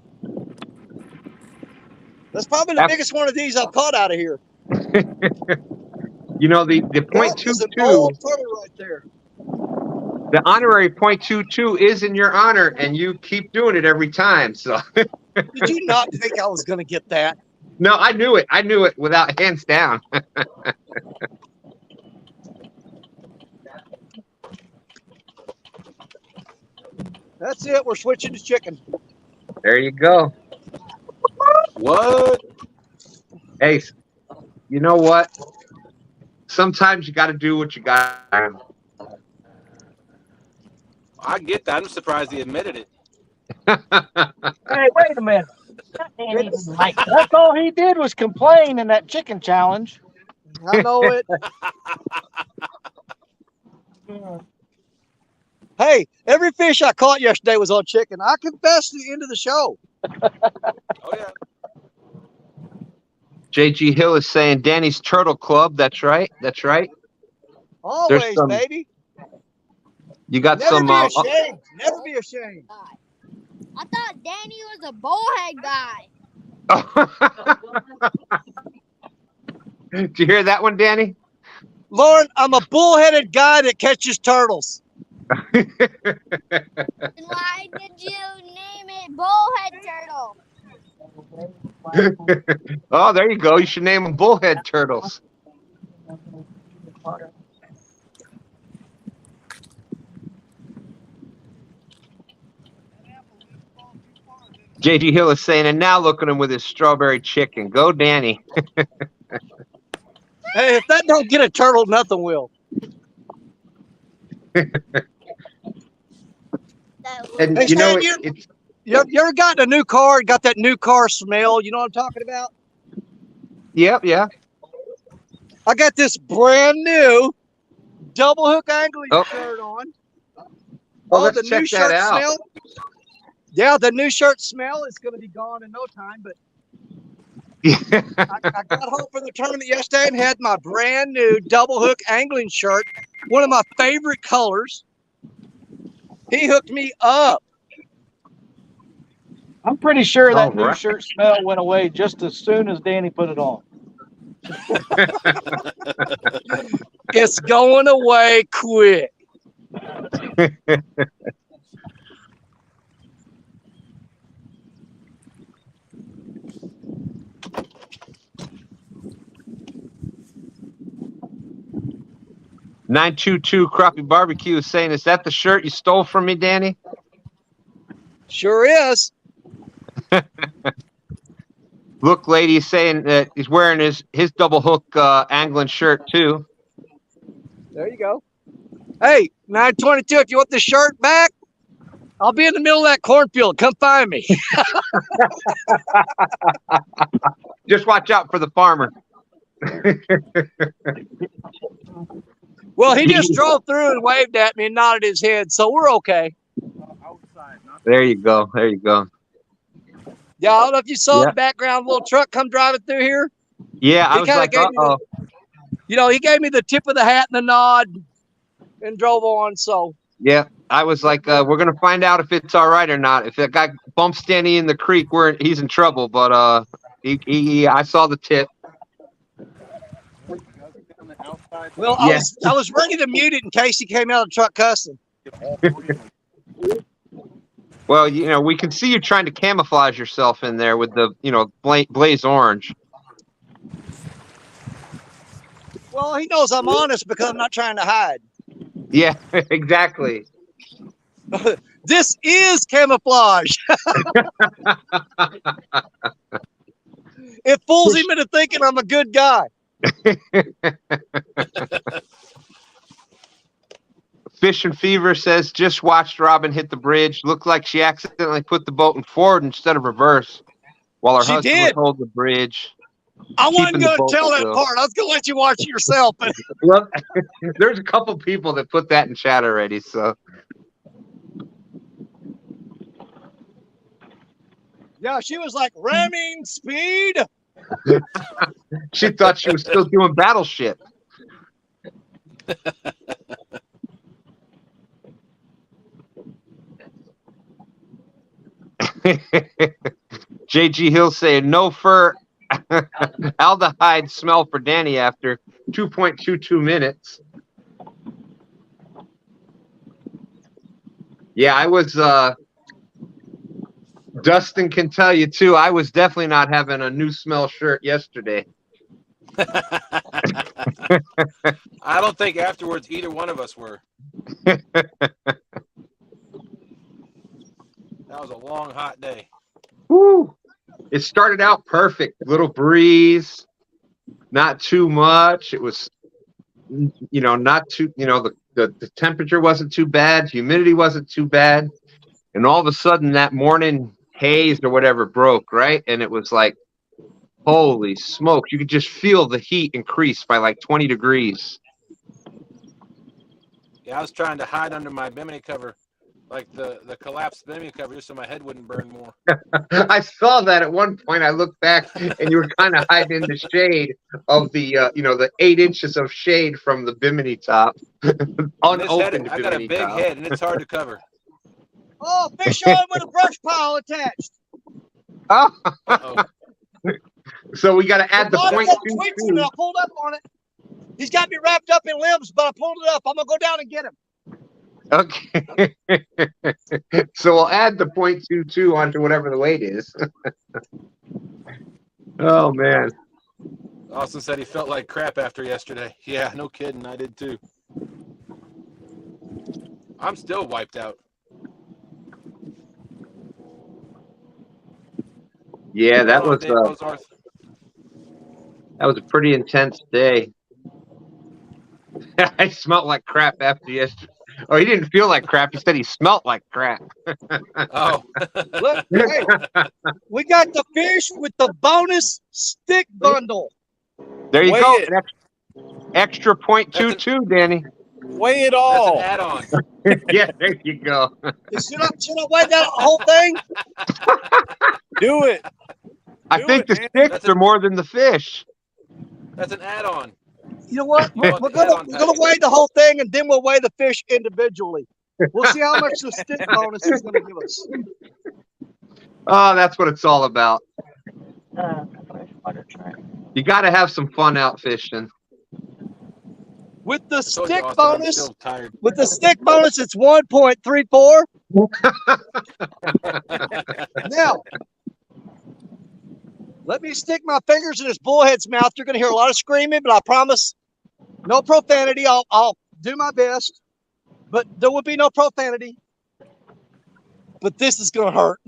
That's probably the biggest one of these I've caught out of here. You know, the .22, old turtle right there. the honorary .22 is in your honor, and you keep doing it every time. So Did you not think I was going to get that? No, I knew it. I knew it without hands down. That's it. We're switching to chicken. There you go. What? Hey, you know what? Sometimes you got to do what you got. I get that. I'm surprised he admitted it. Hey, wait a minute. That's all he did was complain in that chicken challenge. I know it. Hey, every fish I caught yesterday was on chicken. I confessed at the end of the show. Oh yeah. JG Hill is saying Danny's Turtle Club. That's right. That's right. Always, some- baby. You got Never some. be ashamed. Never be ashamed. I thought Danny was a bullhead guy. Did you hear that one, Danny? Lauren, I'm a bullheaded guy that catches turtles. Then why did you name it bullhead turtle? Oh, there you go. You should name them bullhead turtles. JG Hill is saying, and now look at him with his strawberry chicken. Go, Danny. Hey, if that don't get a turtle, nothing will. And Hey, you know, Stan, it's You ever gotten a new car and got that new car smell? You know what I'm talking about? yep, yeah. I got this brand new double hook angling Oh. shirt on. Oh, let's the check new that shirt out. smell. Yeah, the new shirt smell is going to be gone in no time. But I got home from the tournament yesterday and had my brand new double hook angling shirt, one of my favorite colors. He hooked me up. I'm pretty sure that All new right. shirt smell went away just as soon as Danny put it on. It's going away quick. $922 Crappie Barbecue is saying, is that the shirt you stole from me, Danny? Sure is. Look, lady is saying that he's wearing his double hook angling shirt too. There you go. Hey, 922, if you want this shirt back, I'll be in the middle of that cornfield. Come find me. Just watch out for the farmer. Well, he just drove through and waved at me and nodded his head, so we're okay. There you go. There you go. Yeah, I don't know if you saw Yeah. the background little truck come driving through here. Yeah, I He was kinda like, gave me uh-oh. He gave me the tip of the hat and the nod and drove on. So Yeah, I was like, we're gonna find out if it's all right or not. If that guy bumps Danny in the creek, he's in trouble. But I saw the tip. well, Yeah. I was ready to mute it in case he came out of the truck cussing. Well, we can see you trying to camouflage yourself in there with the, blaze orange. Well, he knows I'm honest because I'm not trying to hide. Yeah, exactly. This is camouflage. It fools him into thinking I'm a good guy. Fish and Fever says, just watched Robin hit the bridge. Looked like she accidentally put the boat in forward instead of reverse while her She husband did. was holding the bridge. I wasn't Keeping the going to boat tell that still. part. I was going to let you watch it yourself. But Well, there's a couple people that put that in chat already, so. yeah, she was like ramming speed. She thought she was still doing Battleship. JG Hill saying no fur aldehyde smell for Danny after 2.22 minutes. Yeah, I was Dustin can tell you too, I was definitely not having a new smell shirt yesterday. I don't think afterwards either one of us were. it started out perfect. Little breeze, not too much. It was, not too, the temperature wasn't too bad. Humidity wasn't too bad. And all of a sudden that morning haze or whatever broke, right? And it was like, holy smokes. You could just feel the heat increase by like 20 degrees. Yeah, I was trying to hide under my bimini cover, like the collapsed bimini cover, just so my head wouldn't burn more. I saw that at one point. I looked back and you were kind of hiding in the shade of the, the 8 inches of shade from the bimini top. Unopened I got a big head and it's hard to cover. Oh, fish on with a brush pile attached. Uh-oh. So we got to add the Twigs and I 0.22. pulled up on it. He's got me wrapped up in limbs, but I pulled it up. I'm gonna go down and get him. Okay. So we'll add the 0.22 onto whatever the weight is. Oh man. Austin said he felt like crap after yesterday. Yeah, no kidding. I did too. I'm still wiped out. Yeah, that was That a pretty intense day. I smelled like crap after yesterday. Oh, he didn't feel like crap. He said he smelled like crap. Oh. Look, hey, we got the fish with the bonus stick bundle. There you Weigh go. it. Extra 0.22, Danny. Weigh it all. That's an add-on. Yeah, there you go. Should I weigh that whole thing? Do it. I think the sticks are more than the fish. That's an add-on. You know what? We're gonna weigh the whole thing, and then we'll weigh the fish individually. We'll see how much the stick bonus is gonna give us. Oh, that's what it's all about. You got to have some fun out fishing. With the stick bonus, it's 1.34. Now, let me stick my fingers in this bullhead's mouth. You're going to hear a lot of screaming, but I promise no profanity. I'll do my best, but there will be no profanity. But this is going to hurt.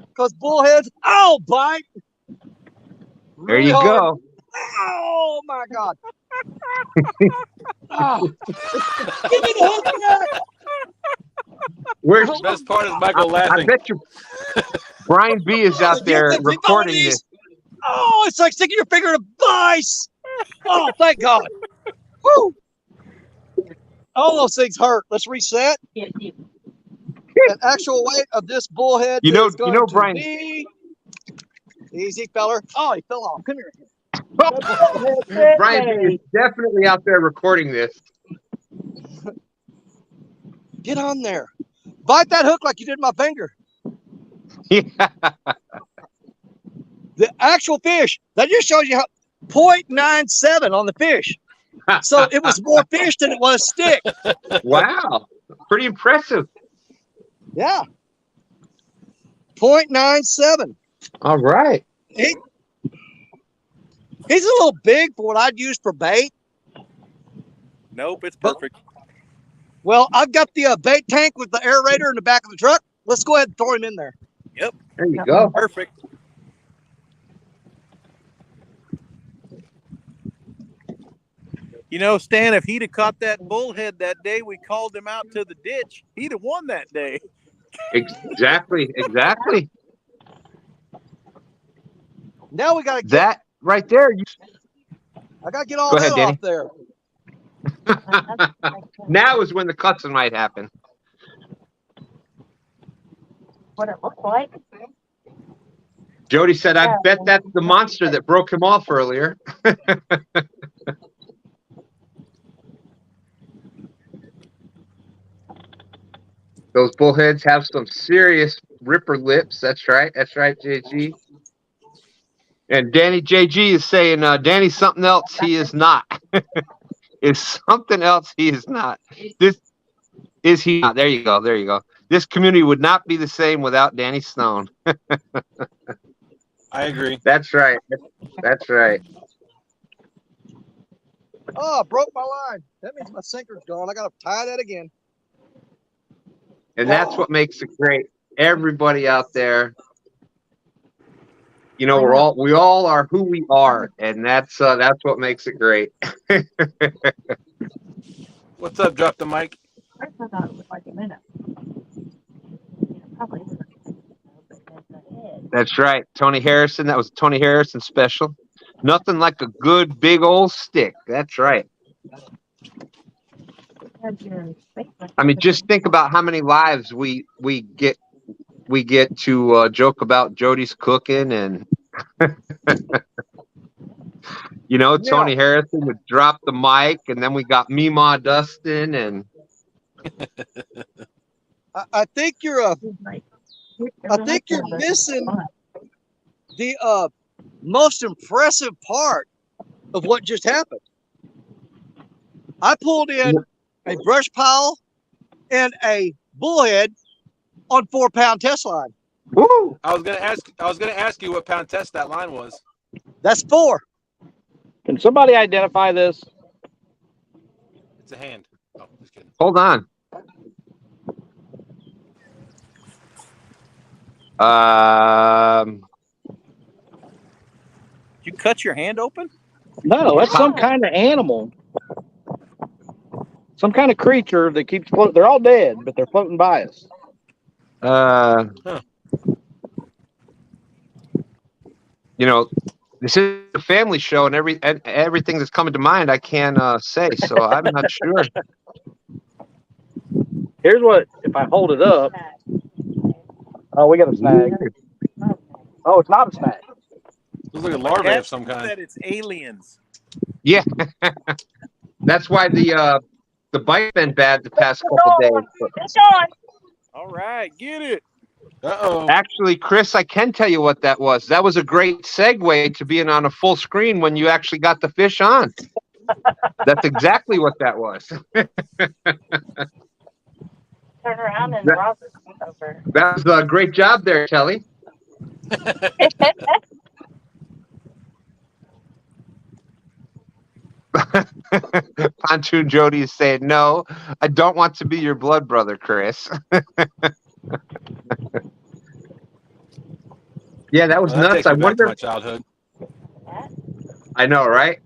Because bullheads, bite. There you go. Oh my God. Oh. Give me the hook back. Where's The best part is Michael laughing. I bet you Brian B is out there recording this. Oh, it's like sticking your finger in a vice. Oh, thank God. Woo. All those things hurt. Let's reset. The actual weight of this bullhead is going to Brian. be... Easy, feller. Oh, he fell off. Come here. Brian B is definitely out there recording this. Get on there. Bite that hook like you did my finger. Yeah. The actual fish, that just shows you how 0.97 on the fish. So it was more fish than it was stick. Wow. Pretty impressive. Yeah. 0.97. All right. He's a little big for what I'd use for bait. Nope, it's perfect. Well, I've got the bait tank with the aerator in the back of the truck. Let's go ahead and throw him in there. Yep. There you go. Perfect. You know, Stan, if he'd have caught that bullhead that day we called him out to the ditch, he'd have won that day. Exactly. Now we got to get That right there. I got to get all Go that ahead, off there. Now is when the cussing might happen. What it looked like. Jody said, I bet that's the monster that broke him off earlier. Those bullheads have some serious ripper lips. That's right, JG. And Danny JG is saying, Danny's something else he is not. Is something else he is not. This is he not. There you go. This community would not be the same without Danny Stone. I agree. That's right. Oh, I broke my line. That means my sinker's gone. I got to tie that again. And that's what makes it great. everybody out there. You know, we all are who we are, and that's what makes it great. What's up? Drop the mic. First I thought it was like a minute. Probably. That's right, Tony Harrison. That was a Tony Harrison special. Nothing like a good big old stick. That's right. I mean, just think about how many lives we get to joke about Jody's cooking, and you know, Tony Harrison would drop the mic, and then we got Meemaw Dustin, and I think you're missing the most impressive part of what just happened. I pulled in a brush pile and a bullhead on 4-pound test line. woo! I was gonna ask you what pound test that line was. That's 4. Can somebody identify this? It's a hand. Oh, just kidding. Hold on. You cut your hand open? No, that's some kind of animal. Some kind of creature that keeps floating. They're all dead, but they're floating by us. You know, this is a family show, and everything that's coming to mind I can't say, so I'm not sure. Here's what, if I hold it up. Oh, we got a snag. Oh, it's not a snag. Looks like a larvae of some kind. That it's aliens. Yeah, that's why the bite's been bad the past couple days. All right, get it. Uh-oh. Actually, Chris, I can tell you what that was. That was a great segue to being on a full screen when you actually got the fish on. That's exactly what that was. Turn around and drop it over. That was a great job there, Kelly. Pontoon Jody is saying, no, I don't want to be your blood brother, Chris. Yeah, that was Well, that nuts. takes I me back to wonder. my childhood. I know, right?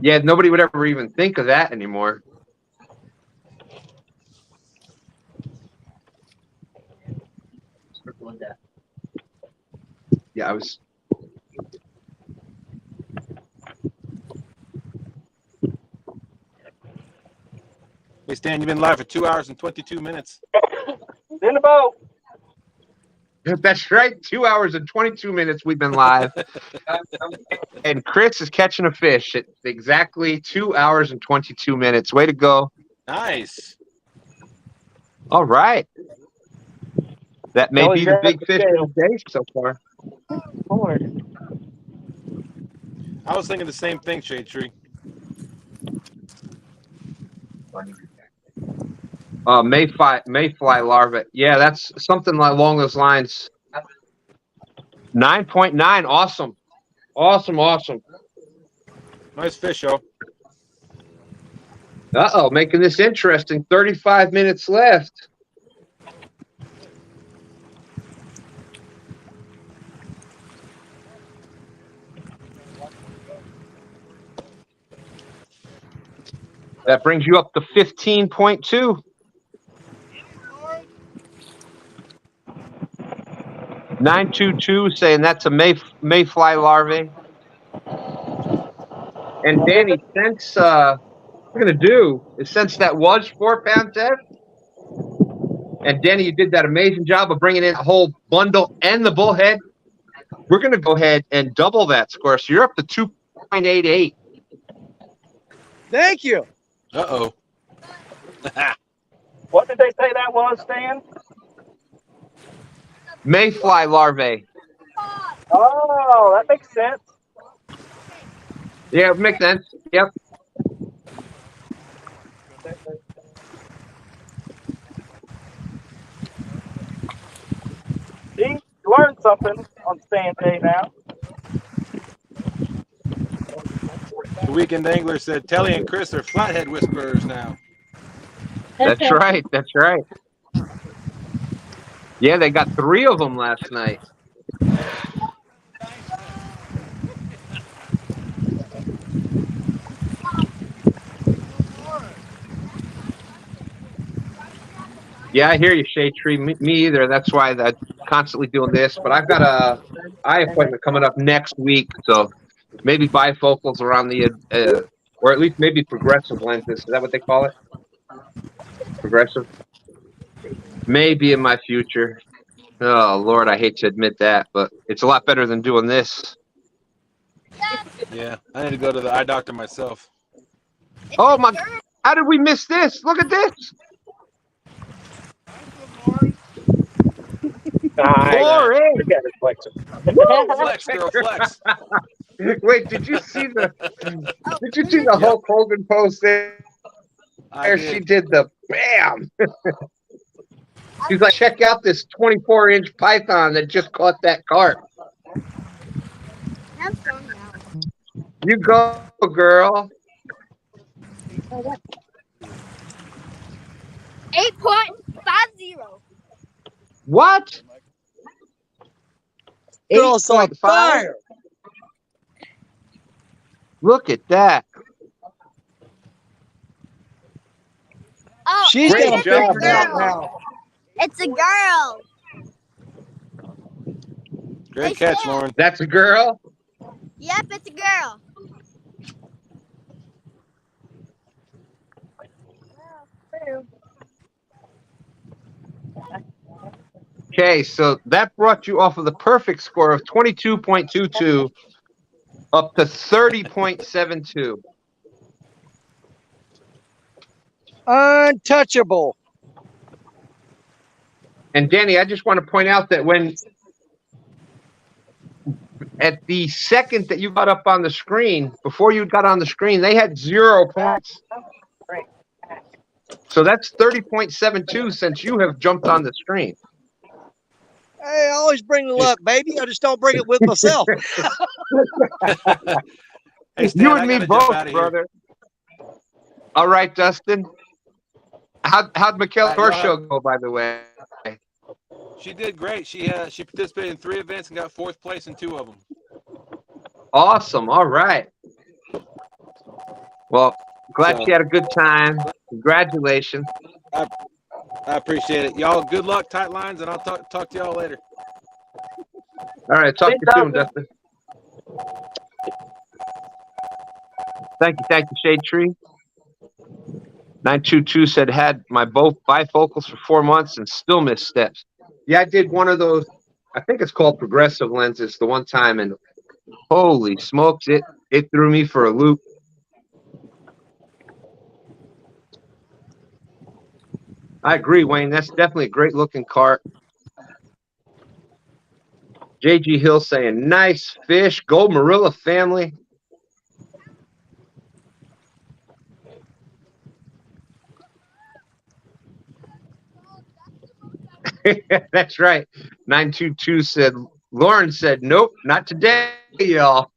Yeah, nobody would ever even think of that anymore. Yeah, I was. Hey, Stan, you've been live for 2 hours and 22 minutes. In the boat. That's right. 2 hours and 22 minutes we've been live. And Chris is catching a fish at exactly 2 hours and 22 minutes. Way to go. Nice. All right. That may Kelly be the grabbed big the fish scale. of the day so far. I was thinking the same thing, Shade Tree. Mayfly larvae. Yeah, that's something along those lines. 9.9. Awesome. Awesome. Nice fish, yo. Uh-oh, making this interesting. 35 minutes left. That brings you up to 15.2. 922 saying that's a mayfly larvae. And Danny, since what we're gonna do is, since that was 4-pound test, and Danny, you did that amazing job of bringing in a whole bundle and the bullhead, we're gonna go ahead and double that score. So you're up to 2.88. Thank you. Uh-oh. What did they say that was, Stan? Mayfly larvae. Oh, that makes sense. Yeah, it makes sense. Yep. See, you learned something on STANday now. The Weekend Angler said Telly and Chris are flathead whisperers now. That's right. That's right. Yeah, they got 3 of them last night. Yeah, I hear you, Shade Tree. Me either. That's why I'm constantly doing this. But I've got a eye appointment coming up next week, so maybe bifocals around the, or at least maybe progressive lenses. Is that what they call it? Progressive? Maybe in my future. Oh, Lord, I hate to admit that, but it's a lot better than doing this. Yeah, I need to go to the eye doctor myself. Oh, my, how did we miss this? Look at this. Glory. Flex, girl, flex. Wait, did you see the Hulk Hogan post there? She did the bam. She's like, check out this 24-inch python that just caught that carp. You go, girl. 8.50. What? Girl's on 8.5? fire. Look at that. Oh, She's Great got job, figured out now. it's a girl. Great catch, Lauren. That's a girl? Yep, it's a girl. Okay, so that brought you off of the perfect score of 22.22 up to 30.72. Untouchable. And Danny, I just want to point out that when at the second that you got up on the screen, before you got on the screen, they had 0 points. So that's 30.72 since you have jumped on the screen. Hey, I always bring the luck, baby. I just don't bring it with myself. Hey, Stan, You I and me gotta jump both, outta here. brother. All right, Dustin. How'd Michaela Horseshoe go, by the way? She did great. She participated in 3 events and got 4th place in 2 of them. Awesome. All right. Well, glad she had a good time. Congratulations. I appreciate it. Y'all, good luck, tight lines, and I'll talk to y'all later. All right. Talk to you soon, Dustin. Thank you, Shade Tree. 922 said, had my both bifocals for 4 months and still missed steps. Yeah, I did one of those. I think it's called progressive lenses the one time, and holy smokes, it threw me for a loop. I agree, Wayne. That's definitely a great looking carp. JG Hill saying, nice fish, Gold Marilla family. That's right. 922 said, Lauren said, nope, not today, y'all.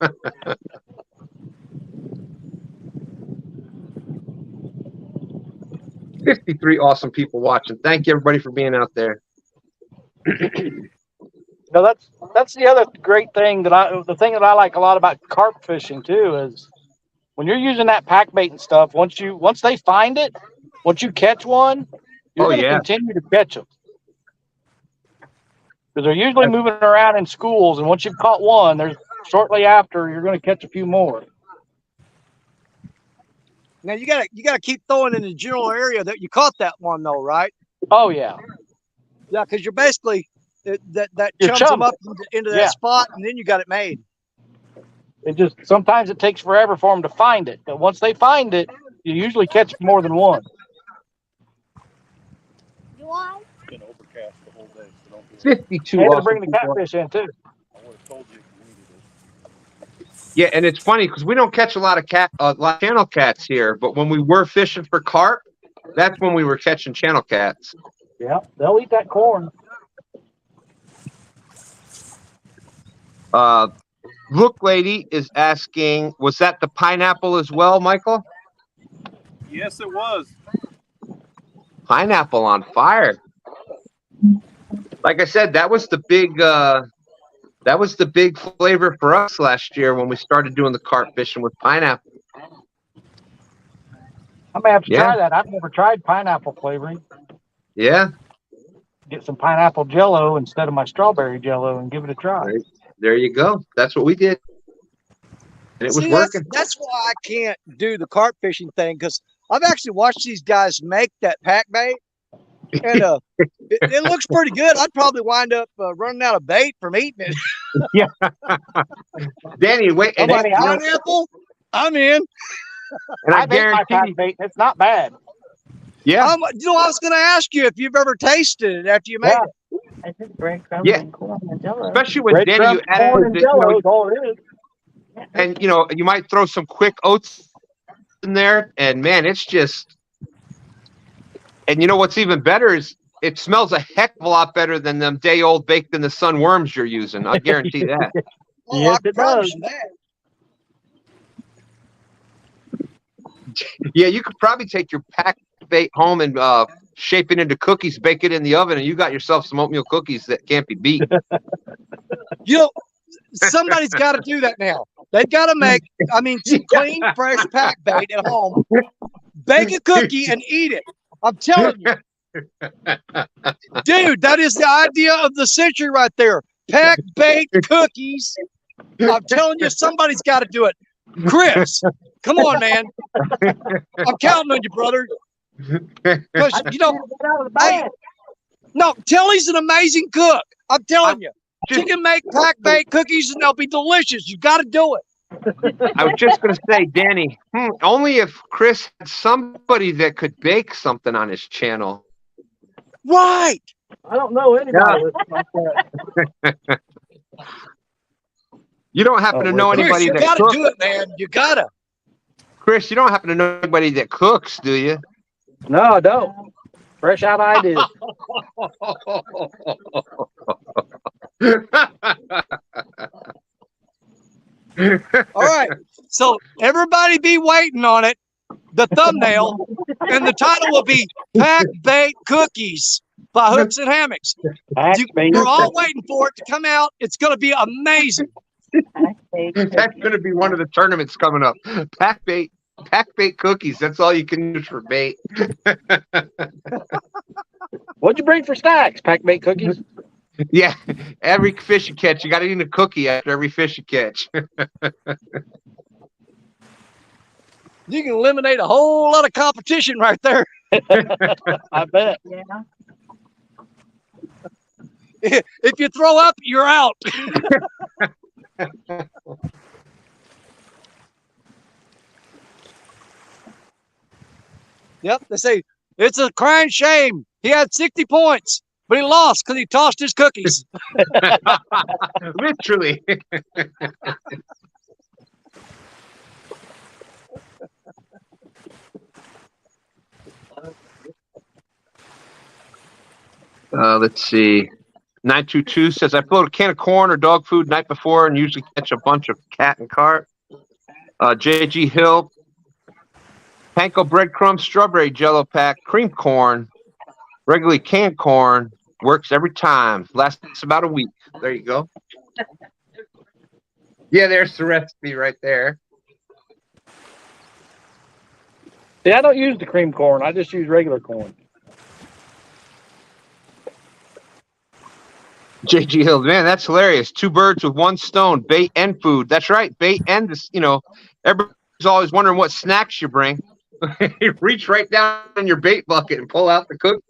53 awesome people watching. Thank you, everybody, for being out there. No, that's the other great thing the thing that I like a lot about carp fishing too is when you're using that pack bait and stuff. Once they find it, once you catch one, you're going to continue to catch them because they're usually moving around in schools. And once you've caught one, there's shortly after you're going to catch a few more. Now you gotta keep throwing in the general area that you caught that one though, right? Oh yeah, yeah, because you're basically that You're chums them chumming. up into that spot, and then you got it made. It just sometimes it takes forever for them to find it, but once they find it, you usually catch more than one. Why? It's been overcast the whole day, so don't do 52 They had to awesome bring the people. catfish in too. I would have told you if you needed it. Yeah, and it's funny because we don't catch a lot of channel cats here, but when we were fishing for carp, that's when we were catching channel cats. Yeah, they'll eat that corn. Look Lady is asking, was that the pineapple as well, Michael? Yes, it was. pineapple on fire. Like I said, that was the big flavor for us last year when we started doing the carp fishing with pineapple. I may have to Yeah. try that. I've never tried pineapple flavoring. Yeah, Get some pineapple jello instead of my strawberry jello and give it a try. there you go. That's what we did. And it was See, working. that's why I can't do the carp fishing thing, because I've actually watched these guys make that pack bait, and it looks pretty good. I'd probably wind up running out of bait from eating it. Danny, wait, and Somebody else- Pineapple, I'm in. I I make my guarantee pack you, bait. It's not bad. yeah, I was going to ask you if you've ever tasted it after you made Yeah. it. I think breadcrumbs Yeah. and corn and jello. especially with Danny, you Breadcrumbs, corn, added and the, jello is all it is. and you might throw some quick oats in there, and man, it's just. And what's even better is it smells a heck of a lot better than them day-old baked in the sun worms you're using. I guarantee that. Oh, Yes, I it promise does. you that. Yeah, you could probably take your pack bait home and shape it into cookies, bake it in the oven, and you got yourself some oatmeal cookies that can't be beat. Somebody's got to do that now. They've got to make, some clean, fresh pack bait at home. Bake a cookie and eat it. I'm telling you. Dude, that is the idea of the century right there. Pack bait cookies. I'm telling you, somebody's got to do it. Chris, come on, man. I'm counting on you, brother. Because, no, Telly's an amazing cook. I'm telling you. She can make pack bait cookies and they'll be delicious. You got to do it. I was just going to say, Danny, only if Chris had somebody that could bake something on his channel. Right. I don't know anybody like that. You don't happen to know Chris, anybody you that got to cooks? do it, man. You got to. Chris, you don't happen to know anybody that cooks, do you? No, I don't. Fresh out ideas. All right. So everybody be waiting on it. The thumbnail and the title will be Pack Bait Cookies by Hooks and Hammocks. We're all waiting for it to come out. It's going to be amazing. That's going to be one of the tournaments coming up. Pack bait cookies. That's all you can use for bait. What'd you bring for snacks? Pack bait cookies? Yeah, every fish you catch, you got to eat a cookie after every fish you catch. You can eliminate a whole lot of competition right there. I bet. Yeah. If you throw up, you're out. Yep, they say it's a crying shame. He had 60 points, but he lost because he tossed his cookies. Literally. Let's see. 922 says, I float a can of corn or dog food night before and usually catch a bunch of cat and carp. JG Hill, panko breadcrumbs, strawberry jello pack, cream corn, regularly canned corn, works every time. Lasts about a week. There you go. Yeah, there's the recipe right there. See, I don't use the cream corn. I just use regular corn. JG Hill, man, that's hilarious. Two birds with one stone, bait and food. That's right, bait and this. Everybody's always wondering what snacks you bring. You reach right down in your bait bucket and pull out the cook.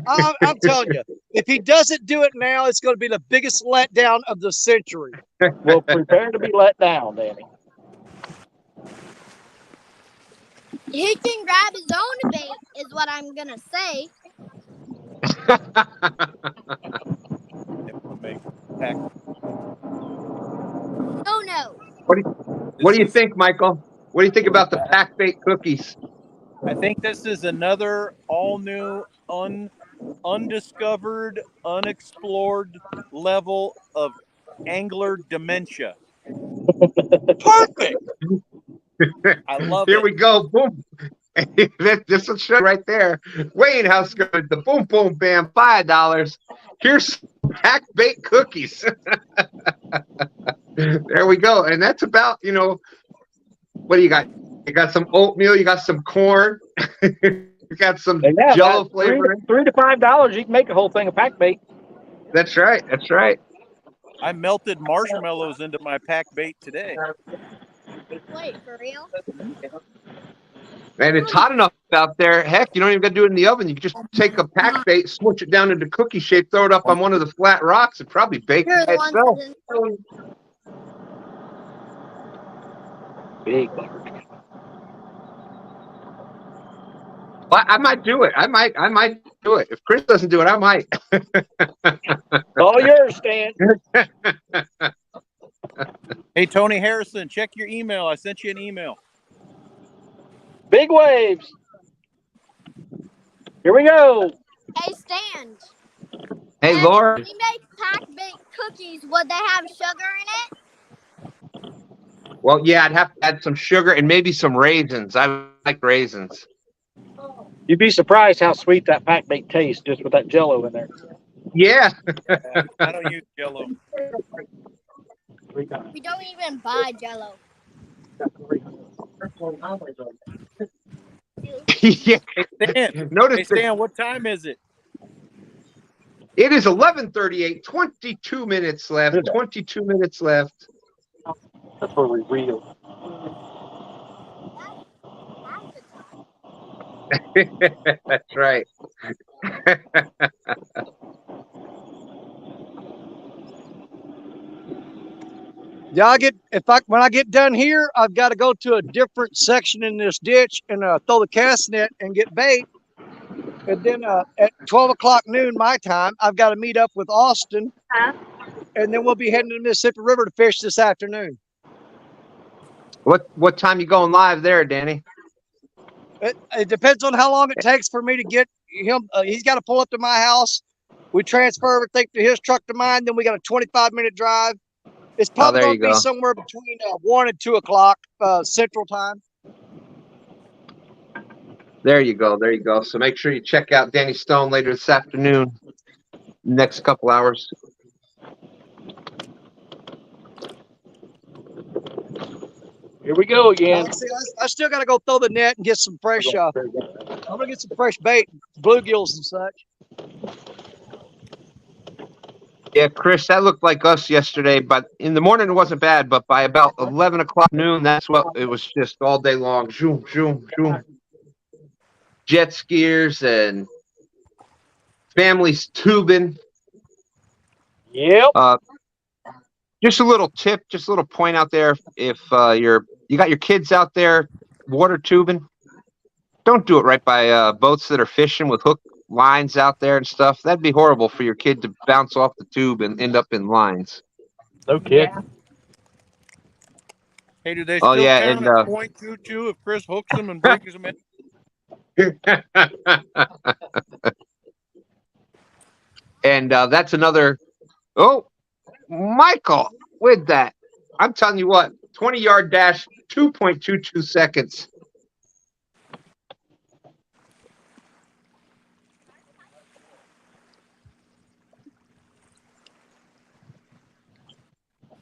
I'm telling you, if he doesn't do it now, it's going to be the biggest letdown of the century. Well, prepare to be let down, Danny. He can grab his own bait, is what I'm gonna say. Oh no. What do you think, Michael? What do you think about the pack bait cookies? I think this is another all-new, undiscovered, unexplored level of angler dementia. Perfect. I love Here it. we go. Boom. This will show right there. Weighing house good. The boom, boom, bam, $5. Here's pack bait cookies. There we go. And that's about, what do you got? You got some oatmeal. You got some corn. You got some Yeah, Jello about flavor. $3 to $5, you can make a whole thing of pack bait. That's right. That's right. I melted marshmallows into my pack bait today. Wait, for real? And it's hot enough out there. Heck, you don't even got to do it in the oven. You can just take a pack bait, switch it down into cookie shape, throw it up on one of the flat rocks, and probably bake You're it the by one itself. Big. Well, I might do it. I might do it. If Chris doesn't do it, I might. All yours, Stan. Hey, Tony Harrison, check your email. I sent you an email. Big waves. Here we go. Hey, Stan. Hey, If Laura. we make pack bait cookies, would they have sugar in it? Well, yeah, I'd have to add some sugar and maybe some raisins. I like raisins. You'd be surprised how sweet that pack bait tastes just with that Jello in there. Yeah. I don't use Jello. We don't even buy Jello. Yeah. Hey, Stan. Notice Hey, Stan, what time is it? it is 11:38. 22 minutes left. 22 minutes left. That's where we reel. That's right. Yeah, when I get done here, I've got to go to a different section in this ditch and throw the cast net and get bait. And then at 12 o'clock noon my time, I've got to meet up with Austin, and then we'll be heading to the Mississippi River to fish this afternoon. What time you going live there, Danny? It depends on how long it takes for me to get him. He's got to pull up to my house. We transfer everything to his truck to mine. Then we got a 25-minute drive. It's probably going to be somewhere between 1 and 2 o'clock Central Time. There you go. There you go. So make sure you check out Danny Stone later this afternoon, next couple hours. Here we go again. See, I still got to go throw the net and get some fresh. I'm going to get some fresh bait, bluegills and such. Yeah, Chris, that looked like us yesterday, but in the morning it wasn't bad, but by about 11 o'clock noon, that's what it was, just all day long. Zoom, zoom, zoom. Jet skiers and families tubing. Yep. Just a little tip, just a little point out there. If you got your kids out there water tubing, don't do it right by boats that are fishing with hook lines out there and stuff. That'd be horrible for your kid to bounce off the tube and end up in lines. No kid. Hey, do they still count and, at .22 if Chris hooks them and brings them in? And that's another. Oh, Michael, with that, I'm telling you what, 20-yard dash, 2.22 seconds.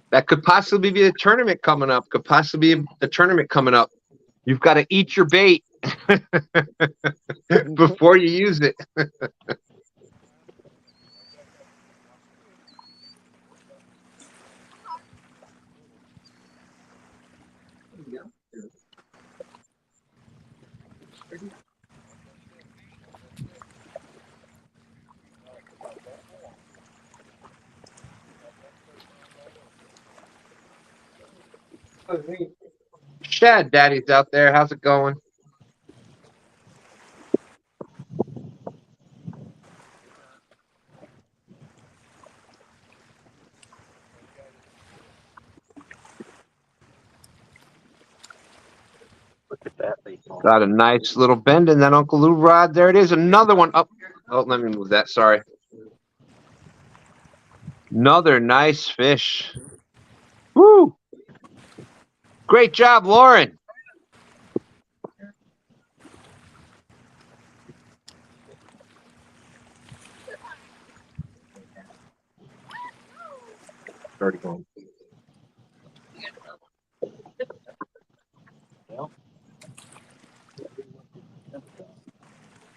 That could possibly be a tournament coming up. Could possibly be a tournament coming up. You've got to eat your bait before you use it. Shad Daddy's out there. How's it going? Look at that. Got a nice little bend in that Uncle Lou rod. There it is. Another one up. Oh, let me move that. Sorry. Another nice fish. Woo! Great job, Lauren. Already gone.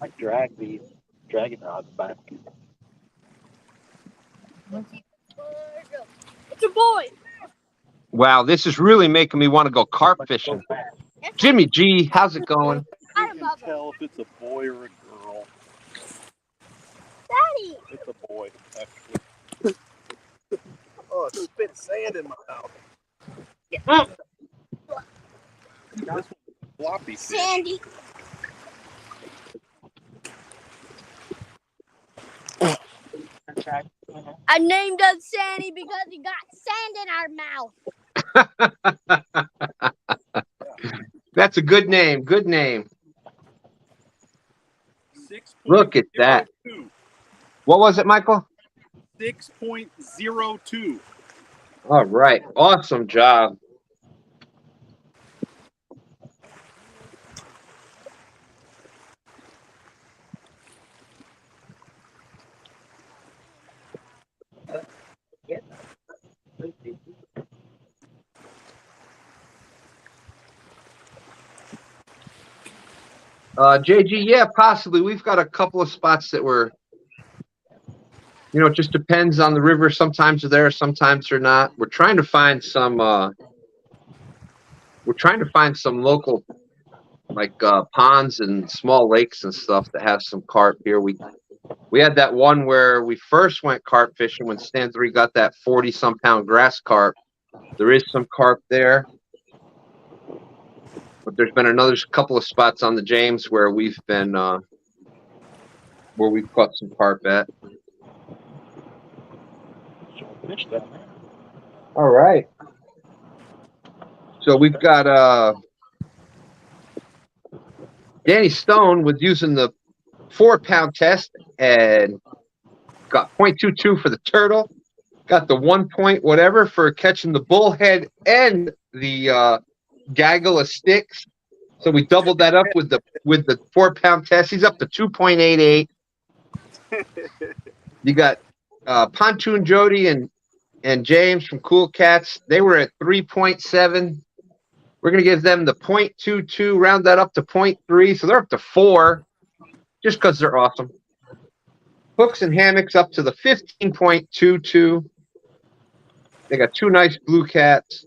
I drag these dragon rods back. It's a boy. Wow, this is really making me want to go carp fishing. Jimmy G, how's it going? I don't know. Tell if it's a boy or a girl. Daddy. It's a boy, actually. Oh, it spit sand in my mouth. This one's floppy fish. Sandy. I named him Sandy because he got sand in our mouth. That's a good name. Good name. 6.02. Look at that. What was it, Michael? 6.02. All right. Awesome job. JG, yeah, possibly. We've got a couple of spots that were, it just depends on the river. Sometimes they're there, sometimes they're not. We're trying to find some local, like ponds and small lakes and stuff that have some carp here. We had that one where we first went carp fishing when STANday got that 40-some pound grass carp. There is some carp there. But there's been another couple of spots on the James where we've been, where we've caught some carp at. All right. So we've got, Danny Stone was using the 4-pound test and got 0.22 for the turtle. Got the 1 point whatever for catching the bullhead and the, gaggle of sticks, so we doubled that up with the 4-pound test. He's up to 2.88. You got Pontoon Jody and James from Cool Cats. They were at 3.7. We're gonna give them the 0.22, round that up to 0.3, so they're up to 4, just because they're awesome. Hooks and hammocks up to the 15.22. They got 2 nice blue cats.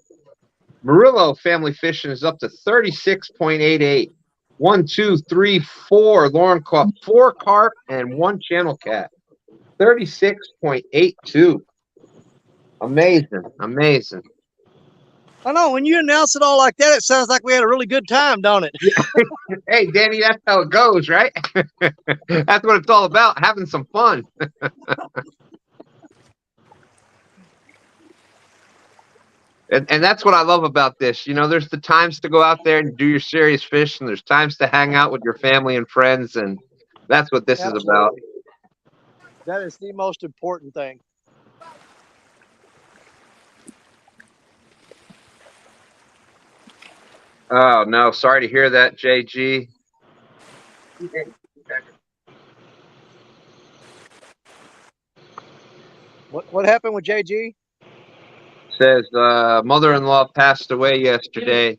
Murillo Family Fishing is up to 36.88. 1, 2, 3, 4. Lauren caught 4 carp and 1 channel cat. 36.82. Amazing. Amazing. I know, when you announce it all like that, it sounds like we had a really good time, don't it? Hey, Danny, that's how it goes, right? That's what it's all about, having some fun. And that's what I love about this. There's the times to go out there and do your serious fish, and there's times to hang out with your family and friends, and that's what this is about. That is the most important thing. Oh, no. Sorry to hear that, JG. What happened with JG? Says mother-in-law passed away yesterday.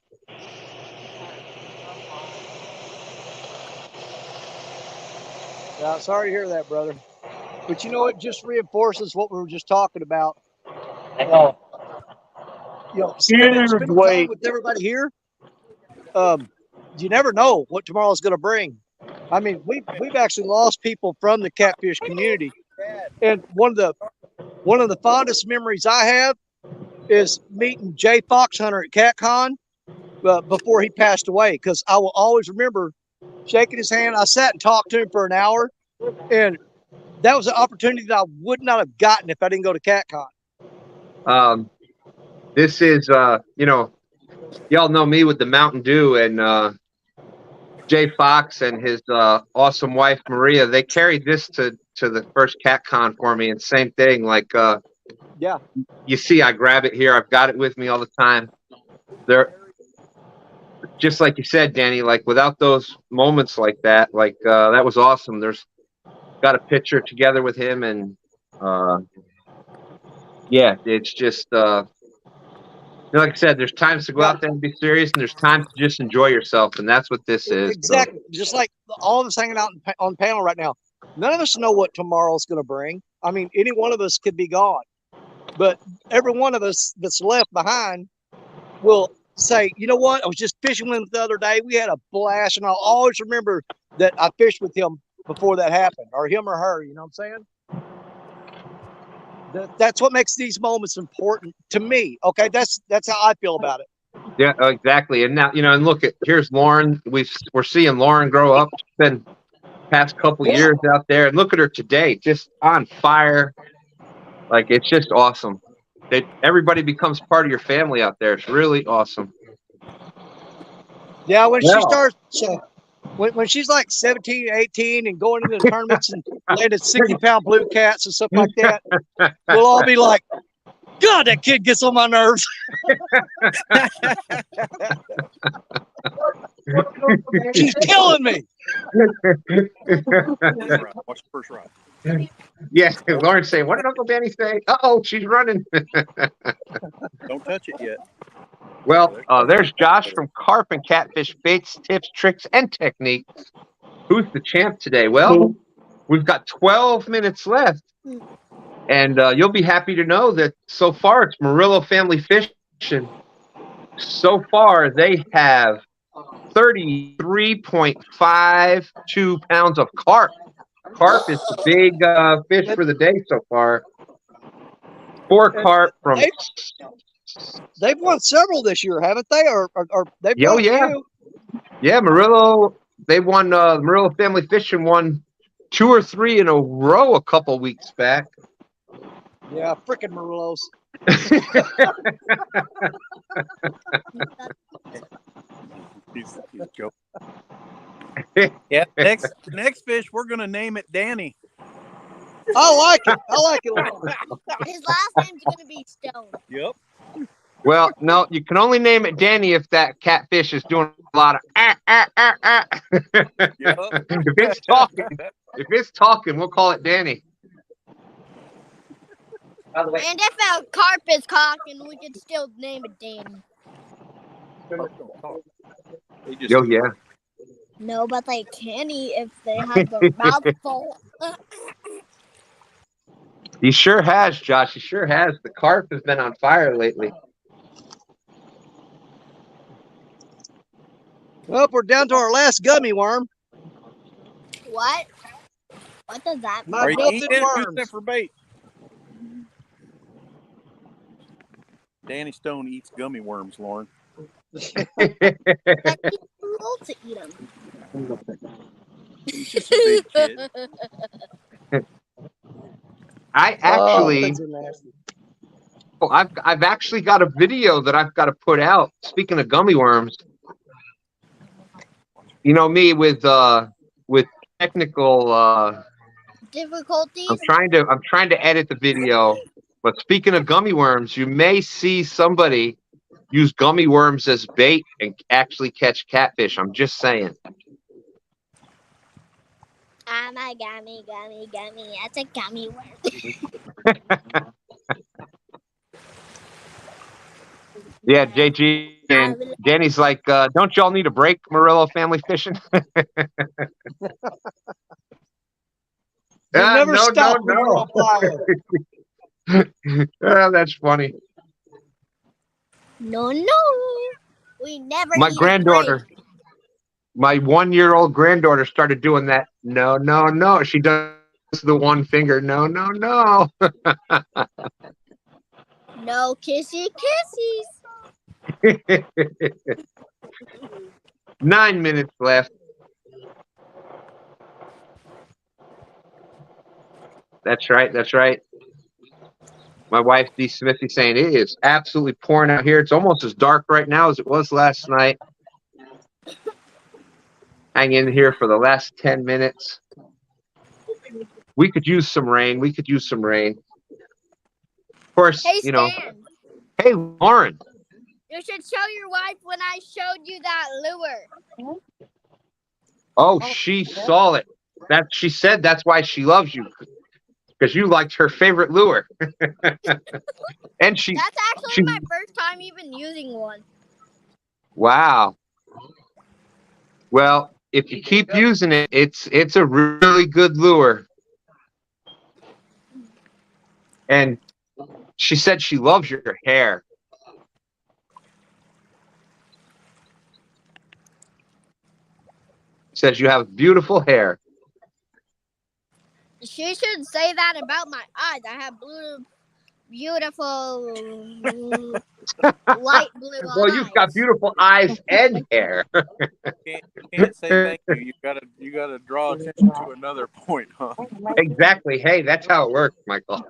Yeah, sorry to hear that, brother. But it just reinforces what we were just talking about. Spending time with everybody here. You never know what tomorrow's going to bring. I mean, we've actually lost people from the catfish community, and one of the fondest memories I have is meeting Jay Foxhunter at CatCon before he passed away, because I will always remember shaking his hand. I sat and talked to him for an hour, and that was an opportunity that I would not have gotten if I didn't go to CatCon. This is, y'all know me with the Mountain Dew, and Jay Fox and his awesome wife, Maria, they carried this to the first CatCon for me, and same thing, like, yeah. You see, I grab it here. I've got it with me all the time. They're just like you said, Danny, like without those moments like that, that was awesome. There's got a picture together with him, and Yeah, it's just like I said, there's times to go out there and be serious, and there's times to just enjoy yourself, and that's what this is. Exactly. Just like all of us hanging out on panel right now. None of us know what tomorrow's going to bring. I mean, any one of us could be gone, but every one of us that's left behind will say, you know what? I was just fishing with him the other day. We had a blast, and I'll always remember that I fished with him before that happened, or him or her. You know what I'm saying? That's what makes these moments important to me. Okay, that's how I feel about it. Yeah, exactly. And now, and look here's Lauren. We're seeing Lauren grow up. She's been past couple years out there, and look at her today, just on fire. Like, it's just awesome. Everybody becomes part of your family out there. It's really awesome. Yeah, when she starts, when she's like 17, 18 and going into the tournaments and landing 60-pound blue cats and stuff like that, we'll all be like, God, that kid gets on my nerves. She's killing me. Watch the first rod. Yes, Lauren's saying, what did Uncle Danny say? Uh-oh, she's running. Don't touch it yet. Well, there's Josh from Carp and Catfish Baits, Tips, Tricks, and Techniques. Who's the champ today? Well, we've got 12 minutes left. And you'll be happy to know that so far it's Murillo Family Fishing. So far, they have 33.52 pounds of carp. Carp is the big fish for the day so far. 4 carp from... They've won several this year, haven't they? Or they've Oh, won yeah. a few. Yeah, Murillo, they won, Murillo Family Fishing won 2 or 3 in a row a couple weeks back. Yeah, freaking Murillos. He's joking. Yeah, next fish, we're gonna name it Danny. I like it. I like it. His last name's gonna be Stone. Yep. Well, no, you can only name it Danny if that catfish is doing a lot of Yep. If it's talking, we'll call it Danny. And if a carp is cocking, we could still name it Danny. Oh, yeah. No, but they can eat if they have their mouth full. He sure has, Josh. He sure has. The carp has been on fire lately. Well, we're down to our last gummy worm. What? What does that mean? My Are you melted eating it? Use worms. that for bait. Danny Stone eats gummy worms, Lauren. But he's too old to eat them. He's just a big kid. I actually, things are nasty. I've actually got a video that I've got to put out. Speaking of gummy worms, you know me with technical Difficulties? I'm trying to edit the video. But speaking of gummy worms, you may see somebody use gummy worms as bait and actually catch catfish. I'm just saying. I'm a gummy. That's a gummy worm. Yeah, JG and Danny's like, don't y'all need a break, Murillo Family Fishing? Never stop. No. Oh, that's funny. No. We never My need a granddaughter, break. my 1-year-old granddaughter started doing that. No. She does the one finger. No. No kissy kissies. 9 minutes left. That's right. My wife, Dee Smithy, saying it is absolutely pouring out here. It's almost as dark right now as it was last night. Hang in here for the last 10 minutes. We could use some rain. Of course, Hey, Stan. Hey, Lauren. You should show your wife when I showed you that lure. Oh, she saw it. She said that's why she loves you. because you liked her favorite lure. And she, That's actually my first time even using one. wow. Well, if you keep using it, it's a really good lure. And she said she loves your hair. Says you have beautiful hair. She should say that about my eyes. I have beautiful, light blue eyes. Well, you've got beautiful eyes and hair. Can't say thank you. You gotta draw attention to another point, huh? Exactly. Hey, that's how it works, Michael.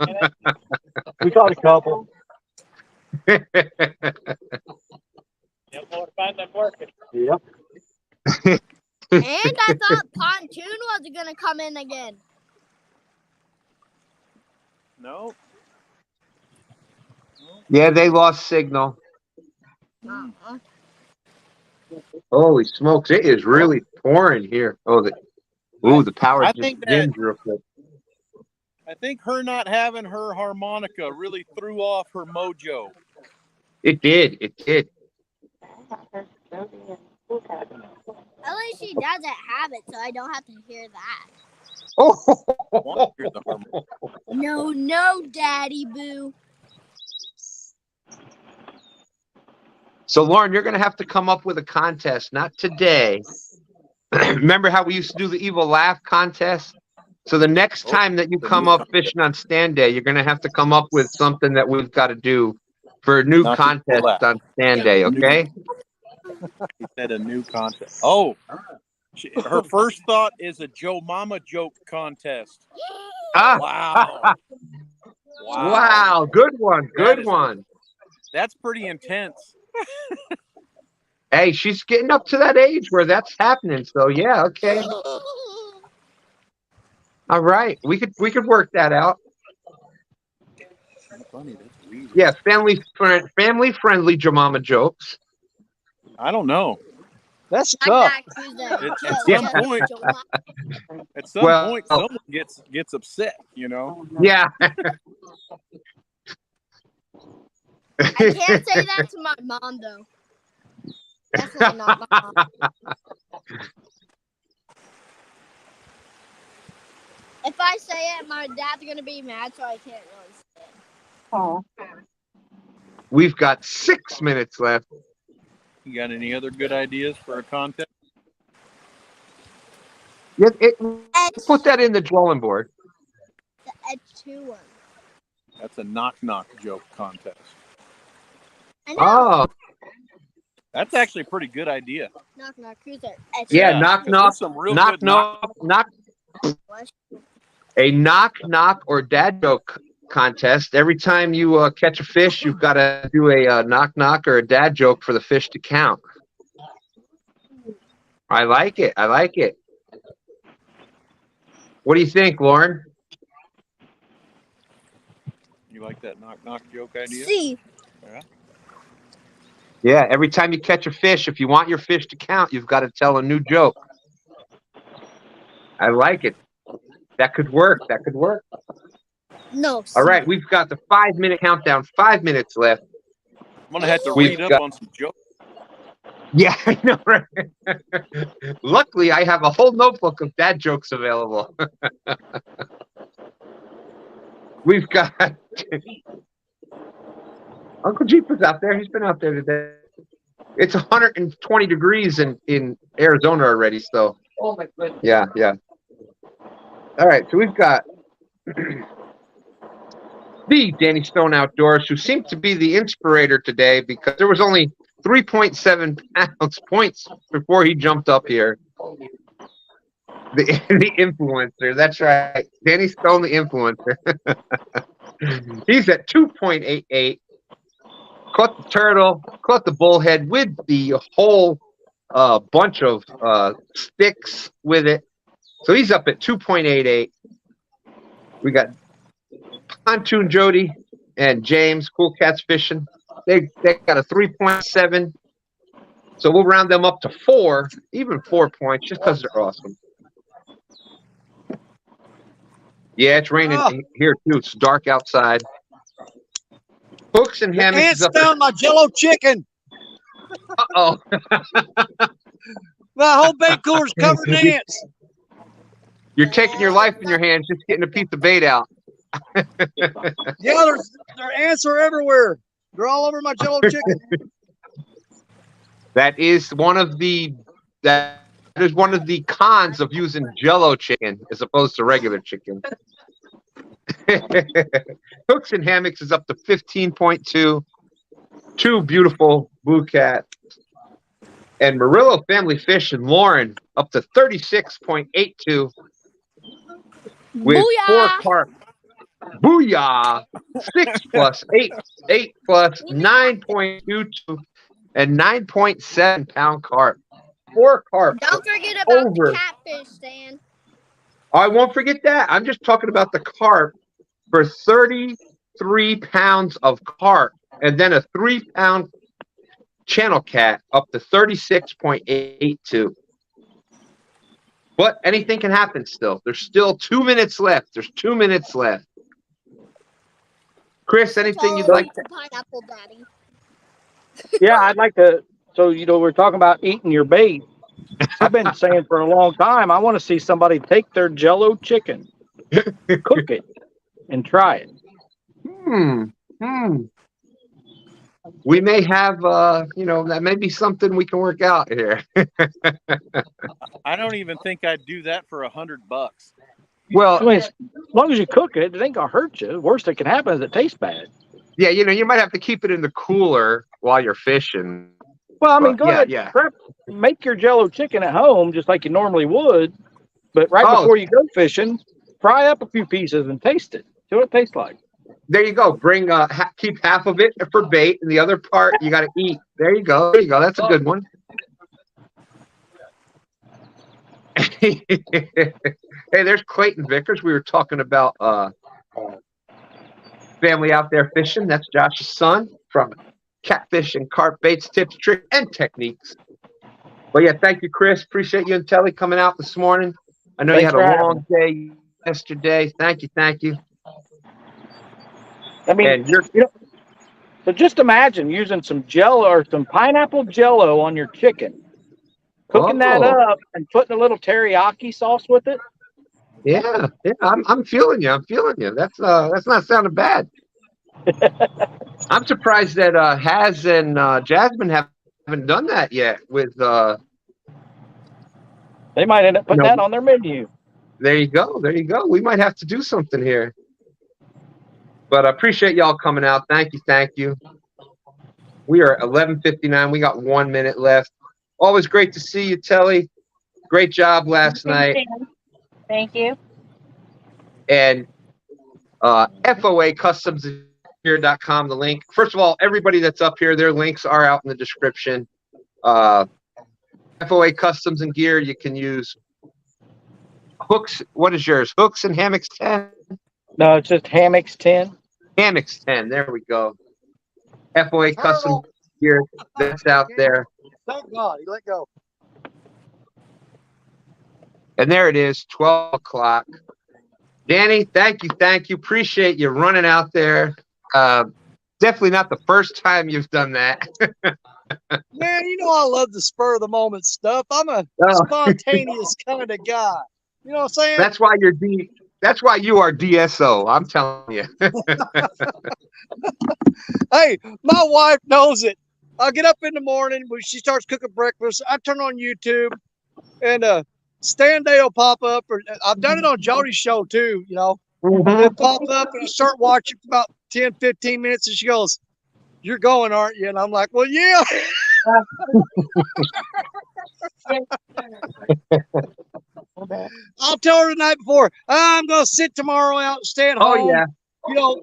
We caught a couple. Yep. And I thought pontoon was gonna come in again. No. Yeah, they lost signal. Uh-uh. Holy smokes, it is really pouring here. Oh, the power I just think that- dimmed real quick. I think her not having her harmonica really threw off her mojo. It did. It did. At least she doesn't have it, so I don't have to hear that. Oh, Here's the harmonica. No, Daddy Boo. so Lauren, you're going to have to come up with a contest, not today. Remember how we used to do the evil laugh contest? So the next time that you come up fishing on STANday, you're going to have to come up with something that we've got to do for a new Not contest evil laugh. on STANday, okay? He said a new contest. Oh, her first thought is a Joe Mama joke contest. Ah, Wow. wow, good one, good one. That's pretty intense. Hey, she's getting up to that age where that's happening. So yeah, okay. All right, we could work that out. Yeah, family friendly Jemima jokes. I don't know. That's tough. At some point, someone gets upset. You know. Yeah. I can't say that to my mom though. Definitely not my mom. If I say it, my dad's gonna be mad, so I can't really say it. Oh. We've got 6 minutes left. You got any other good ideas for a contest? Yeah, put that in the drawing board. The Edge 2 one. That's a knock joke contest. I know. Oh, That's actually a pretty good idea. Knock cruiser. Edge yeah, two. knock There's some real good a knock or dad joke contest. Every time you catch a fish, you've got to do a knock or a dad joke for the fish to count. I like it. I like it. What do you think, Lauren? You like that knock joke idea? See. Yeah. Yeah, every time you catch a fish, if you want your fish to count, you've got to tell a new joke. I like it. That could work. That could work. No. All right, we've got the 5-minute countdown. 5 minutes left. I'm gonna have to We've read got- up on some jokes. Yeah, I know, right? Luckily, I have a whole notebook of dad jokes available. We've got Uncle Jeep is out there. He's been out there today. It's 120 degrees in Arizona already. So, Oh my goodness. yeah. All right, so we've got the Danny Stone Outdoors, who seemed to be the inspirator today because there was only 3.7 points before he jumped up here. The influencer, that's right. Danny Stone, the influencer. He's at 2.88. Caught the turtle, caught the bullhead with the whole bunch of sticks with it. So he's up at 2.88. We got Pontoon Jody and James, Cool Cats Fishing. They got a 3.7. So we'll round them up to 4, even 4 points, just because they're awesome. Yeah, it's raining Ah, here too. It's dark outside. Hooks and the hammocks ants is up. found my Jello chicken. Oh, My whole bait cooler's covered in ants. you're taking your life in your hands, just getting a piece of bait out. Yeah, their ants are everywhere. They're all over my Jello chicken. That is one of the cons of using Jello chicken as opposed to regular chicken. Hooks and hammocks is up to 15.2. Two beautiful blue cats. And Murillo Family Fish and Lauren up to 36.82 with Booyah! 4 carp. Booyah! 6 plus 8, 8 plus 9.22 and 9.7 pound carp. 4 carp. Don't forget about Over. the catfish, Stan. I won't forget that. I'm just talking about the carp for 33 pounds of carp and then a 3-pound channel cat up to 36.82. But anything can happen still. There's still 2 minutes left. There's 2 minutes left. Chris, anything you'd like to? Pineapple Daddy. Yeah, I'd like to. So, we're talking about eating your bait. I've been saying for a long time, I want to see somebody take their Jello chicken, cook it, and try it. We may have, that may be something we can work out here. I don't even think I'd do that for $100. Well, I mean, as long as you cook it, it ain't gonna hurt you. The worst that can happen is it tastes bad. yeah, you might have to keep it in the cooler while you're fishing. Well, I mean, But, go ahead, yeah. make your Jello chicken at home just like you normally would, but right Oh. before you go fishing, fry up a few pieces and taste it. See what it tastes like. There you go. Bring keep half of it for bait, and the other part you got to eat. There you go. There you go. That's a good one. Hey, there's Clayton Vickers. We were talking about family out there fishing. That's Josh's son from Catfish and Carp Baits, Tips, Tricks, and Techniques. But yeah, thank you, Chris. Appreciate you and Telly coming out this morning. I know Thanks you had for a having long day yesterday. Thank you. I mean, And you're so just imagine using some Jello or some pineapple Jello on your chicken, cooking that up and putting a little teriyaki sauce with it. Yeah. I'm feeling you. That's not sounding bad. I'm surprised that Haz and Jasmine haven't done that yet. With They might end up putting that on their menu. there you go. We might have to do something here. But I appreciate y'all coming out. Thank you. We are at 11:59. We got 1 minute left. Always great to see you, Telly. Great job last night. Thank you. And FOA customsgear.com, the link. First of all, everybody that's up here, their links are out in the description. FOA Customs and Gear, you can use hooks. What is yours? Hooks and Hammocks 10? No, it's just Hammocks 10. Hammocks 10. There we go. FOA Custom Gear. That's out there. Thank God, he let go. And there it is, 12 o'clock. Danny, thank you. Appreciate you running out there. Definitely not the first time you've done that. Man, I love the spur of the moment stuff. I'm a spontaneous kind of guy. You know what I'm saying? That's why you are DSO. I'm telling you. Hey, my wife knows it. I get up in the morning when she starts cooking breakfast. I turn on YouTube, and STANday will pop up. Or I've done it on Jody's show too. It'll pop up, and I start watching for about 10, 15 minutes, and she goes, "You're going, aren't you?" And I'm like, "Well, yeah." I'll tell her the night before, I'm going to sit tomorrow out and stay at home. Oh, yeah.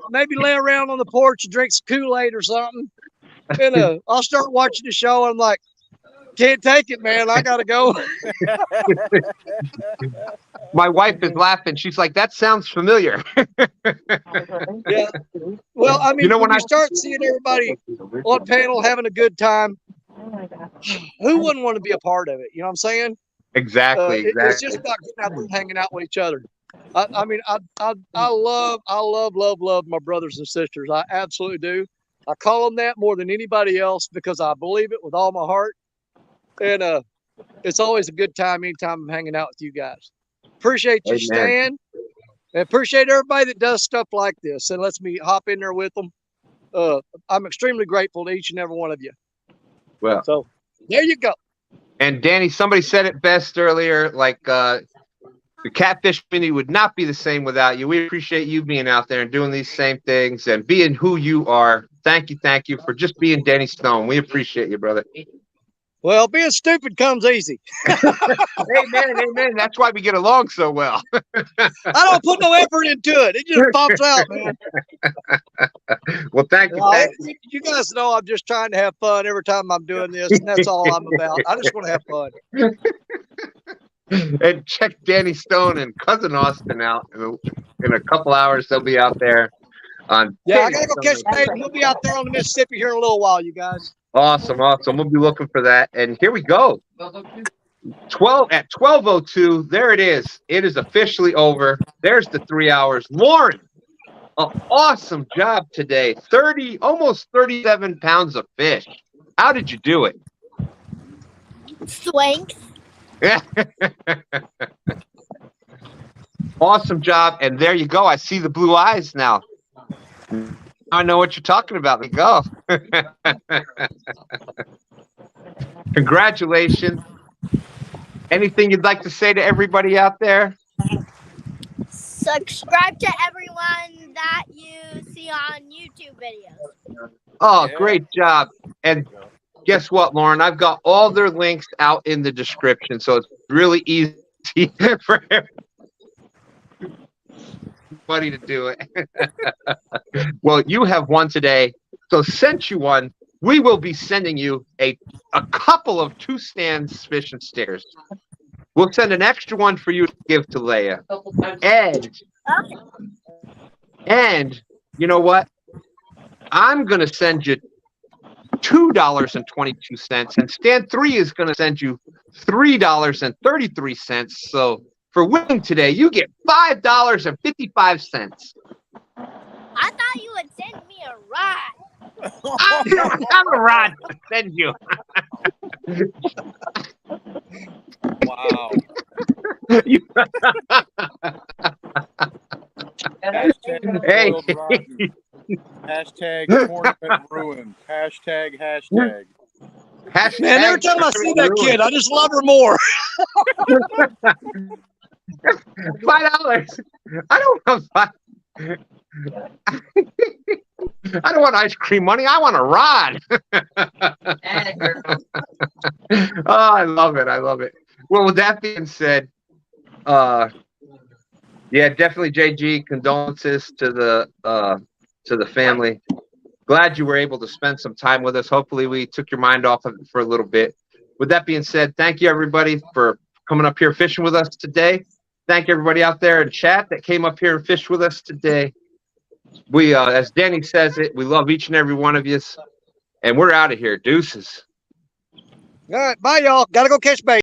Maybe lay around on the porch and drink some Kool-Aid or something. And I'll start watching the show. And I'm like, can't take it, man. I got to go. My wife is laughing. She's like, that sounds familiar. Yeah. Well, I mean, when you start seeing everybody on panel having a good time, who wouldn't want to be a part of it? You know what I'm saying? Exactly. It's just about getting out there and hanging out with each other. I mean, I love my brothers and sisters. I absolutely do. I call them that more than anybody else because I believe it with all my heart. And it's always a good time anytime I'm hanging out with you guys. Appreciate you, Amen. Stan. And appreciate everybody that does stuff like this and lets me hop in there with them. I'm extremely grateful to each and every one of you. Well, So there you go. and Danny, somebody said it best earlier, like the catfish community would not be the same without you. We appreciate you being out there and doing these same things and being who you are. Thank you for just being Danny Stone. We appreciate you, brother. Well, being stupid comes easy. Amen. That's why we get along so well. I don't put no effort into it. It just pops out, man. Well, thank you. You guys know I'm just trying to have fun every time I'm doing this, and that's all I'm about. I just want to have fun. And check Danny Stone and Cousin Austin out in a couple hours. They'll be out there on. Yeah, I gotta go catch bait. We'll be out there on the Mississippi here in a little while, you guys. Awesome. We'll be looking for that. And here we go. 12:02. There it is. It is officially over. There's the 3 hours. Lauren, an awesome job today. Almost 37 pounds of fish. How did you do it? Swank. Awesome job. And there you go. I see the blue eyes now. I know what you're talking about. There you go. Congratulations. Anything you'd like to say to everybody out there? Subscribe to everyone that you see on YouTube videos. Oh, great job. And guess what, Lauren? I've got all their links out in the description, so it's really easy for everybody to do it. Well, you have one today. So since you won, we will be sending you a couple of 2 stands fish and stickers. We'll send an extra one for you to give to Leia. And you know what? I'm going to send you $2.22, and Stan 3 is going to send you $3.33. So for winning today, you get $5.55. I thought you would send me a ride. I'm a rod to send you. Wow. Hey. Hashtag tournament ruined. Hashtag. Man, every time I see that kid, I just love her more. $5. I don't want $5. I don't want ice cream money. I want a rod. Oh, I love it. Well, with that being said, yeah, definitely, JG. Condolences to the family. Glad you were able to spend some time with us. Hopefully, we took your mind off of it for a little bit. With that being said, thank you everybody for coming up here fishing with us today. Thank everybody out there in chat that came up here and fished with us today. We, as Danny says it, we love each and every one of you, and we're out of here. Deuces. All right, bye, y'all. Gotta go catch bait.